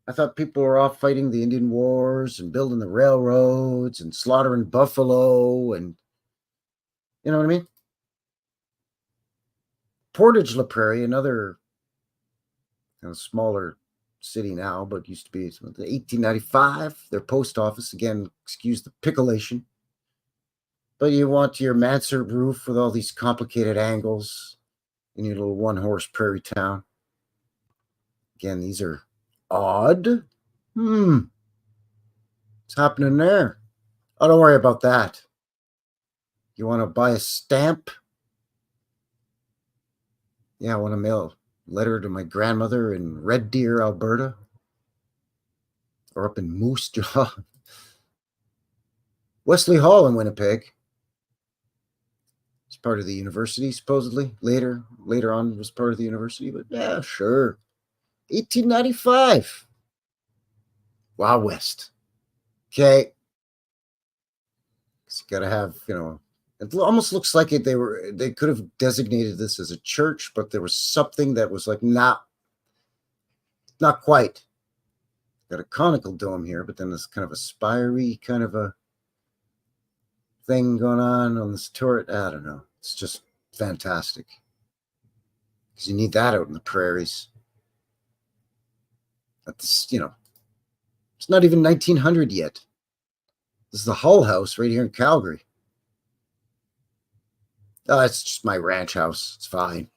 [SPEAKER 2] I thought people were off fighting the Indian Wars and building the railroads and slaughtering buffalo, and, you know what I mean? Portage La Prairie, another, you know, smaller city now, but used to be 1895. Their post office, again, excuse the picolation, but you want your mansard roof with all these complicated angles in your little one-horse prairie town. Again, these are odd. What's happening there? Oh, don't worry about that. You want to buy a stamp? Yeah, I want to mail a letter to my grandmother in Red Deer, Alberta, or up in Moose Jaw. Wesley Hall in Winnipeg. It's part of the university, supposedly. Later on was part of the university, but yeah, sure. 1895. Wild West. Okay. It's got to have, you know, it almost looks like they could have designated this as a church, but there was something that was like, not quite. Got a conical dome here, but then there's kind of a spirey kind of a thing going on this turret. I don't know. It's just fantastic. Because you need that out in the prairies. That's, you know, it's not even 1900 yet. This is the Hull House right here in Calgary. Oh, it's just my ranch house. It's fine.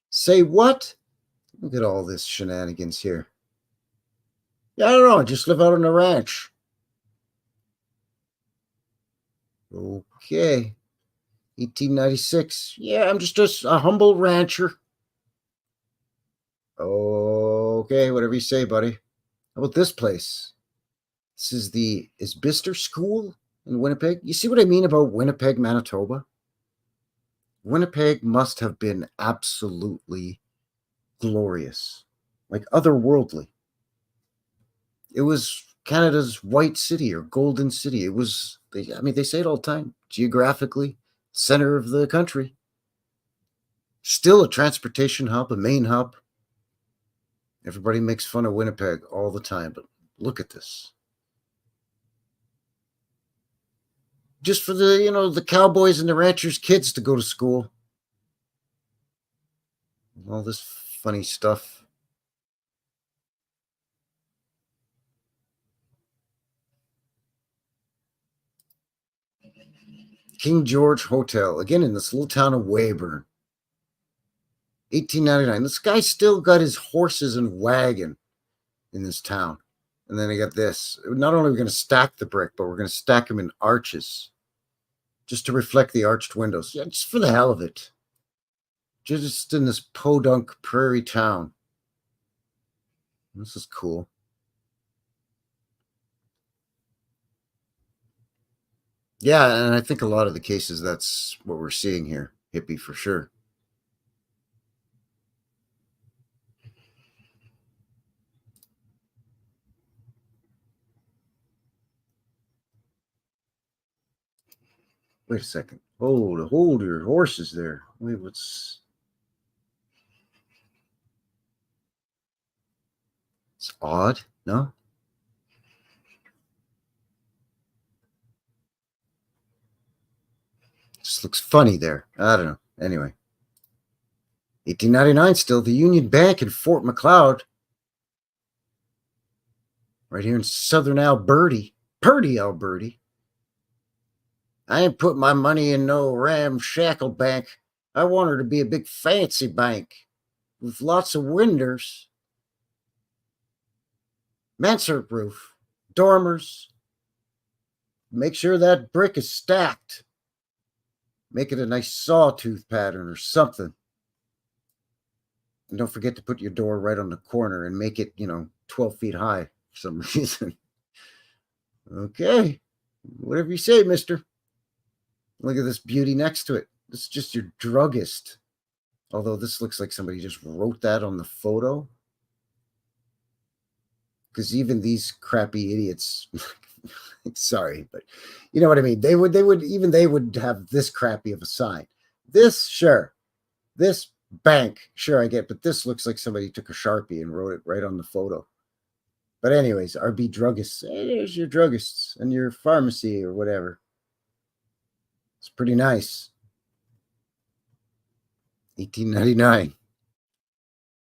[SPEAKER 2] Say what? Look at all this shenanigans here. Yeah, I don't know. I just live out on a ranch. Okay. 1896. Yeah, I'm just a humble rancher. Okay, whatever you say, buddy. How about this place? This is the Isbister School in Winnipeg. You see what I mean about Winnipeg, Manitoba? Winnipeg must have been absolutely glorious, like otherworldly. It was Canada's White City or Golden City. It was, they say it all the time, geographically, center of the country. Still a transportation hub, a main hub. Everybody makes fun of Winnipeg all the time, but look at this. Just for the Cowboys and the Ranchers' kids to go to school. All this funny stuff. King George Hotel, again in this little town of Weyburn. 1899. This guy still got his horses and wagon in this town. And then I got this. Not only are we going to stack the brick, but we're going to stack them in arches. Just to reflect the arched windows. Yeah, just for the hell of it. Just in this podunk prairie town. This is cool. Yeah, and I think a lot of the cases, that's what we're seeing here. Hippie for sure. Wait a second. Hold your horses there. Wait, what's... It's odd, no? Just looks funny there. I don't know. Anyway. 1899 still. The Union Bank in Fort McLeod. Right here in southern Alberta. Purdy, Alberta. I ain't put my money in no ramshackle bank. I want her to be a big fancy bank with lots of windows, mansard roof, dormers. Make sure that brick is stacked. Make it a nice sawtooth pattern or something. And don't forget to put your door right on the corner and make it, 12 feet high for some reason. Okay. Whatever you say, mister. Look at this beauty next to it. This is just your druggist. Although this looks like somebody just wrote that on the photo. Because even these crappy idiots, sorry, but you know what I mean? They would have this crappy of a sign. This, sure. This bank, sure, I get, but this looks like somebody took a Sharpie and wrote it right on the photo. But anyways, RB Druggists. Hey, there's your druggists and your pharmacy or whatever. It's pretty nice. 1899.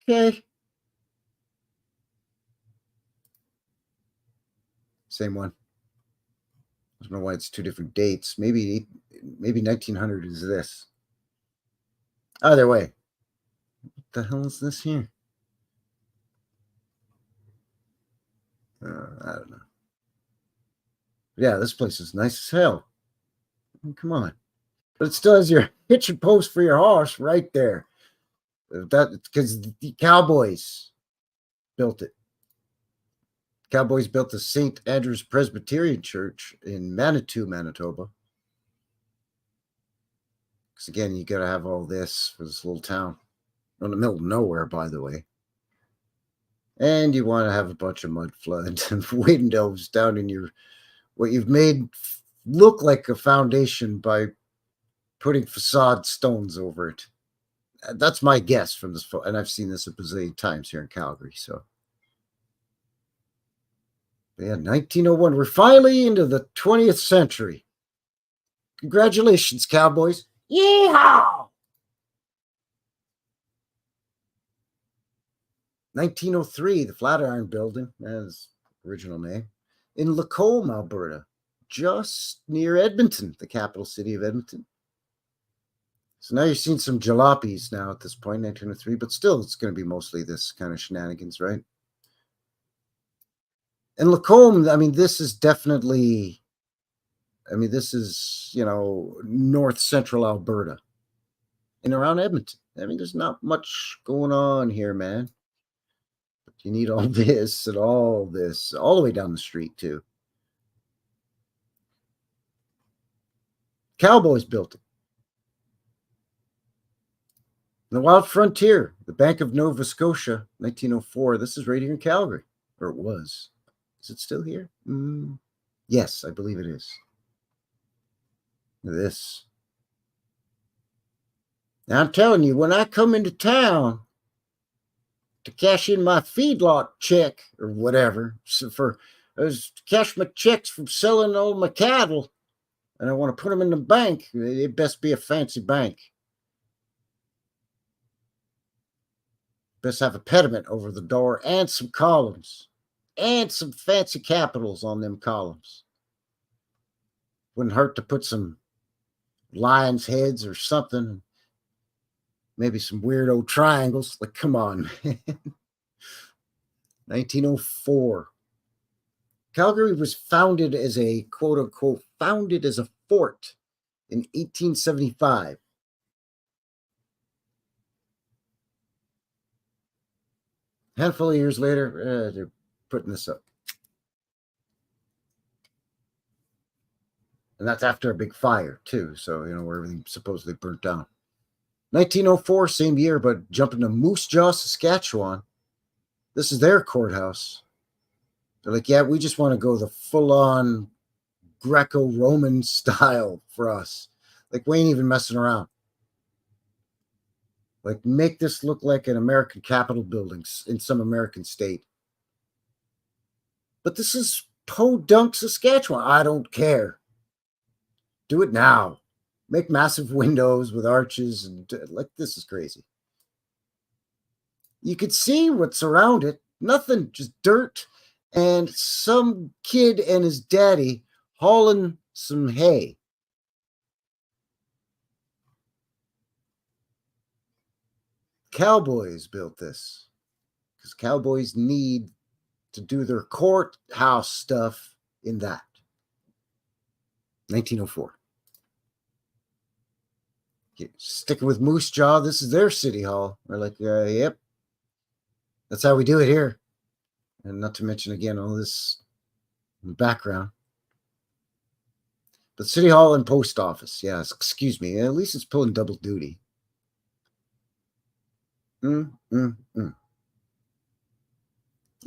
[SPEAKER 2] Okay. Same one. I don't know why it's two different dates. Maybe 1900 is this. Either way. What the hell is this here? I don't know. Yeah, this place is nice as hell. Come on. But it still has your hitching post for your horse right there. That because the Cowboys built it. Cowboys built the St. Andrew's Presbyterian Church in Manitou, Manitoba. Because again, you got to have all this for this little town. In the middle of nowhere, by the way. And you want to have a bunch of mud floods and windows down in your, what you've made look like a foundation by putting facade stones over it. That's my guess from this photo. And I've seen this a bazillion times here in Calgary. So, but yeah, 1901. We're finally into the 20th century. Congratulations, Cowboys. Yeehaw! 1903, the Flatiron Building, as original name, in Lacombe, Alberta, just near Edmonton, the capital city of Edmonton. So now you're seeing some jalopies now at this point, 1903, but still it's going to be mostly this kind of shenanigans, right? And Lacombe, I mean, this is definitely, this is, north central Alberta and around Edmonton. I mean, there's not much going on here, man. But you need all this and all this, all the way down the street, too. Cowboys built it. The Wild Frontier, the Bank of Nova Scotia, 1904. This is right here in Calgary, or it was. Is it still here? Yes, I believe it is. Look at this. Now, I'm telling you, when I come into town to cash in my feedlot check or whatever, so cash my checks from selling all my cattle, and I want to put them in the bank, it best be a fancy bank. Best have a pediment over the door and some columns and some fancy capitals on them columns. Wouldn't hurt to put some lions' heads or something. Maybe some weirdo triangles. Like, come on, man. 1904. Calgary was founded as a quote unquote founded as a fort in 1875. A handful of years later, they're putting this up. And that's after a big fire, too. So, where everything supposedly burnt down. 1904, same year, but jumping to Moose Jaw, Saskatchewan. This is their courthouse. They're like, yeah, we just want to go the full-on Greco-Roman style for us. Like, we ain't even messing around. Like, make this look like an American Capitol building in some American state. But this is Podunk, Saskatchewan. I don't care. Do it now. Make massive windows with arches. And like, this is crazy. You could see what's around it. Nothing, just dirt and some kid and his daddy hauling some hay. Cowboys built this because cowboys need to do their courthouse stuff in that. 1904. Sticking with Moose Jaw, this is their city hall. We're like, yep, that's how we do it here. And not to mention, again, all this in the background. But city hall and post office, yes, excuse me. At least it's pulling double duty. Yeah,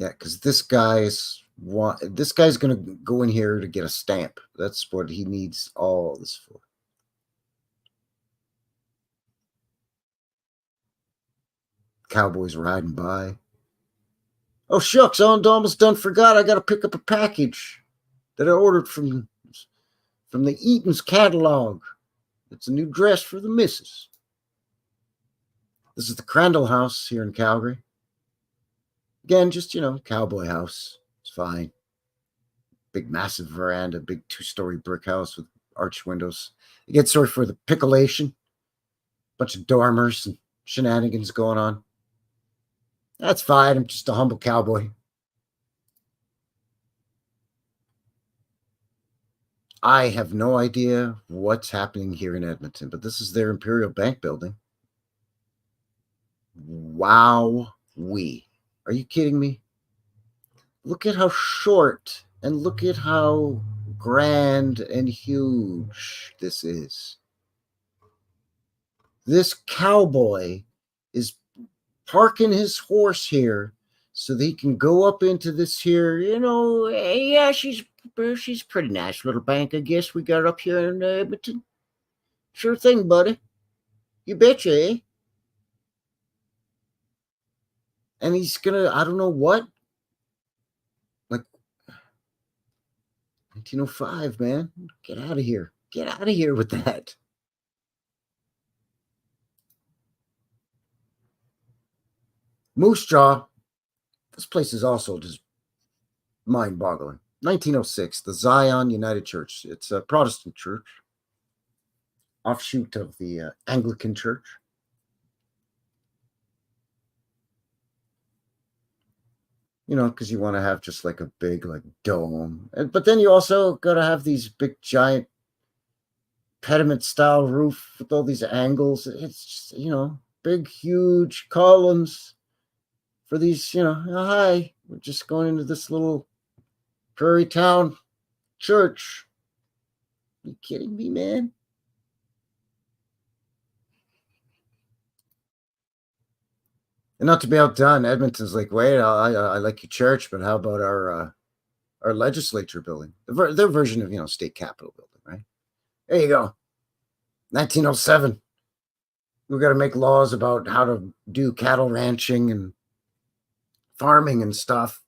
[SPEAKER 2] because this guy's going to go in here to get a stamp. That's what he needs all this for. Cowboys riding by. Oh, shucks, I almost done forgot. I got to pick up a package that I ordered from the Eaton's catalog. It's a new dress for the missus. This is the Crandall House here in Calgary. Again, just, cowboy house. It's fine. Big, massive veranda, big 2-story brick house with arched windows. Again, sorry for the piccolation. Bunch of dormers and shenanigans going on. That's fine. I'm just a humble cowboy. I have no idea what's happening here in Edmonton, but this is their Imperial Bank building. Wow-wee. Are you kidding me? Look at how short and look at how grand and huge this is. This cowboy is parking his horse here so that he can go up into this here, yeah, she's a pretty nice little bank, I guess we got up here in Edmonton. Sure thing, buddy. You betcha, eh? And he's gonna, I don't know what, like 1905, man. Get out of here. Get out of here with that. Moose Jaw. This place is also just mind-boggling. 1906, the Zion United Church. It's a Protestant church, offshoot of the Anglican Church. Because you want to have just like a big dome. But then you also got to have these big, giant pediment-style roof with all these angles. It's just, big, huge columns. For these, hi, we're just going into this little prairie town church. Are you kidding me, man? And not to be outdone, Edmonton's like, wait, I like your church, but how about our Our legislature building. Their version of, state capitol building, right? There you go. 1907. We've got to make laws about how to do cattle ranching and farming and stuff.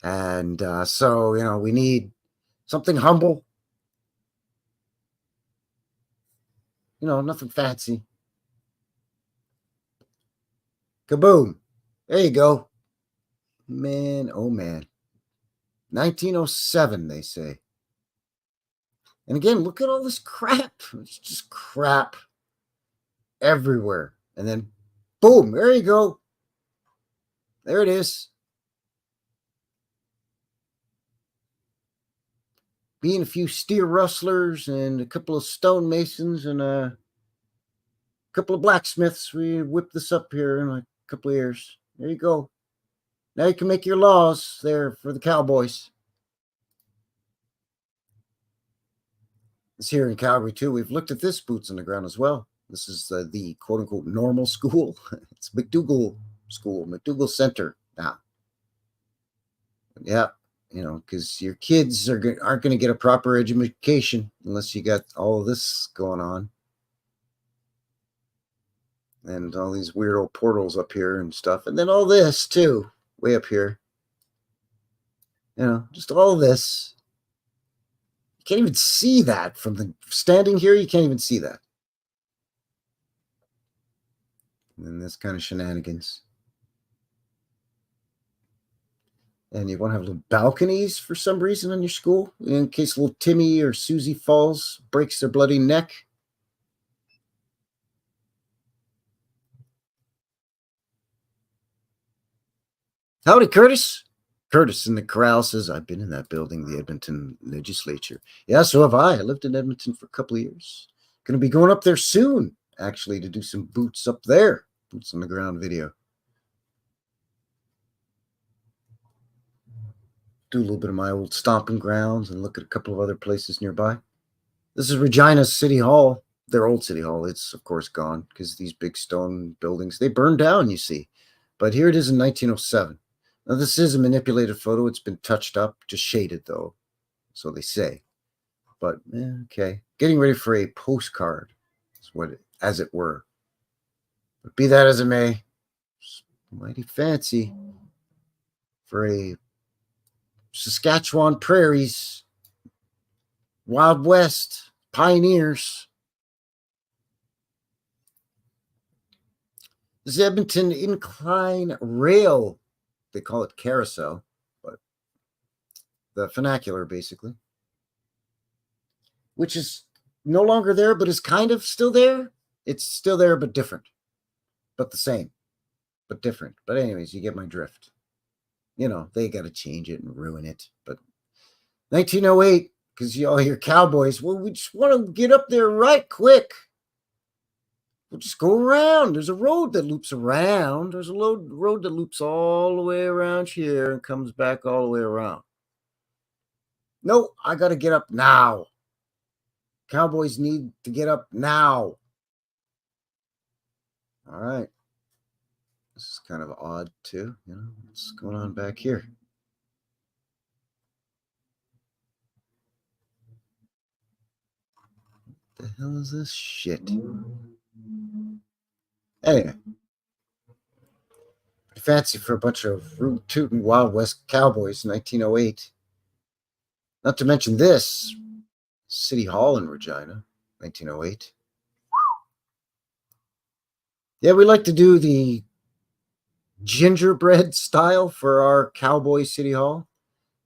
[SPEAKER 2] And so, we need something humble. Nothing fancy. Kaboom. There you go. Man, oh man. 1907, they say. And again, look at all this crap. It's just crap everywhere. And then, boom, there you go. There it is. Being a few steer rustlers and a couple of stonemasons and a couple of blacksmiths, we whipped this up here in a couple of years. There you go. Now you can make your laws there for the Cowboys. It's here in Calgary, too. We've looked at this boots on the ground as well. This is the quote-unquote normal school. It's McDougall School, McDougall Center now. Yeah, because your kids aren't going to get a proper education unless you got all of this going on. And all these weird old portals up here and stuff. And then all this, too, way up here. Just all this. You can't even see that from the standing here. You can't even see that. And then this kind of shenanigans. And you want to have little balconies for some reason in your school in case little Timmy or Susie falls, breaks their bloody neck. Howdy, Curtis. Curtis in the corral says, I've been in that building, the Edmonton legislature. Yeah, so have I. I lived in Edmonton for a couple of years. Going to be going up there soon, actually, to do some boots up there. Boots on the ground video. Do a little bit of my old stomping grounds and look at a couple of other places nearby. This is Regina's City Hall. Their old City Hall. It's, of course, gone because these big stone buildings, they burned down, you see. But here it is in 1907. Now, this is a manipulated photo. It's been touched up, just shaded, though. So they say. But, okay. Getting ready for a postcard, as it were. But be that as it may, it's mighty fancy for a Saskatchewan prairies, Wild West, pioneers. This is Edmonton Incline Rail. They call it carousel, but the vernacular, basically, which is no longer there, but is kind of still there. It's still there, but different, but the same, but different. But anyways, you get my drift. They got to change it and ruin it. But 1908, because you all hear Cowboys. Well, we just want to get up there right quick. We'll just go around. There's a road that loops around. There's a road that loops all the way around here and comes back all the way around. No, I got to get up now. Cowboys need to get up now. All right. This is kind of odd, too. What's going on back here? What the hell is this shit? Anyway. Fancy for a bunch of root-tootin' Wild West Cowboys in 1908. Not to mention this. City Hall in Regina, 1908. Yeah, we like to do the gingerbread style for our Cowboy City Hall.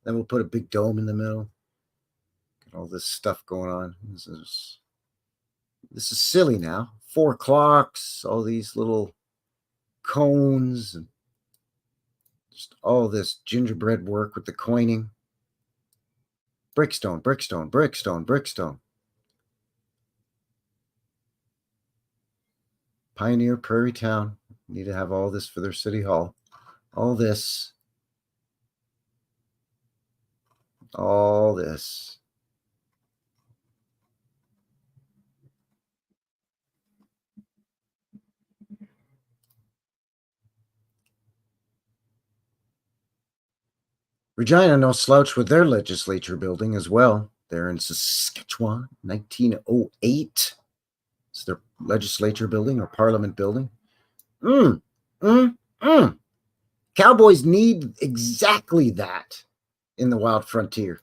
[SPEAKER 2] Then we'll put a big dome in the middle. Get all this stuff going on. This is silly now. 4 clocks, all these little cones, and just all this gingerbread work with the coining. Brickstone, brickstone, brickstone, brickstone. Pioneer Prairie Town. Need to have all this for their city hall. All this. All this. Regina, no slouch with their legislature building as well. They're in Saskatchewan, 1908. It's their legislature building or parliament building. Cowboys need exactly that in the wild frontier.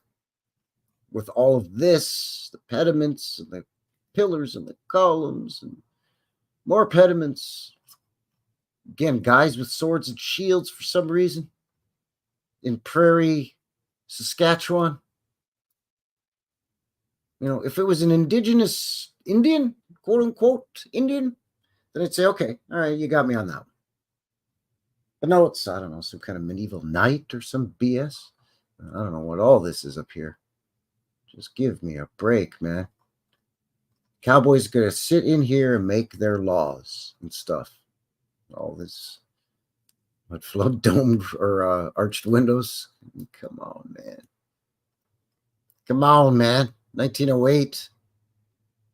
[SPEAKER 2] With all of this, the pediments and the pillars and the columns and more pediments. Again, guys with swords and shields for some reason in prairie Saskatchewan. You know, if it was an indigenous Indian, quote unquote Indian, then I'd say, okay, all right, you got me on that one. But no, it's, I don't know, some kind of medieval knight or some BS. I don't know what all this is up here. Just give me a break, man. Cowboys gonna sit in here and make their laws and stuff. All this mudflood domed or arched windows. Come on, man. Come on, man. 1908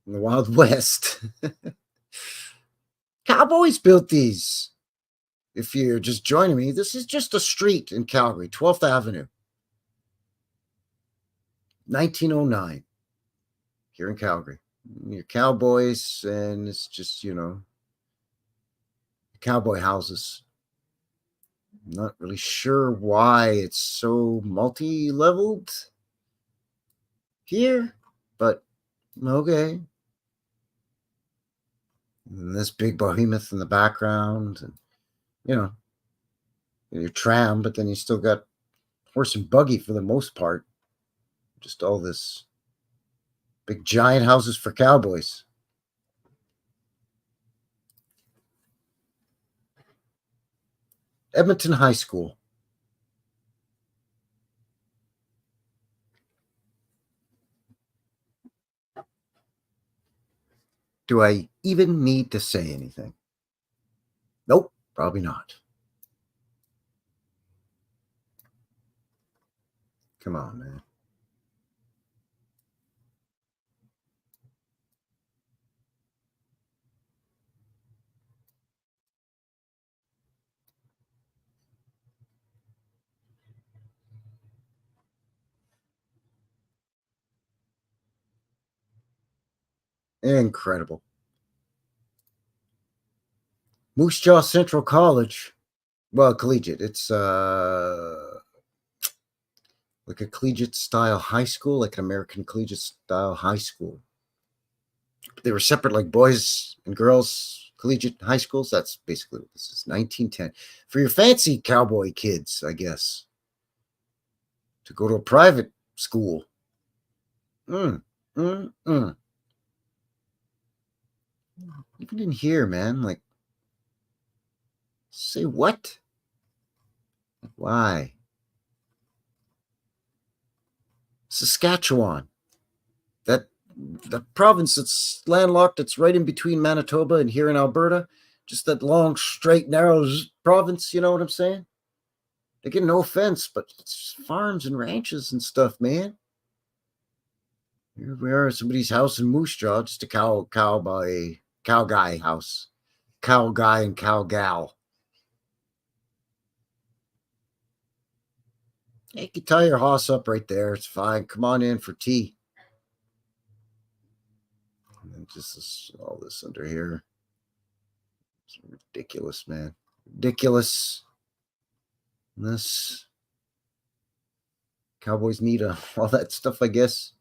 [SPEAKER 2] in the Wild West. Cowboys built these. If you're just joining me, this is just a street in Calgary, 12th Avenue. 1909 here in Calgary. Your Cowboys, and it's just, you know, cowboy houses. I'm not really sure why it's so multi-leveled here, but okay. And this big behemoth in the background, and you know, your tram, but then you still got horse and buggy for the most part. Just all this big giant houses for cowboys. Edmonton High School. Do I even need to say anything? Nope, probably not. Come on, man. Incredible. Moose Jaw Central College. Well, collegiate. It's like a collegiate style high school, like an American collegiate style high school. They were separate, like boys and girls collegiate high schools. That's basically what this is. 1910. For your fancy cowboy kids, I guess, to go to a private school. Even in here, man, like, say what? Why? Saskatchewan. That the province that's landlocked, it's right in between Manitoba and here in Alberta. Just that long, straight, narrow province, you know what I'm saying? Again, no offense, but it's farms and ranches and stuff, man. Here we are at somebody's house in Moose Jaw, just a cow guy house. Cow guy and cow gal. You can tie your horse up right there. It's fine. Come on in for tea. And then just all this under here. It's ridiculous, man. Ridiculous. And this. Cowboys need all that stuff, I guess.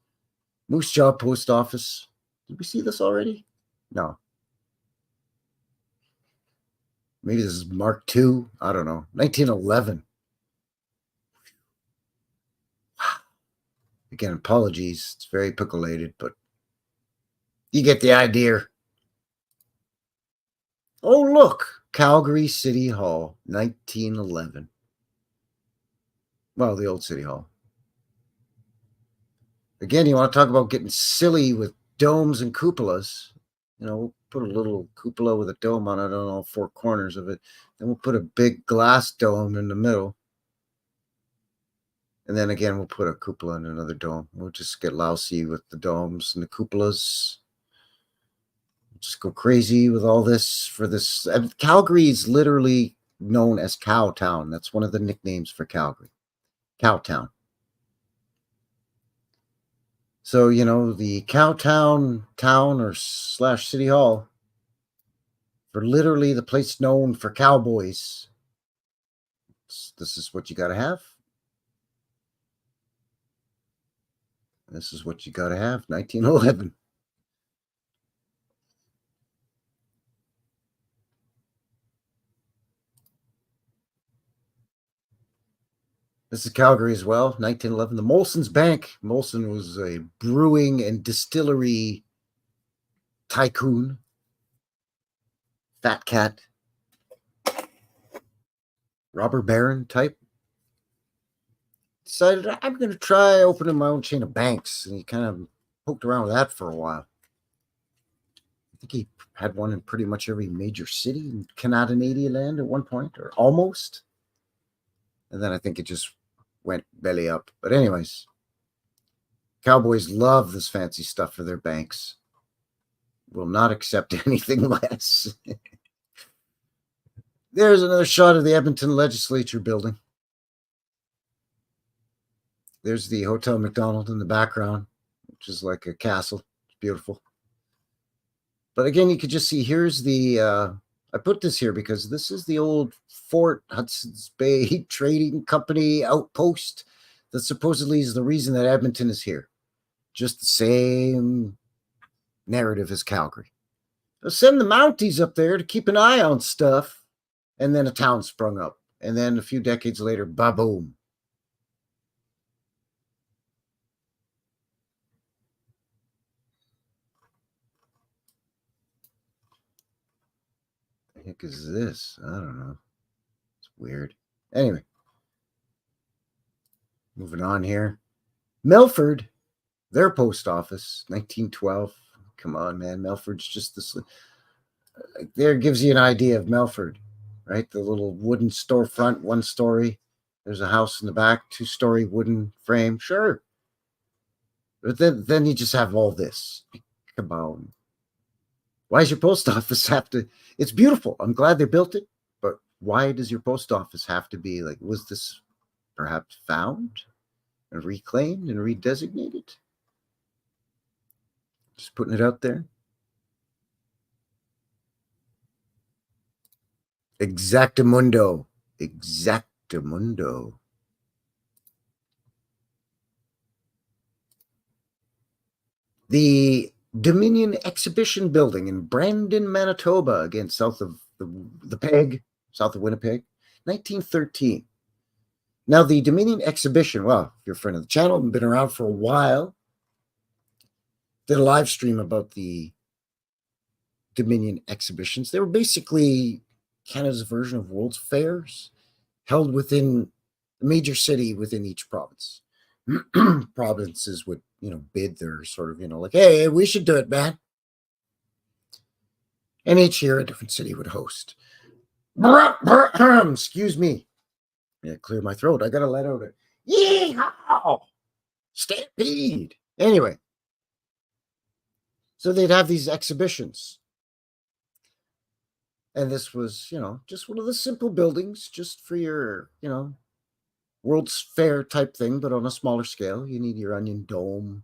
[SPEAKER 2] Moose Jaw Post Office. Did we see this already? No. Maybe this is Mark II. I don't know. 1911. Again, apologies. It's very pickle-lated, but you get the idea. Oh, look. Calgary City Hall, 1911. Well, the old City Hall. Again, you want to talk about getting silly with domes and cupolas. You know, we'll put a little cupola with a dome on it on all four corners of it. Then we'll put a big glass dome in the middle. And then again, we'll put a cupola and another dome. We'll just get lousy with the domes and the cupolas. We'll just go crazy with all this for this. Calgary is literally known as Cow Town. That's one of the nicknames for Calgary. Cowtown. So, you know, the Cowtown town or slash city hall, for literally the place known for cowboys, this is what you got to have. This is what you got to have. 1911. This is Calgary as well, 1911. The Molson's Bank. Molson was a brewing and distillery tycoon. Fat cat. Robber baron type. Decided I'm going to try opening my own chain of banks. And he kind of poked around with that for a while. I think he had one in pretty much every major city in Canadian land at one point, or almost. And then I think it just went belly up. But anyways, Cowboys love this fancy stuff for their banks. Will not accept anything less. There's another shot of the Edmonton Legislature building. There's the Hotel McDonald in the background, which is like a castle. It's beautiful. But again, you could just see, here's the, I put this here because this is the old Fort Hudson's Bay Trading Company outpost that supposedly is the reason that Edmonton is here. Just the same narrative as Calgary. They'll send the Mounties up there to keep an eye on stuff. And then a town sprung up. And then a few decades later, ba-boom. The heck is this? I don't know. It's weird. Anyway. Moving on here. Melford, their post office, 1912. Come on, man. Melford's just this. There gives you an idea of Melford. Right, the little wooden storefront, 1 story. There's a house in the back, 2-story wooden frame. Sure, but then you just have all this. Come on, why does your post office have to? It's beautiful. I'm glad they built it, but why does your post office have to be like? Was this perhaps found and reclaimed and redesignated? Just putting it out there. Exactamundo. Exactamundo. The Dominion Exhibition Building in Brandon, Manitoba, again, south of the Peg, south of Winnipeg, 1913. Now, the Dominion Exhibition, well, if you're a friend of the channel and been around for a while, did a live stream about the Dominion exhibitions. They were basically Canada's version of World's Fairs, held within a major city within each province. Provinces would, bid their sort of, like, hey, we should do it, man. And each year a different city would host. Excuse me. Yeah, clear my throat. I got to let out a yeehaw! Stampede. Anyway. So they'd have these exhibitions. And this was, just one of the simple buildings, just for your, World's Fair type thing, but on a smaller scale. You need your Onion Dome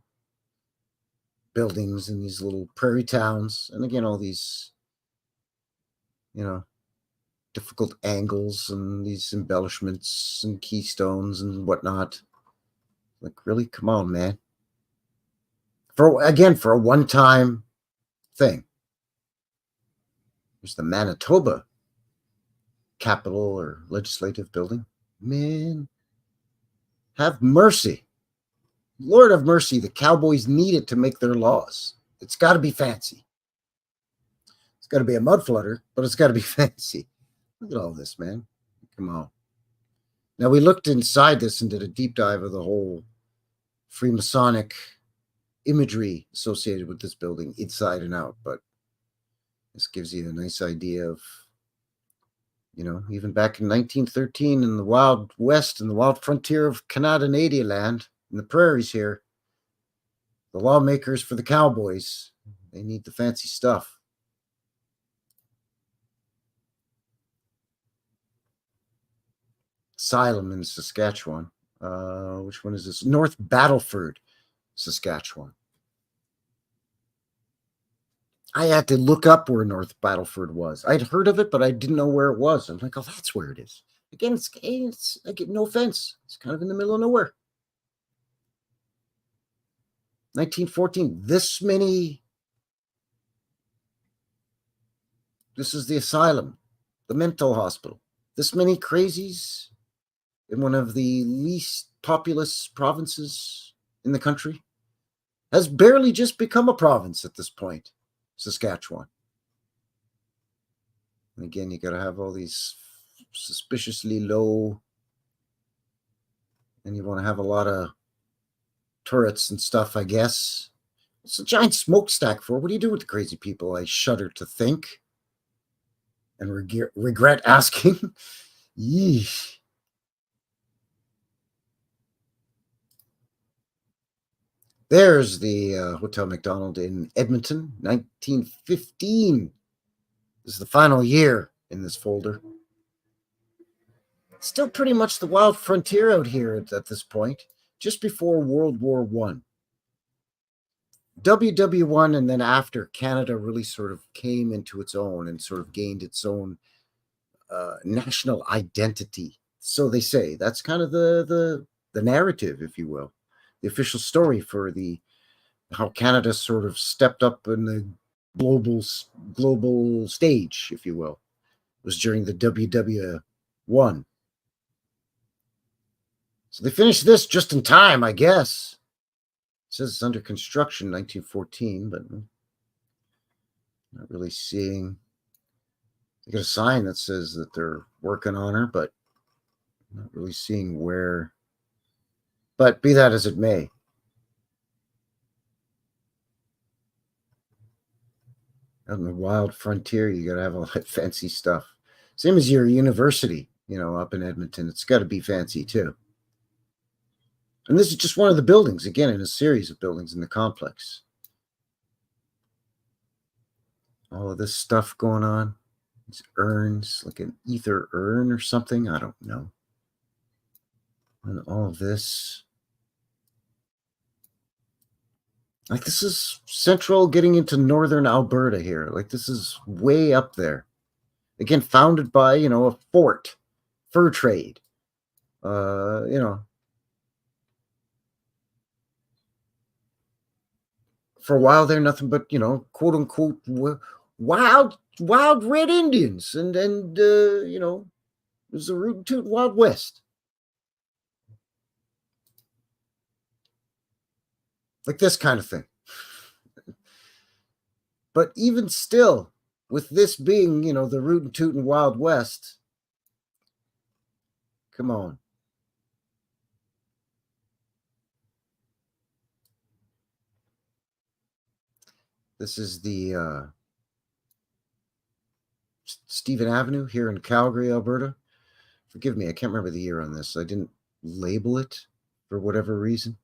[SPEAKER 2] buildings in these little prairie towns. And again, all these, difficult angles and these embellishments and keystones and whatnot. Like, really? Come on, man. For a one-time thing. There's the Manitoba Capitol or Legislative Building. Man, have mercy. Lord have mercy. The Cowboys need it to make their laws. It's got to be fancy. It's got to be a mudflooder, but it's got to be fancy. Look at all this, man. Come on. Now, we looked inside this and did a deep dive of the whole Freemasonic imagery associated with this building, inside and out, but this gives you a nice idea of, even back in 1913 in the Wild West, in the wild frontier of Canadian land, in the prairies here, the lawmakers for the Cowboys, they need the fancy stuff. Asylum in Saskatchewan. Which one is this? North Battleford, Saskatchewan. I had to look up where North Battleford was. I'd heard of it, but I didn't know where it was. I'm like, oh, that's where it is. Again, it's I get no offense. It's kind of in the middle of nowhere. 1914. This is the asylum, the mental hospital. This many crazies in one of the least populous provinces in the country has barely just become a province at this point. Saskatchewan. And again, you got to have all these suspiciously low, and you want to have a lot of turrets and stuff, I guess. It's a giant smokestack for. What do you do with the crazy people? I shudder to think and regret asking. Yeesh. There's the Hotel McDonald in Edmonton, 1915. This is the final year in this folder. Still pretty much the wild frontier out here at this point, just before World War I. WW1 and then after, Canada really sort of came into its own and sort of gained its own national identity. So they say. That's kind of the narrative, if you will. The official story for how Canada sort of stepped up in the global stage, if you will, was during the WW1. So they finished this just in time, I guess. It says it's under construction, 1914, but not really seeing. They got a sign that says that they're working on her, but not really seeing where. But be that as it may. Out in the wild frontier, you got to have a lot of fancy stuff. Same as your university, up in Edmonton. It's got to be fancy too. And this is just one of the buildings, again, in a series of buildings in the complex. All of this stuff going on. These urns, like an ether urn or something. I don't know. And all of this. Like, this is central getting into northern Alberta here. Like, this is way up there. Again, founded by, a fort, fur trade. For a while there, nothing but, quote unquote, wild red Indians. And it was the root and toot Wild West. Like this kind of thing. But even still, with this being, the root and toot and Wild West, come on. This is the Stephen Avenue here in Calgary, Alberta. Forgive me, I can't remember the year on this. I didn't label it for whatever reason.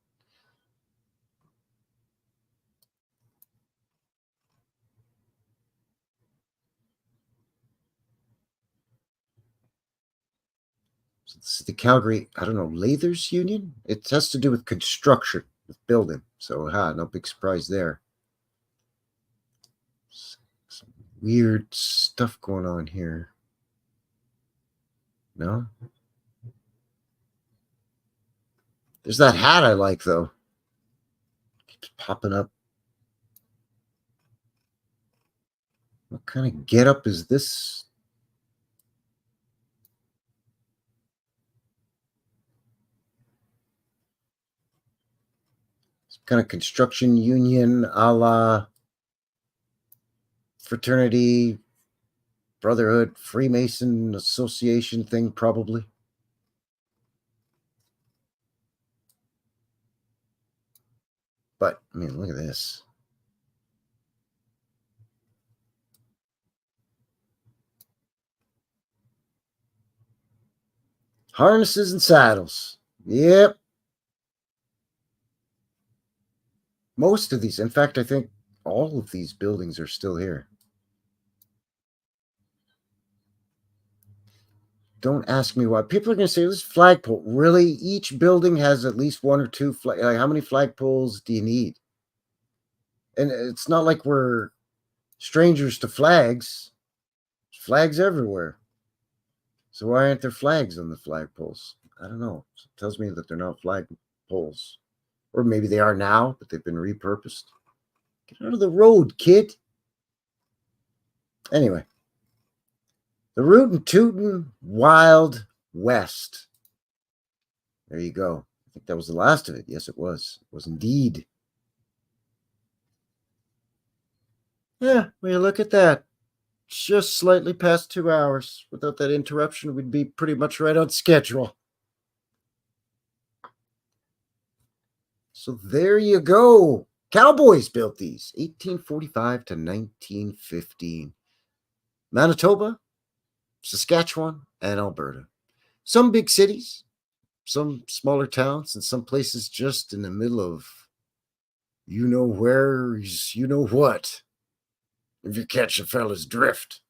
[SPEAKER 2] So this is the Calgary, Lathers Union? It has to do with construction, with building. So, no big surprise there. Some weird stuff going on here. No? There's that hat I like, though. Keeps popping up. What kind of getup is this? Some kind of construction union a la fraternity, brotherhood, Freemason association thing, probably. But, look at this. Harnesses and saddles. Yep. Most of these, in fact, I think all of these buildings are still here. don't ask me why. People are going to say, this flagpole. Really? Each building has at least one or two flag. Like, how many flagpoles do you need? And it's not like we're strangers to flags. There's flags everywhere. So why aren't there flags on the flagpoles? I don't know. It tells me that they're not flagpoles. Or maybe they are now, but they've been repurposed. Get out of the road, kid. Anyway. The Rootin' Tootin' Wild West. There you go. I think that was the last of it. Yes, it was. It was indeed. Yeah, well, you look at that. Just slightly past 2 hours. Without that interruption, we'd be pretty much right on schedule. So there you go. Cowboys built these, 1845 to 1915. Manitoba, Saskatchewan, and Alberta. Some big cities, some smaller towns, and some places just in the middle of you know where's you know what. If you catch a fella's drift.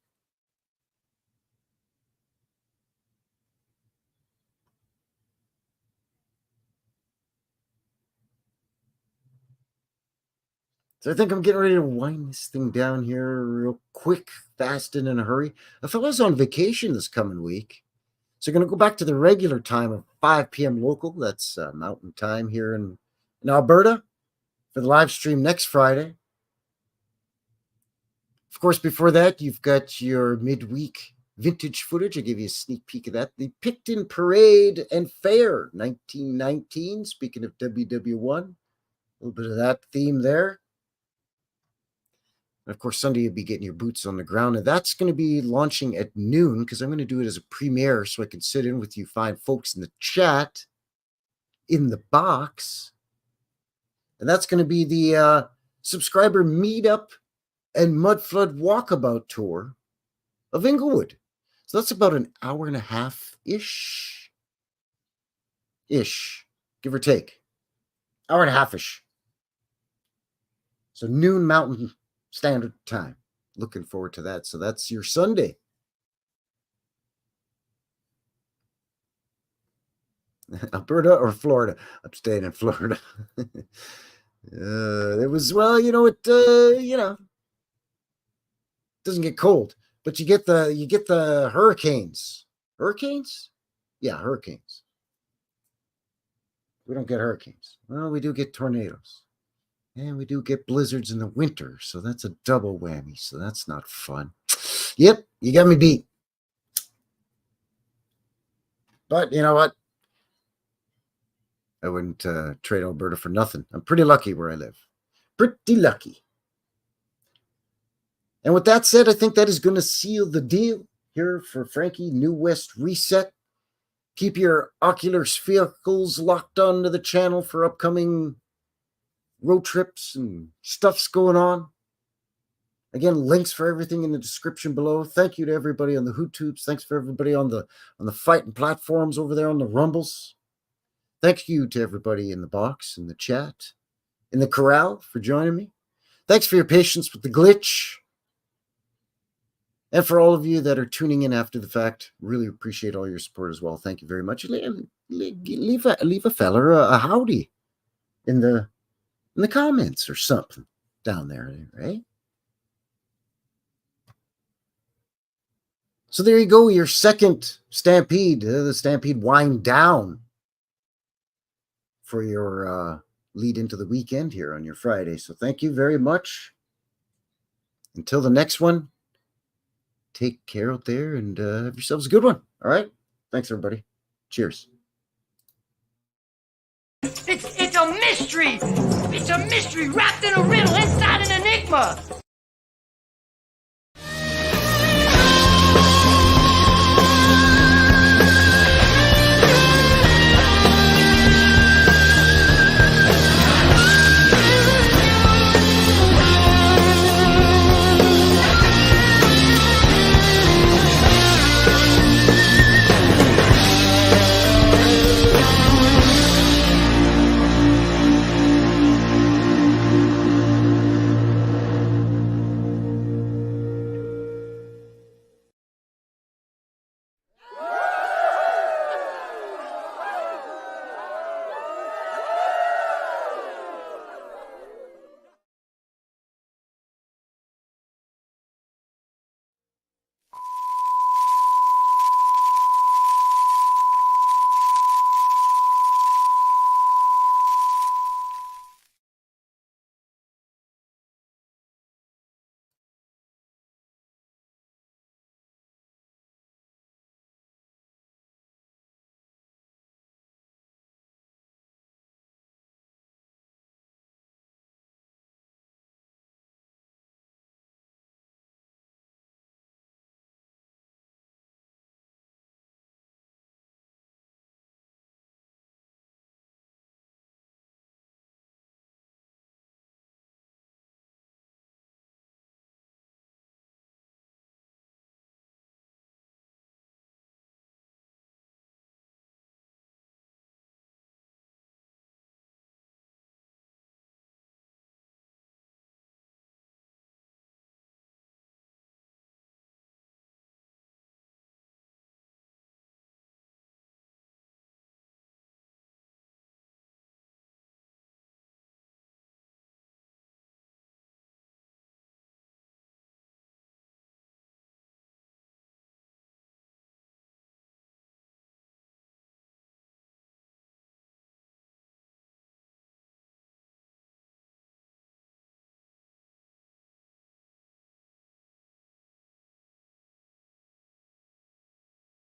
[SPEAKER 2] So I think I'm getting ready to wind this thing down here real quick, fast, and in a hurry. A fella's on vacation this coming week. So we're going to go back to the regular time of 5 p.m. local. That's mountain time here in Alberta for the live stream next Friday. Of course, before that, you've got your midweek vintage footage. I gave you a sneak peek of that. The Picton Parade and Fair, 1919. Speaking of WW1, a little bit of that theme there. And of course, Sunday you'll be getting your boots on the ground. And that's going to be launching at noon because I'm going to do it as a premiere so I can sit in with you fine folks in the chat in the box. And that's going to be the subscriber meetup and mudflood walkabout tour of Inglewood. So that's about an hour and a half-ish. Give or take. Hour and a half-ish. So noon Mountain Standard Time. Looking forward to that. So that's your Sunday. Alberta or Florida? I'm staying in Florida. It was, well, you know, doesn't get cold, but you get the hurricanes. Hurricanes? Yeah, hurricanes. We don't get hurricanes. Well, we do get tornadoes. And we do get blizzards in the winter, so that's a double whammy, so that's not fun. Yep, you got me beat. But you know what? I wouldn't trade Alberta for nothing. I'm pretty lucky where I live. Pretty lucky. And with that said, I think that is going to seal the deal here for Frankie New West Reset. Keep your ocular sphericals locked onto the channel for upcoming road trips and stuff's going on. Again, links for everything in the description below. Thank you to everybody on the HooTubes. Thanks for everybody on the fighting platforms over there on the Rumbles. Thank you to everybody in the box, in the chat, in the corral for joining me. Thanks for your patience with the glitch. And for all of you that are tuning in after the fact, really appreciate all your support as well. Thank you very much. Leave a feller a howdy in the comments or something down there, right? So there you go, your second Stampede, the Stampede wind down for your lead into the weekend here on your Friday. So thank you very much. Until the next one, take care out there and have yourselves a good one. All right? Thanks, everybody. Cheers.
[SPEAKER 7] It's a mystery. It's a mystery wrapped in a riddle inside an enigma.